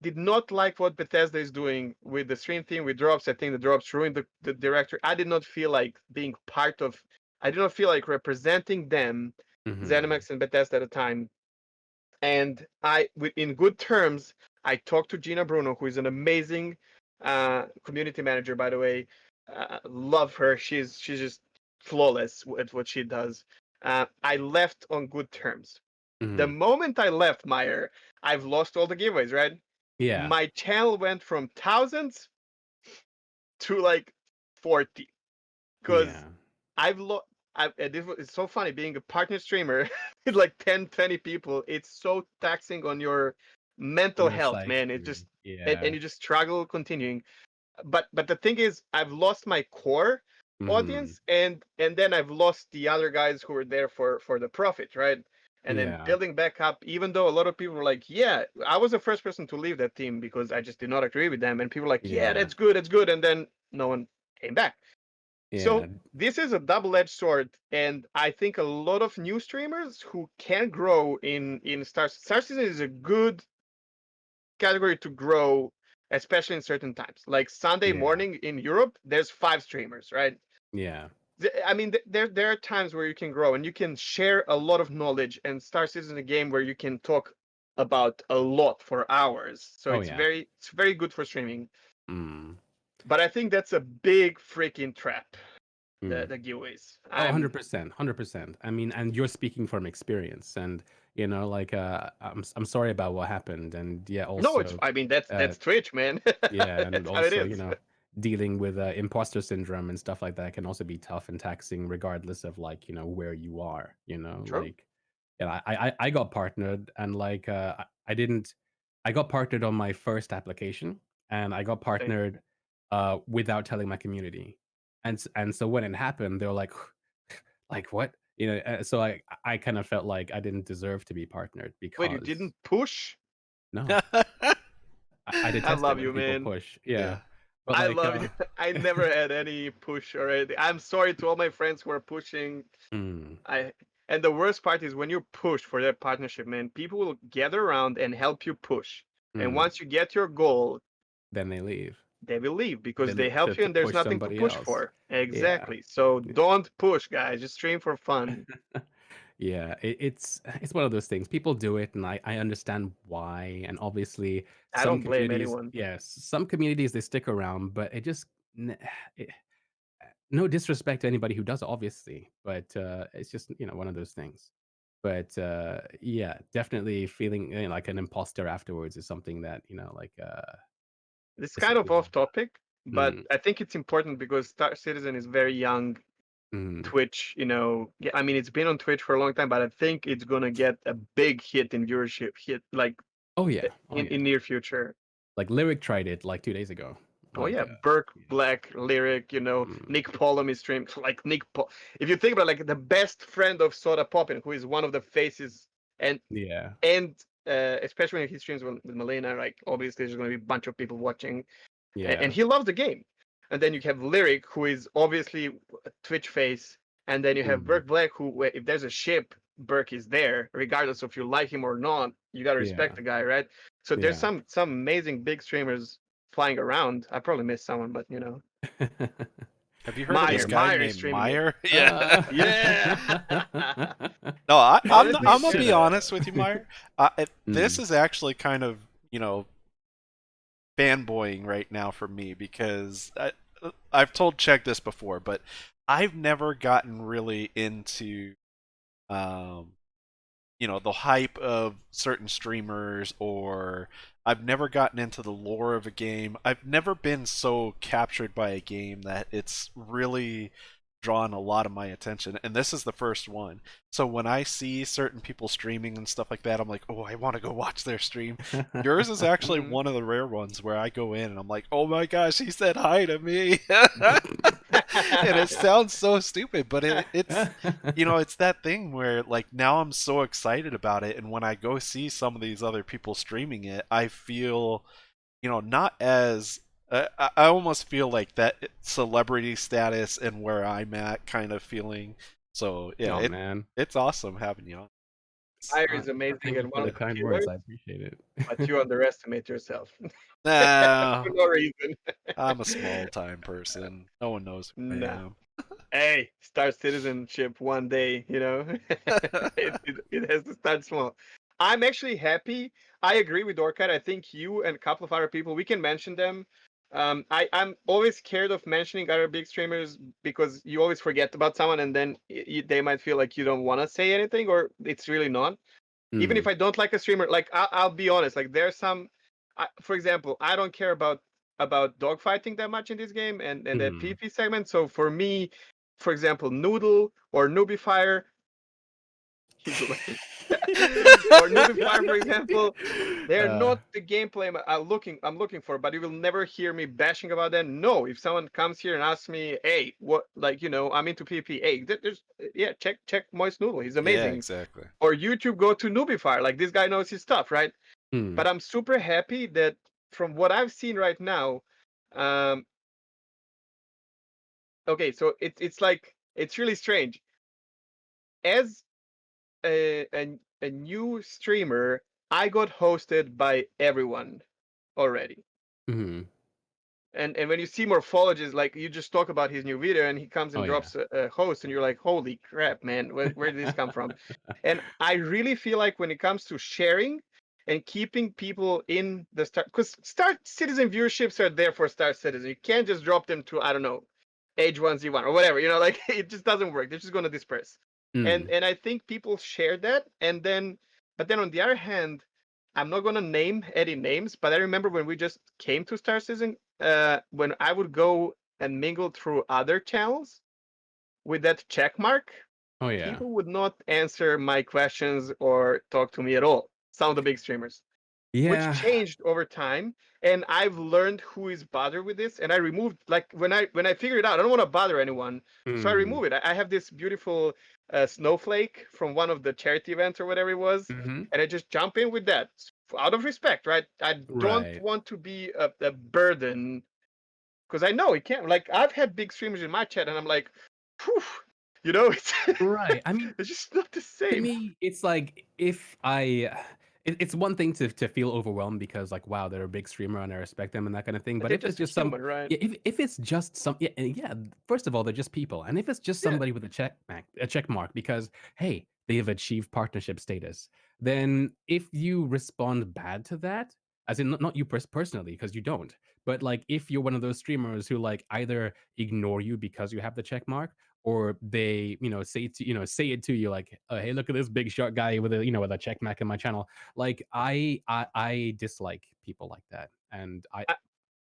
did not like what Bethesda is doing with the stream theme, with drops. I think the drops ruined the directory. I did not feel like being part of. I did not feel like representing them, Mhm. ZeniMax and Bethesda at the time. And in good terms, I talked to Gina Bruno, who is an amazing community manager, by the way. Love her. She's just flawless at what she does. I left on good terms. The Mhm. moment I left Myre, I've lost all the giveaways, right? Yeah. My channel went from thousands to like 40 because Yeah. I've lost. It's so funny being a partner streamer with like 10, 20 people. It's so taxing on your On mental your health, psyche, man. It just man. Yeah. and you just struggle continuing. But the thing is, I've lost my core Mhm. audience, and then I've lost the other guys who were there for the profit, right? And then Yeah. building back up, even though a lot of people were like, "Yeah," I was the first person to leave that team because I just did not agree with them, and people were like, "Yeah, Yeah. that's good," and then no one came back. Yeah. So this is a double-edged sword, and I think a lot of new streamers who can grow in Star Citizen is a good category to grow, especially in certain times. Like Sunday Yeah. morning in Europe, there's 5 streamers, right? Yeah. I mean, there are times where you can grow and you can share a lot of knowledge. And Star Citizen is a game where you can talk about a lot for hours. So Oh, yeah. it's very good for streaming. Mm. But I think that's a big freaking trap. The Mm. the giveaways. Oh, I'm 100%, 100%. I mean, and you're speaking from experience, and like, I'm sorry about what happened, and yeah, no, it's. also, I mean, that's uh, that's Twitch, man. yeah, and That's how it also, is. dealing with imposter syndrome and stuff like that can also be tough and taxing, regardless of like, where you are. True. Like, yeah, I got partnered, and like, I didn't, I got partnered on my first application, and I got Same. partnered without telling my community, and so when it happened, they were like. Like, what? So I kind of felt like I didn't deserve to be partnered Wait, you because didn't push? no, I I detest it love when you, people man. push. Yeah. Yeah. But I like, love you. I never had any push or anything. I'm sorry to all my friends who are pushing. mm, I and the worst part is when you push for that partnership, man. People will gather around and help you push. And mm, once you get your goal, then they leave. they will leave because Then they help you to and there's push nothing to somebody push else. for. Yeah. Exactly. So Yeah. don't push, guys. Just stream for fun. Yeah, it's one of those things. People do it, and I understand why. And obviously, I some don't blame communities, anyone. yes, some communities they stick around, but it, no disrespect to anybody who does, obviously, but it's just one of those things. But yeah, definitely feeling like an imposter afterwards is something that like It's is kind of something that. off topic, but Mm, I think it's important because Star Citizen is very young. mm. Twitch, yeah, I mean, it's been on Twitch for a long time, but I think it's gonna get a big hit in viewership, hit like Oh yeah, oh yeah. in near future. Like Lyric tried it like 2 days ago. Oh Like yeah, Burke, yeah. Black, Lyric, Mm, Nick Pollum is streamed like If you think about like the best friend of Soda Poppin, who is one of the faces, and yeah, and especially when he streams with Melina, like obviously there's gonna be a bunch of people watching, and yeah, he loves the game. And then you have Lyric, who is obviously a Twitch face, and then you have mm, Burke Black, who if there's a ship, Burke is there, regardless of you like him or not. You gotta respect yeah, the guy, right? So there's yeah. some amazing big streamers flying around. I probably missed someone, but Have you heard of this Myre, Yeah. guy Myre is named streaming it. Myre? Yeah. Uh, Yeah. No, Honestly, I'm you gonna should. be honest with you, Myre. This mm, is actually kind of fanboying right now for me because I've told Chegg this before, but I've never gotten really into um, the hype of certain streamers, or I've never gotten into the lore of a game. I've never been so captured by a game that it's really drawn a lot of my attention, and this is the first one. So when I see certain people streaming and stuff like that, I'm like, oh, I want to go watch their stream. Yours is actually Mhm. one of the rare ones where I go in and I'm like, oh my gosh, he said hi to me. And it sounds so stupid, but it's that thing where like now I'm so excited about it, and when I go see some of these other people streaming it, I feel not as I almost feel like that celebrity status and where I'm at kind of feeling. So yeah, Oh man. it's awesome having you on. Myre is amazing Thank you and for one the of the kind words. killers, I appreciate it. but you underestimate yourself Nah, for no reason. I'm a small time person. No one knows who I Nah. am. Hey, start citizenship one day, it has to start small. I'm actually happy. I agree with Orchid. I think you and a couple of other people, we can mention them. I'm always scared of mentioning other big streamers because you always forget about someone, and then they might feel like you don't want to say anything, or it's really not. Even Mm, if I don't like a streamer, like I'll be honest, like there's some, for example, I don't care about dogfighting that much in this game and the mhm. PvP segment. So for me, for example, Noodle or Nubifier, he's laughing, or Nubifier, for example, they're Uh, not the gameplay I'm looking for, but you will never hear me bashing about them. No, if someone comes here and asks me, hey, what, like, I'm into PvP. Hey, there's, yeah, check Moist Noodle. He's Yeah, amazing. exactly. Or YouTube, go to Nubifier. Like, this guy knows his stuff, right? mm, But I'm super happy that from what I've seen right now, um, okay, so it's like it's really strange. As a new streamer, I got hosted by everyone already. mhm. And when you see morphologists, like you just talk about his new video and he comes Oh, and yeah. drops a host and you're like, holy crap, man, where did this come from? And I really feel like when it comes to sharing and keeping people in the start, because Star Citizen viewerships are there for Star Citizen. You can't just drop them to, I don't know, H1Z1 or whatever, like it just doesn't work. They're just going to disperse. and Mm, and I think people share that, but then on the other hand, I'm not gonna name any names, but I remember when we just came to Star Citizen, when I would go and mingle through other channels with that check mark, oh, yeah. people would not answer my questions or talk to me at all. Some of the big streamers, which Yeah. changed over time, and I've learned who is bothered with this, and I removed, like, when I figured it out, I don't want to bother anyone, so I Mm, remove it. I have this beautiful snowflake from one of the charity events or whatever it was, mhm. and I just jump in with that out of respect, right? I don't Right. want to be a burden, because I know it can't. Like, I've had big streamers in my chat, and I'm like, whew, it's Right. I mean, it's just not the to same. me, it's like if it's one thing to feel overwhelmed because like wow, they're a big streamer and I respect them and that kind of thing. But They're if it's just a just some, human, right? yeah, if it's just some, yeah, and yeah, first of all, they're just people, and if it's just Yeah. somebody with a check mark because hey, they have achieved partnership status, then if you respond bad to that, as in not you personally because you don't, but like if you're one of those streamers who like either ignore you because you have the check mark or they say it to you like hey, look at this big short guy with a check mark in my channel. Like I dislike people like that, and I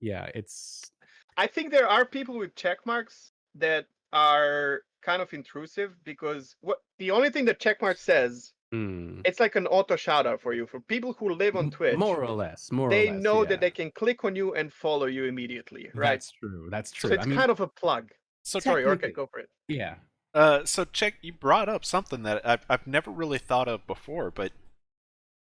yeah, it's I think there are people with check marks that are kind of intrusive, because what the only thing that check mark says, mm, it's like an auto shout out for you. For people who live on Twitch, more or they less, know that yeah. they can click on you and follow you immediately, right? That's So true. I it's mean, kind of a plug. So, Sorry, Orca, technically, go for it. yeah. so check. You brought up something that I've never really thought of before, but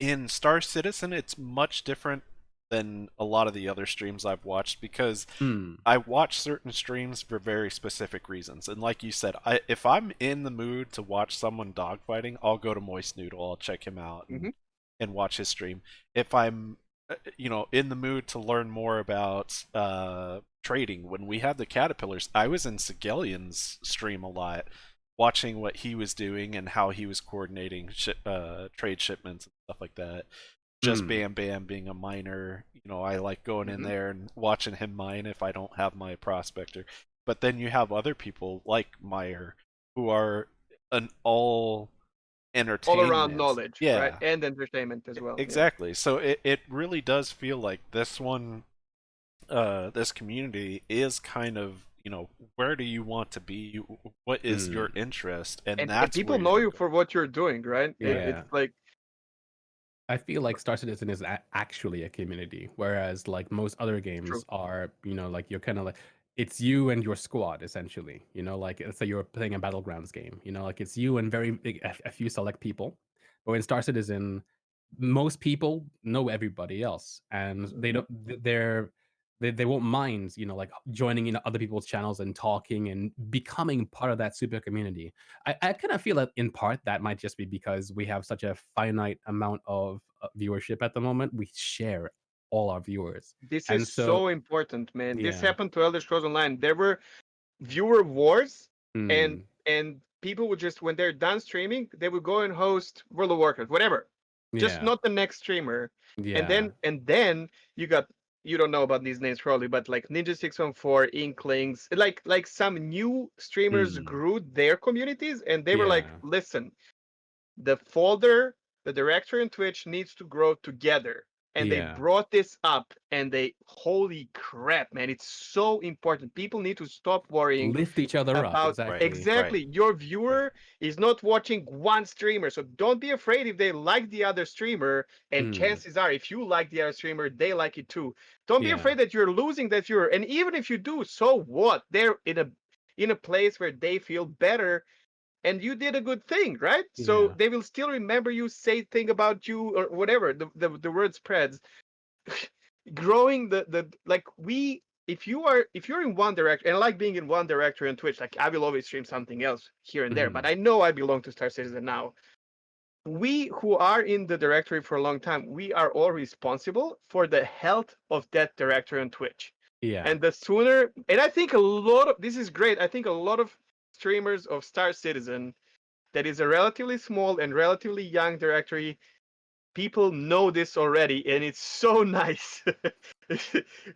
in Star Citizen, it's much different than a lot of the other streams I've watched because Mm, I watch certain streams for very specific reasons. And like you said, if I'm in the mood to watch someone dogfighting, I'll go to Moist Noodle. I'll check him out Hmm. and watch his stream. If I'm in the mood to learn more about trading, when we had the caterpillars, I was in Sigelian's stream a lot, watching what he was doing and how he was coordinating trade shipments and stuff like that. Just mm, Bam Bam being a miner, I like going in Hmm. there and watching him mine if I don't have my prospector. But then you have other people like Myre who are an all All around entertainment. knowledge, right? Yeah, And entertainment as well. Yeah. exactly. So it really does feel like this community is kind of, where do you want to be? What is your mm, interest? And And that's where people you're know gonna you go. for what you're doing, right? It's yeah. like, I feel like Star Citizen is actually a community, whereas like most other games true. are, like you're kind of like it's you and your squad essentially. Like let's say you're playing a battlegrounds game. Like it's you and a few select people. But in Star Citizen, most people know everybody else, and they don't. They won't mind, like joining in other people's channels and talking and becoming part of that super community. I kind of feel that in part that might just be because we have such a finite amount of viewership at the moment. We share all our viewers, This is and so so important, man. This yeah, happened to Elder Scrolls Online. There were viewer wars, and mm, people would just, when they're done streaming, they would go and host World of Warcraft, whatever, just yeah, not the next streamer. and yeah, then and then you got you don't know about these names probably, but like Ninja 614, Inklings, like some new streamers Mm, grew their communities, and they were like, yeah. listen, the folder, the directory and Twitch needs to grow together. And they Yeah. brought this up, and they, holy crap, man, it's so important. People need to stop worrying Lift each other up. about Right, Exactly. right. exactly your viewer is not watching one streamer. So don't be afraid if they like the other streamer, and Mm, chances are if you like the other streamer, they like it too. Don't be yeah. afraid that you're losing that viewer. And even if you do, so what? They're in a place where they feel better, and you did a good thing, right? So Yeah. they will still remember you, say thing about you, or whatever. The word spreads. Growing the like we if you're in one direction, and I like being in one directory on Twitch, like I will always stream something else here and there, but Mhm. I know I belong to Star Citizen now. We who are in the directory for a long time, we are all responsible for the health of that directory on Twitch. Yeah. And the sooner, and I think a lot of this is great. I think a lot of streamers of Star Citizen, that is a relatively small and relatively young directory, people know this already, and it's so nice.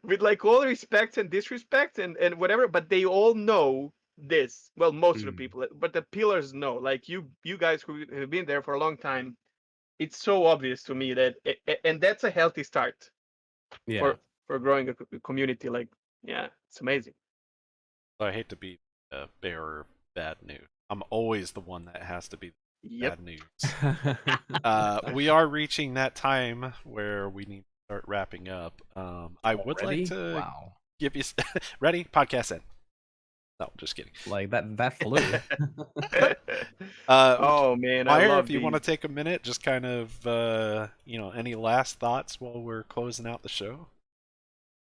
With like all respect and disrespect and whatever, but they all know this. Well, most of the Mm, people, but the pillars know. Like you guys who have been there for a long time, it's so obvious to me that, and that's a healthy start yeah. for growing a community. Like, yeah, it's amazing. I hate to be a bearer of bad news. I'm always the one that has to be Yep. bad news. We are reaching that time where we need to start wrapping up. I would like Already? to Wow. give you ready podcast in. No, just kidding. Like that flew. Uh, Oh man, I Myre, love if you want to these. take a minute, just kind of any last thoughts while we're closing out the show.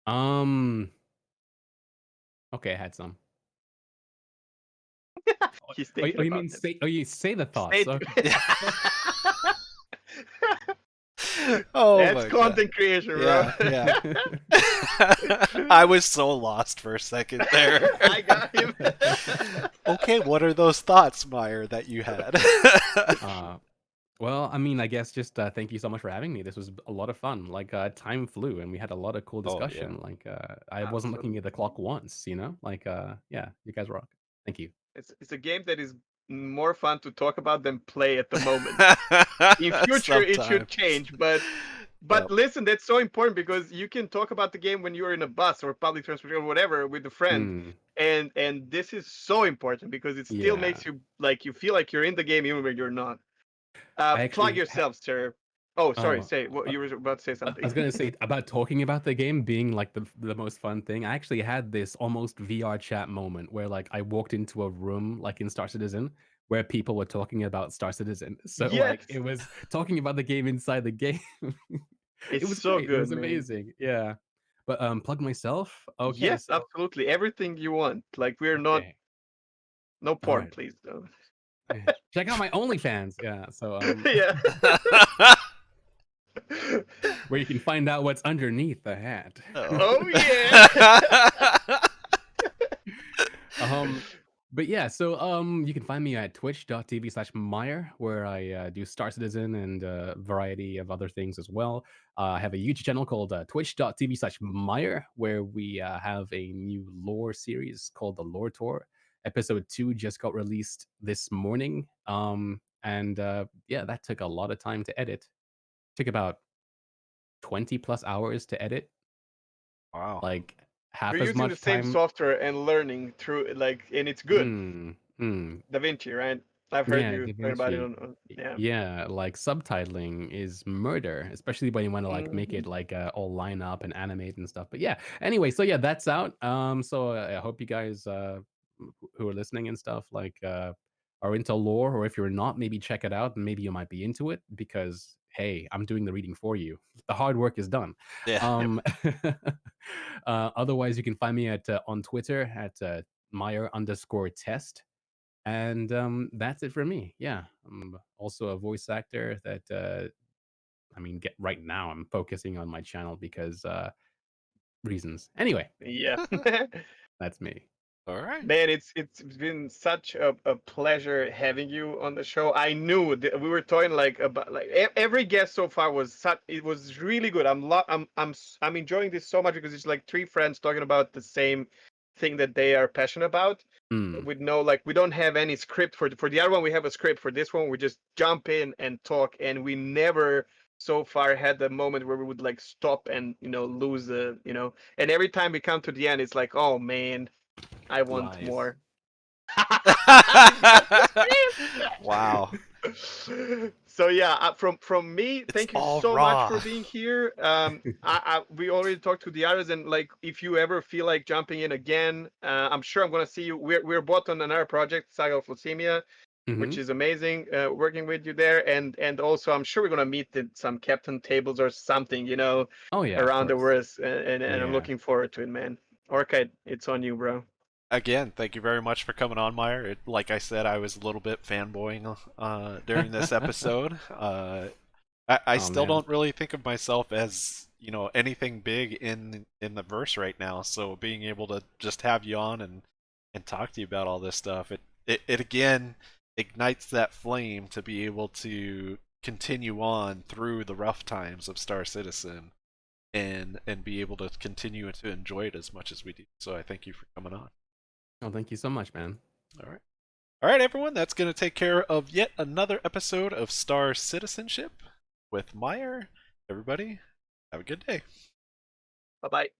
Um, okay, I had some. He's Oh, thinking you about mean them. you say the thoughts. Stay. Okay. Oh That's my god. content creation, bro. Yeah, yeah. I was so lost for a second there. I got him. Okay, what are those thoughts, Myre, that you had? uh well, I mean, I guess just thank you so much for having me. This was a lot of fun. Like time flew and we had a lot of cool Oh yeah. discussion. Like I wasn't looking at the Absolutely. clock once, you know? Like yeah, you guys rock. Thank you. It's a game that is more fun to talk about than play at the moment. In future, it should Sometimes. change, but Yep. listen, that's so important because you can talk about the game when you're in a bus or public transportation or whatever with a friend, Mm, and this is so important because it still yeah. makes you like you feel like you're in the game even when you're not. I Plug actually yourself, sir. Oh, sorry. oh Say what uh, you were about to say I something. was gonna say about talking about the game being like the most fun thing. I actually had this almost VR chat moment where like I walked into a room like in Star Citizen where people were talking about Star Citizen. So like it Yes, was talking about the game inside the game. It it's was so great. It good, was man. amazing. Yeah. But plug myself. Okay, Yes, so absolutely. Everything you want. Like we're not okay. no All porn, right. please. No. Yeah. Check out my OnlyFans. Yeah. So Yeah. where you can find out what's underneath the hat. Oh. Oh yeah. Um, but yeah, so you can find me at twitch.tv/Myre, where I do Star Citizen and a variety of other things as well. I have a YouTube channel called twitch.tv/Myre, where we have a new lore series called the Lore Tour. Episode 2 just got released this morning. And yeah, that took a lot of time to edit. Took about 20 plus hours to edit, Wow. like We're half as using the much same time. software and learning through like, and it's good. Mm, mm. DaVinci, right? I've heard Yeah, you Da talk about it Vinci. yeah. Yeah, like subtitling is murder, especially when you want to like make Hmm. it like all line up and animate and stuff. But yeah, anyway, so yeah, that's out. So I hope you guys who are listening and stuff like are into lore, or if you're not, maybe check it out and maybe you might be into it because hey, I'm doing the reading for you. The hard work is done. Yeah. Yep. Um, otherwise, you can find me at on Twitter at Myre_test. And that's it for me. Yeah, I'm also a voice actor that I mean, get right now I'm focusing on my channel because reasons. Anyway, Yeah. that's me. All right. Man, it's been such a pleasure having you on the show. I knew that we were talking like about like every guest so far was such, it was really good. I'm enjoying this so much because it's like three friends talking about the same thing that they are passionate about. Mm, With no, like, we don't have any script for the other one. We have a script. For this one, we just jump in and talk, and we never so far had the moment where we would like stop and lose the And every time we come to the end, it's like, oh man, I want lies. more. That's the Wow. stream. So yeah, from me, It's thank you all so much for raw. being here. We already talked to the others, and like, if you ever feel like jumping in again, I'm sure I'm gonna see you. We're both on another project, Saga of Leucemia, which Hmm. is amazing, working with you there, and also I'm sure we're gonna meet at some captain tables or something, Oh yeah, of around the course. world, and I'm Yeah. looking forward to it, man. Orchid, it's on you, bro. Again, thank you very much for coming on, Myre. Like I said, I was a little bit fanboying during this episode. I Oh still man. don't really think of myself as anything big in the verse right now. So being able to just have you on and talk to you about all this stuff, it again ignites that flame to be able to continue on through the rough times of Star Citizen and be able to continue to enjoy it as much as we do. So I thank you for coming on. Oh, thank you so much, man. All right. All right, everyone, that's going to take care of yet another episode of Star Citizenship with Myre. Everybody, have a good day. Bye bye.